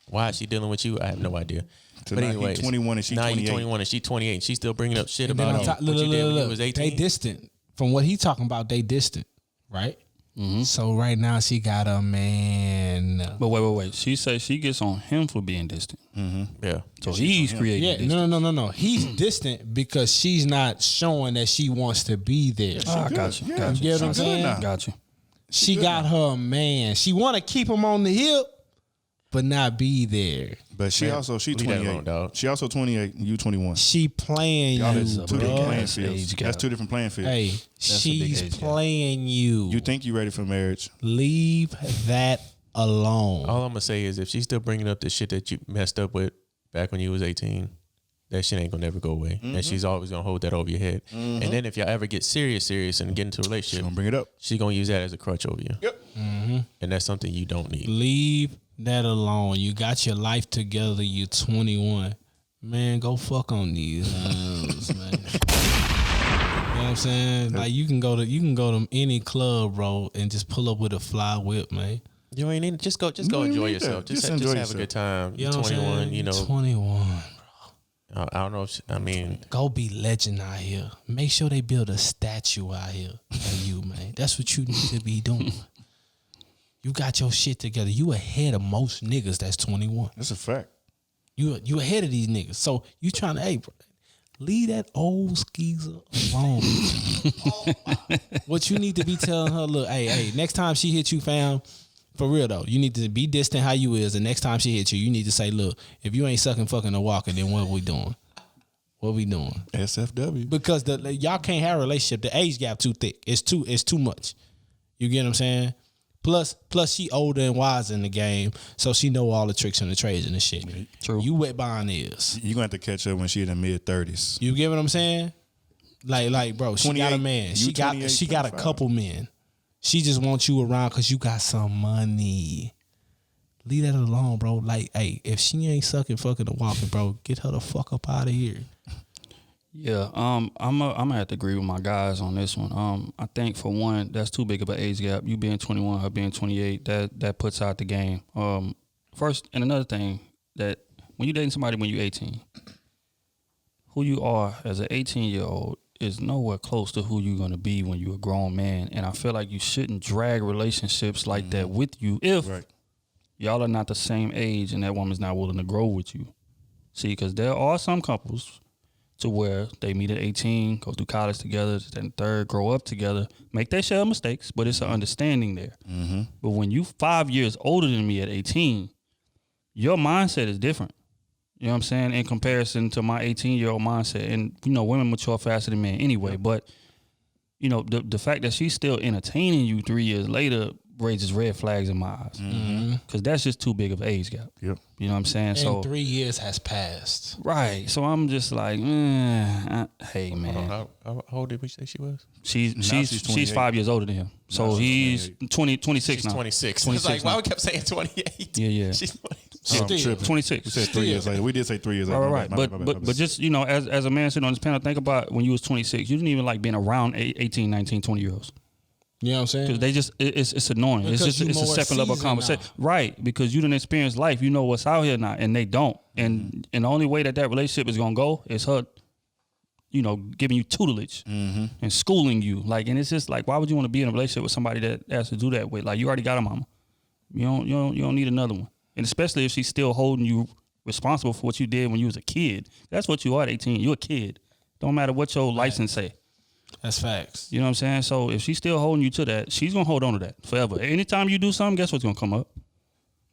Why is she dealing with you? I have no idea. So but now he anyway, 21 and she now 28. you 21 and she 28 and she's still bringing up shit And then about on you. top, What you did when you was they 18. distant. From what he talking about, they distant, right? So right now she got a man. But wait. She says she gets on him for being distant. Yeah. So he's creating Yeah, distance. no. He's distant because she's not showing that she wants to be there. I got you. Yeah, Got You get what I'm She good saying? now. Got you. She got her man. She want to keep him on the hip, but not be there. But she also she leave that 28. alone, dog. She also 28 and you 21. She playing Y'all you, is two different bro. playing That's fields. age gap. That's two different playing fields. Hey, a big she's age gap. playing you. You think you ready for marriage? Leave that alone. All I'm gonna say is if she's still bringing up the shit that you messed up with back when you was 18, that shit ain't gonna never go away, and she's always gonna hold that over your head. And then if y'all ever get serious and get into a She relationship, gonna bring it up. she's gonna use that as a crutch over you. Yep. And that's something you don't need. Leave that alone. You got your life together. You 21. Man, go fuck on these hoes, man. You know what I'm saying? Like you can go to any club, bro, and just pull up with a fly whip, man. You ain't need just go You enjoy ain't need yourself. that. Just Just enjoy have a yourself. good time. You You're know what I'm 21. saying? You know, 21. I don't know. I mean, Go be legend out here. Make sure they build a statue out here of you, man. That's what you need to be doing. You got your shit together. You ahead of most niggas that's 21. That's a fact. You ahead of these niggas. So you trying to, hey, bro, leave that old skeezer alone. What you need to be telling her, look, hey, next time she hit you, fam, for real though, you need to be distant how you is. And next time she hit you, you need to say, look, if you ain't sucking, fucking, or walking, then what we doing? What we doing? SFW. Because y'all can't have a relationship. The age gap too thick. It's too much. You get what I'm saying? Plus she older and wiser in the game, so she know all the tricks and the trades and the shit. True. You wet behind ears. You gonna have to catch up when she in the mid-30s. You get what I'm saying? Like, bro, she got a man. She got a 25. couple men. She just wants you around because you got some money. Leave that alone, bro. Like, hey, if she ain't sucking, fucking, or walking, bro, get her the fuck up out of here. Yeah, I'm gonna have to agree with my guys on this one. I think for one, that's too big of an age gap. You being 21, her being 28, that puts out the game. First, and another thing, that when you dating somebody when you're 18, who you are as an 18-year-old is nowhere close to who you're gonna be when you're a grown man. And I feel like you shouldn't drag relationships like that with you if y'all are not the same age and that woman's not willing to grow with you. See, because there are some couples to where they meet at 18, go through college together, then third, grow up together, make their share of mistakes, but it's an understanding there. Mm-hmm. But when you 5 years older than me at 18, your mindset is different. You know what I'm saying? In comparison to my 18-year-old mindset. And, you know, women mature faster than men anyway. But, you know, the fact that she's still entertaining you 3 years later raises red flags in my eyes. Because that's just too big of an age gap. Yep. You know what I'm saying? And so 3 years has passed. Right. So I'm just like, hey, man. How old did we say she was? She's 5 years older than him. So Now he's 26 She's now. 26. 26 It's like, now. why we kept saying 28? Yeah. She's 26. I'm tripping. 26. We said 3 years later. We did say 3 years later. Right. But just, you know, as a man sitting on this panel, think about when you was 26. You didn't even like being around 18, 19, 20 year olds. You know what I'm saying? Because they just, it's annoying. Because It's a second level of conversation. now. Right. Because you didn't experience life. You know what's out here now, and they don't. And the only way that relationship is going to go is her, you know, giving you tutelage and schooling you. Like, and it's just like, why would you want to be in a relationship with somebody that has to do that with? Like, you already got a mama. You don't need another one. And especially if she's still holding you responsible for what you did when you was a kid. That's what you are at 18. You're a kid. Don't matter what your license say. That's facts. You know what I'm saying? So if she's still holding you to that, she's going to hold on to that forever. Anytime you do something, guess what's going to come up?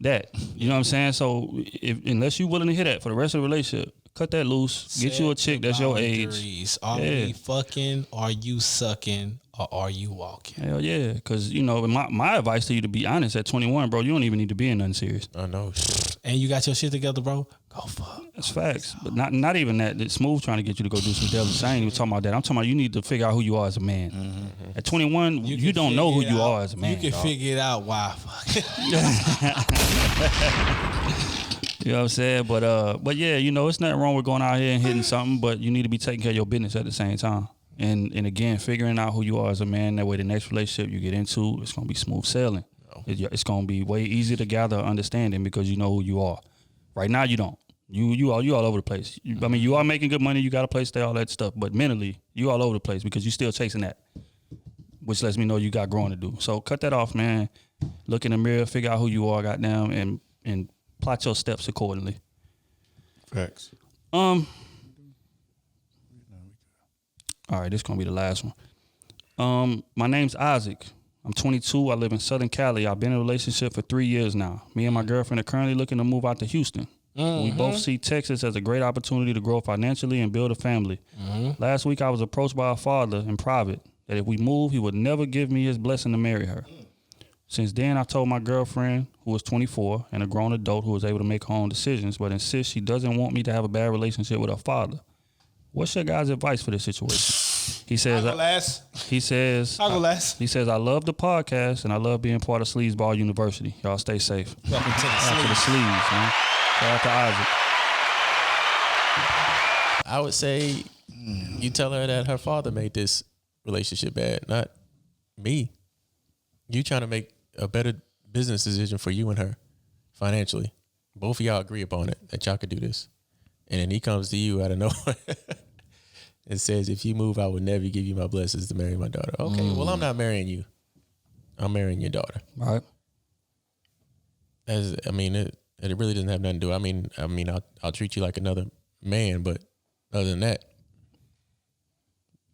That. You know what I'm saying? So unless you're willing to hear that for the rest of the relationship, cut that loose. Get you a chick that's your age. Are we fucking? Are you sucking? Or are you walking? Hell yeah. Because, you know, my advice to you to be honest at 21, bro, you don't even need to be in nothing serious. I know. Shit. And you got your shit together, bro? Go fuck. That's facts. But not even that. It's Smooth trying to get you to go do some devil. I ain't even talking about that. I'm talking about you need to figure out who you are as a man. At 21, you don't know who you are as a man. You can figure it out. Why? Fuck. You know what I'm saying? But yeah, you know, it's nothing wrong with going out here and hitting something, but you need to be taking care of your business at the same time. And again, figuring out who you are as a man, that way the next relationship you get into, it's going to be smooth sailing. It's going to be way easier to gather understanding because you know who you are. Right now, you don't. You all over the place. I mean, you are making good money. You got a place to stay, all that stuff. But mentally, you all over the place because you're still chasing that, which lets me know you got growing to do. So cut that off, man. Look in the mirror, figure out who you are, goddamn, and plot your steps accordingly. Facts. All right, this is going to be the last one. My name's Isaac. I'm 22. I live in Southern Cali. I've been in a relationship for 3 years now. Me and my girlfriend are currently looking to move out to Houston. We both see Texas as a great opportunity to grow financially and build a family. Last week, I was approached by a father in private that if we move, he would never give me his blessing to marry her. Since then, I told my girlfriend, who is 24 and a grown adult who is able to make her own decisions, but insists she doesn't want me to have a bad relationship with her father. What's your guys' advice for this situation? He says, I'll go last. He says, I love the podcast and I love being part of Sleazeball University. Y'all stay safe. Welcome to the Shout out to the sleeves. Sleeves, man. Shout out to Isaac. I would say you tell her that her father made this relationship bad, not me. You trying to make a better business decision for you and her financially. Both of y'all agree upon it, that y'all could do this. And then he comes to you out of nowhere and says, if you move, I would never give you my blessings to marry my daughter. Okay, well, I'm not marrying you. I'm marrying your daughter. All right. it really doesn't have nothing to do. I mean, I'll treat you like another man, but other than that,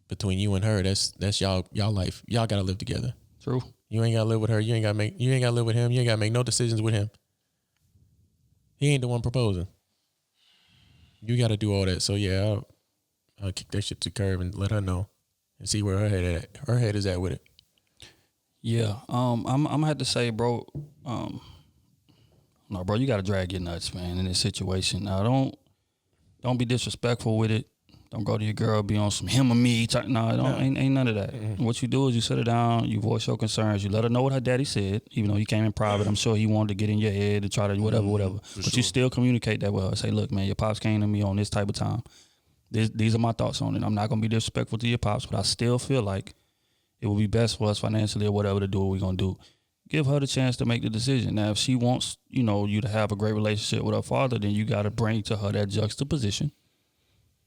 between you and her, that's y'all life. Y'all gotta live together. True. You ain't gotta live with her. You ain't gotta live with him. You ain't gotta make no decisions with him. He ain't the one proposing. You gotta do all that. So yeah, I'll kick that shit to the curb and let her know and see where her head is at with it. Yeah. I'm gonna have to say, bro, no, bro, you gotta drag your nuts, man, in this situation. Now don't be disrespectful with it. Don't go to your girl, be on some him or me. Ain't none of that. Mm-hmm. What you do is you sit her down, you voice your concerns, you let her know what her daddy said, even though he came in private. I'm sure he wanted to get in your head to try to whatever. But you still communicate that with her. Say, look, man, your pops came to me on this type of time. These are my thoughts on it. I'm not going to be disrespectful to your pops, but I still feel like it would be best for us financially or whatever to do what we're going to do. Give her the chance to make the decision. Now, if she wants, you to have a great relationship with her father, then you got to bring to her that juxtaposition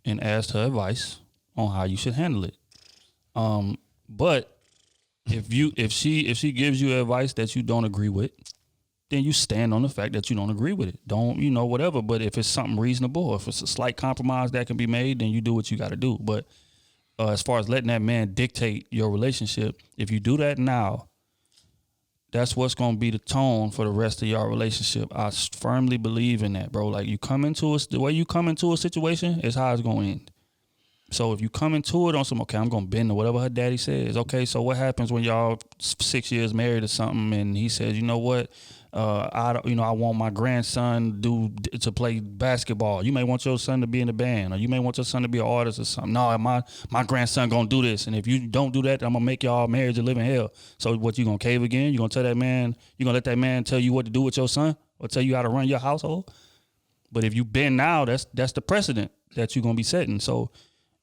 and ask her advice on how you should handle it. But if she gives you advice that you don't agree with, then you stand on the fact that you don't agree with it. Don't, whatever. But if it's something reasonable, if it's a slight compromise that can be made, then you do what you got to do. But as far as letting that man dictate your relationship, if you do that now, that's what's going to be the tone for the rest of your relationship. I firmly believe in that, bro. Like, the way you come into a situation is how it's going to end. So if you come into it on some, okay, I'm going to bend to whatever her daddy says. Okay, so what happens when y'all 6 years married or something and he says, you know what, I want my grandson to play basketball. You may want your son to be in the band, or you may want your son to be an artist or something. No, my grandson gonna do this, and if you don't do that, I'm gonna make y'all marriage a living hell. So what, you gonna cave again? You gonna tell that man? You gonna let that man tell you what to do with your son, or tell you how to run your household? But if you bend now, that's the precedent that you're gonna be setting. So,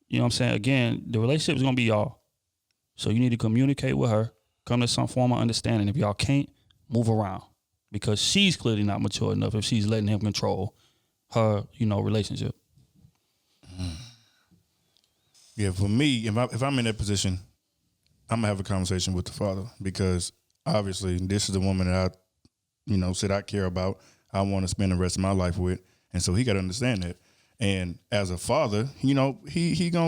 you know what I'm saying? Again, the relationship is gonna be y'all. So you need to communicate with her, come to some form of understanding. If y'all can't, move around. Because she's clearly not mature enough if she's letting him control her, relationship. Yeah, for me, if I'm in that position, I'm gonna have a conversation with the father, because obviously this is the woman that I, said I care about. I want to spend the rest of my life with, and so he got to understand that. And as a father, he gonna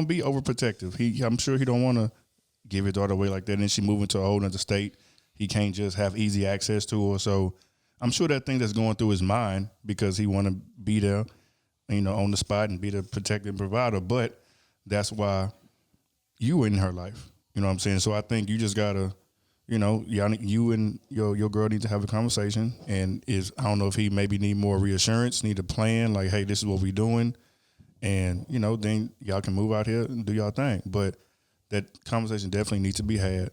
be overprotective. I'm sure he don't want to give his daughter away like that, and then she move into a whole other state. He can't just have easy access to her, so I'm sure that thing that's going through his mind, because he want to be there, on the spot and be the protective provider. But that's why you in her life. You know what I'm saying? So I think you just gotta, you and your girl need to have a conversation. And I don't know if he maybe need more reassurance, need a plan, like, hey, this is what we doing, and then y'all can move out here and do y'all thing. But that conversation definitely needs to be had.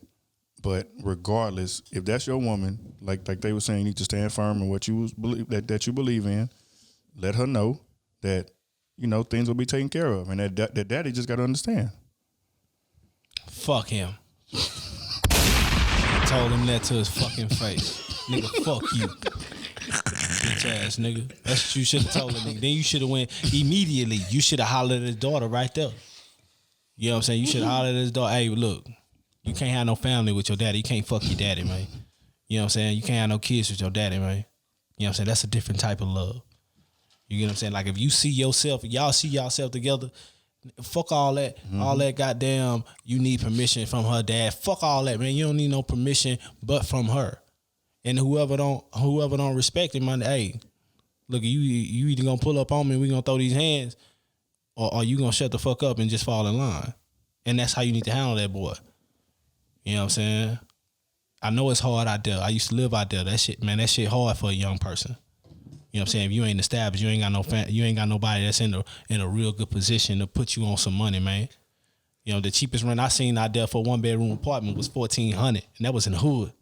But regardless, if that's your woman, like they were saying, you need to stand firm in what you believe that you believe in. Let her know that things will be taken care of, and that daddy just got to understand. Fuck him. I told him that to his fucking face. Nigga, fuck you. Bitch ass nigga. That's what you should have told him, nigga. Then you should have went immediately. You should have hollered at his daughter right there. You know what I'm saying? You should have hollered at his daughter. Hey, look. You can't have no family with your daddy. You can't fuck your daddy, man. You know what I'm saying? You can't have no kids with your daddy, man. You know what I'm saying? That's a different type of love. You get what I'm saying? Like, if you see yourself, y'all see yourself together, fuck all that. Mm-hmm. All that goddamn, you need permission from her dad. Fuck all that, man. You don't need no permission but from her. And whoever don't respect him, man, hey, look, you either gonna pull up on me and we gonna throw these hands, or you gonna shut the fuck up and just fall in line. And that's how you need to handle that boy. You know what I'm saying? I know it's hard out there. I used to live out there. That shit hard for a young person. You know what I'm saying? If you ain't established, you ain't got nobody that's in a real good position to put you on some money, man. The cheapest rent I seen out there for a 1-bedroom apartment was $1,400, and that was in the hood.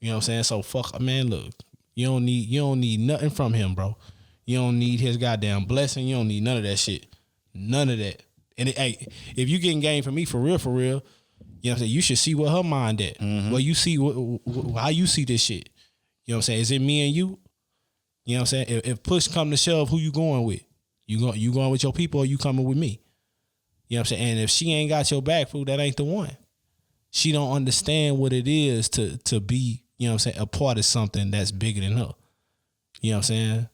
You know what I'm saying? So fuck, man. Look, you don't need nothing from him, bro. You don't need his goddamn blessing. You don't need none of that shit. None of that. And hey, if you getting game from me for real. You know what I'm saying? You should see where her mind at. Mm-hmm. Well, you see how you see this shit. You know what I'm saying? Is it me and you? You know what I'm saying? If push come to shove, who you going with? You going with your people, or you coming with me? You know what I'm saying? And if she ain't got your back, fool, that ain't the one. She don't understand what it is to be, you know what I'm saying, a part of something that's bigger than her. You know what I'm saying?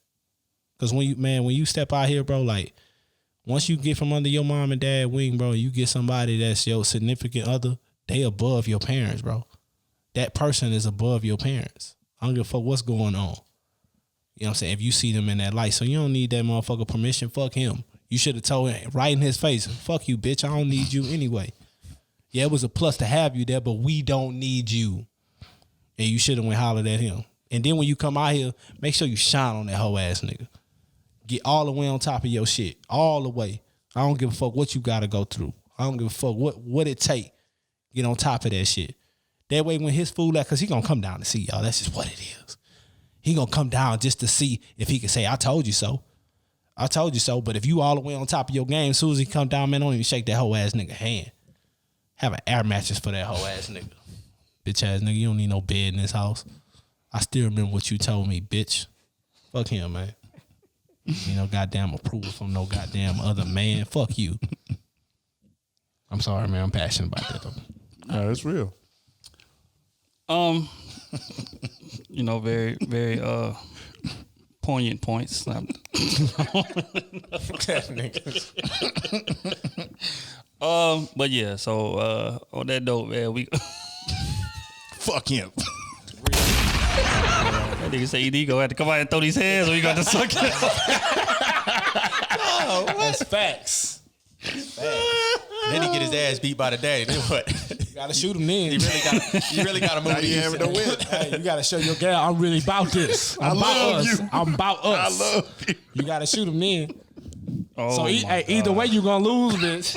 Because when you step out here, bro, like, once you get from under your mom and dad wing, bro, you get somebody that's your significant other, they above your parents, bro. That person is above your parents. I don't give a fuck what's going on. You know what I'm saying? If you see them in that light. So you don't need that motherfucker permission. Fuck him. You should have told him right in his face, fuck you, bitch. I don't need you anyway. Yeah, it was a plus to have you there, but we don't need you. And you should have went hollered at him. And then when you come out here, make sure you shine on that hoe ass nigga. Get all the way on top of your shit. All the way. I don't give a fuck what you gotta go through. I don't give a fuck what it take. Get on top of that shit. That way when his fool cause he gonna come down to see y'all. That's just what it is. He gonna come down just to see if he can say, I told you so. I told you so. But if you all the way on top of your game, as soon as he come down, man, don't even shake that whole ass nigga hand. Have an air mattress for that whole ass nigga. Bitch ass nigga, you don't need no bed in this house. I still remember what you told me, bitch. Fuck him, man. You know, goddamn approval from no goddamn other man. Fuck you. I'm sorry, man. I'm passionate about that though. No, that's real. You know, very, very poignant points. But yeah, so on that note, man, we Fuck him. that nigga say he gonna have to come out and throw these hands or you got to suck it. That's facts. Then he get his ass beat by the daddy. Then what? You gotta shoot him then. You really gotta move You the having to win. Hey, you gotta show your girl I'm really about this. I'm about love us. you. I'm about us. I love you. You gotta shoot him then. Oh, So my either way you gonna lose, bitch.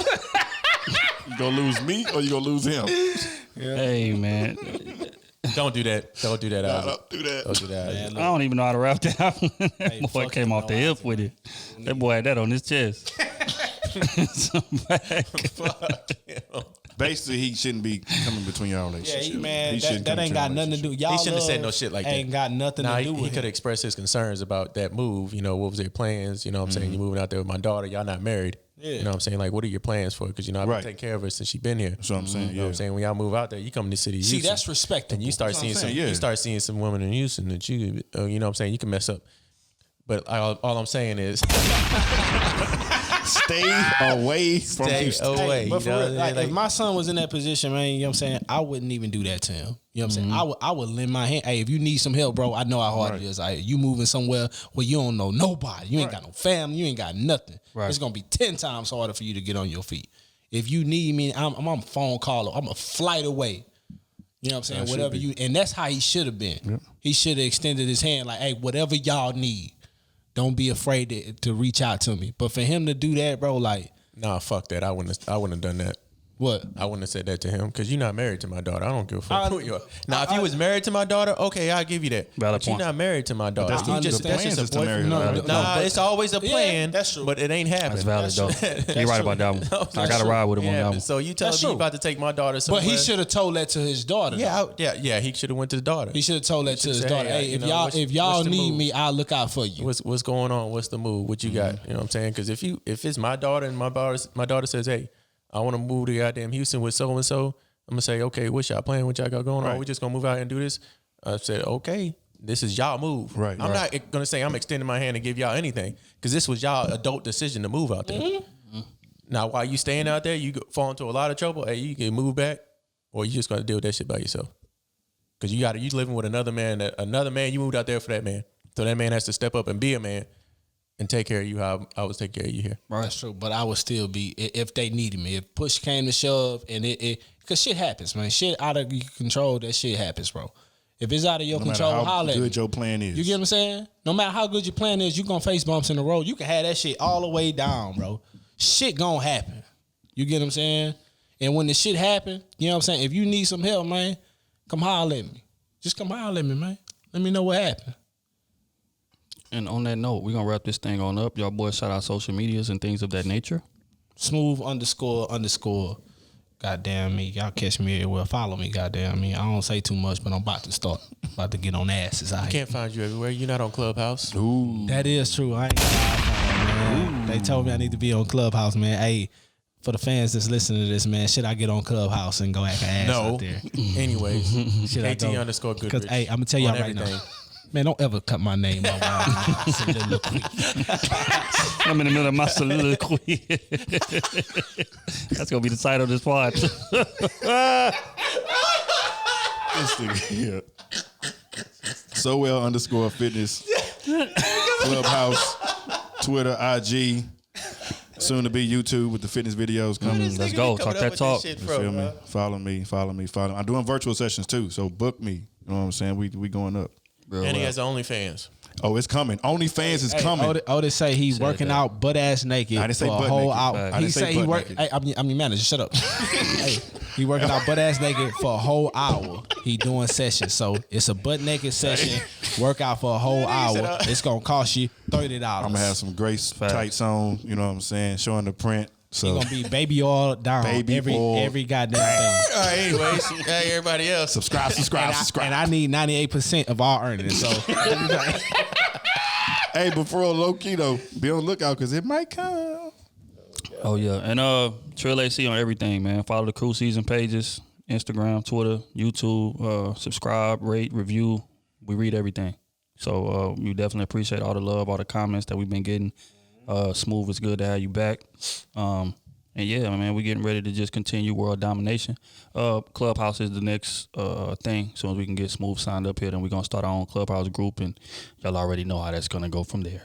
You gonna lose me or you gonna lose him? Hey, man. Don't do that. Don't do that. Isaac. Don't do that. Don't do that. Man, I don't even know how to rap that. That boy fuck came him, off the no, hip with it. That boy had that on his chest. Basically, he shouldn't be coming between y'all Yeah, relationship. man, shouldn't that come ain't between got y'all nothing to do. relationship. Y'all He shouldn't have said love no shit like that. Ain't got nothing Nah, to do he with could have it. expressed his concerns about that move. You know, what was their plans? You know what I'm saying? You're moving out there with my daughter. Y'all not married. Yeah. You know what I'm saying? Like, what are your plans for? Because, you know, I've been Right. taking care of her since she's been here. That's what I'm saying. You know what I'm saying? When y'all move out there, you come to the city of See, Houston. that's respectable. And you start That's what seeing I'm some, saying, yeah. you start seeing some women in Houston that you know what I'm saying? You can mess up. But all I'm saying is, Stay away from stay Houston. away. Hey, but you for know? real, like, if my son was in that position, man, you know what I'm saying, I wouldn't even do that to him. You know what I'm saying? I would lend my hand. Hey, if you need some help, bro, I know how hard it is. You moving somewhere where you don't know nobody. You ain't got no family. You ain't got nothing. Right. It's gonna be 10 times harder for you to get on your feet. If you need me, I'm a phone caller. I'm a flight away. You know what I'm saying? That Whatever should be. you, and that's how he should have been. Yep. He should have extended his hand, like, hey, whatever y'all need, don't be afraid to reach out to me. But for him to do that, bro, like, Nah, fuck that. I wouldn't have done that. what? I wouldn't have said that to him because you're not married to my daughter. I don't give a fuck I- who you are. Now, if you was married to my daughter, okay, I'll give you that. Valid But you're point. not married to my daughter. that's You the just plan that's just is a to marry boyfriend. her. Nah, but- it's always a Yeah, plan. that's true. But it ain't happening. That's valid, though. You're right about that one. I got to ride with him on that one. So you tell That's me you true. about to take my daughter somewhere. But he should have told that to his daughter. though. Yeah. He should have went to the daughter. He should have told that to should his say, daughter. hey, Hey, you if know, y'all what's the need move? me, I'll look out for you. What's going on? What's the move? What you got? You know what I'm saying? Because if it's my daughter and my daughter says, hey, I want to move to goddamn Houston with so and so, I'm gonna say, okay, what's y'all plan? What y'all got going on? Right. We just gonna move out and do this? I said, okay, this is y'all move. Right. I'm not gonna say I'm extending my hand and give y'all anything because this was y'all adult decision to move out there. Now, while you staying out there, you fall into a lot of trouble. Hey, you can move back, or you just gotta deal with that shit by yourself. Because you living with another man. You moved out there for that man, so that man has to step up and be a man and take care of you how I was taking care of you here. That's true. But I would still be, if they needed me, if push came to shove, and because shit happens, man. Shit out of your control, that shit happens, bro. If it's out of your No matter control, how holler at me. good your plan is. You get what I'm saying? No matter how good your plan is, you gonna face bumps in the road. You can have that shit all the way down, bro. Shit gonna happen. You get what I'm saying? And when the shit happen, you know what I'm saying? If you need some help, man, come holler at me. Just come holler at me, man. Let me know what happened. And on that note, we're going to wrap this thing on up. Y'all boys shout out social medias and things of that nature. Smooth _ goddamn me. Y'all catch me everywhere. Follow me, goddamn me. I don't say too much, but I'm about to start. About to get on asses. I Can't find you everywhere. You're not on Clubhouse. That is true. I ain't got iPhone, man. They told me I need to be on Clubhouse, man. Hey, for the fans that's listening to this, man, should I get on Clubhouse and go act an ass No. out there? Anyways, Should I KT go? _Goodrich. Because, hey, I'm going to tell y'all on right everything. now. Man, don't ever cut my name off. I'm in the middle of my soliloquy. That's gonna be the title of this pod. Yeah. SoWell_fitness. Clubhouse, Twitter, IG. Soon to be YouTube with the fitness videos coming. Let's go. Talk that talk. You feel me? Follow me. I'm doing virtual sessions too, so book me. You know what I'm saying? We going up. Real And he well. has OnlyFans. Oh, it's coming. OnlyFans is coming. Otis say he's working that. out butt ass naked I didn't say for a butt whole naked. hour. I He didn't say say he butt work. naked. Hey, I'm your manager. Shut up. Hey, he working out butt ass naked for a whole hour. He doing sessions, so it's a butt naked session. Workout for a whole hour. It's gonna cost you $30. I'm gonna have some Grace tights on. You know what I'm saying? Showing the print. So He gonna be baby oil down every goddamn thing. All right, anyways, hey, everybody else. subscribe. And I need 98% of our earnings. So Hey, but for a low key though, be on the lookout because it might come. Oh yeah, and Trill AC on everything, man. Follow the Krew season pages, Instagram, Twitter, YouTube. Subscribe, rate, review. We read everything. So we definitely appreciate all the love, all the comments that we've been getting. Smooth, it's good to have you back. And yeah, man, we're getting ready to just continue world domination. Clubhouse is the next thing. As soon as we can get Smooth signed up here, then we're gonna start our own Clubhouse group, and y'all already know how that's gonna go from there.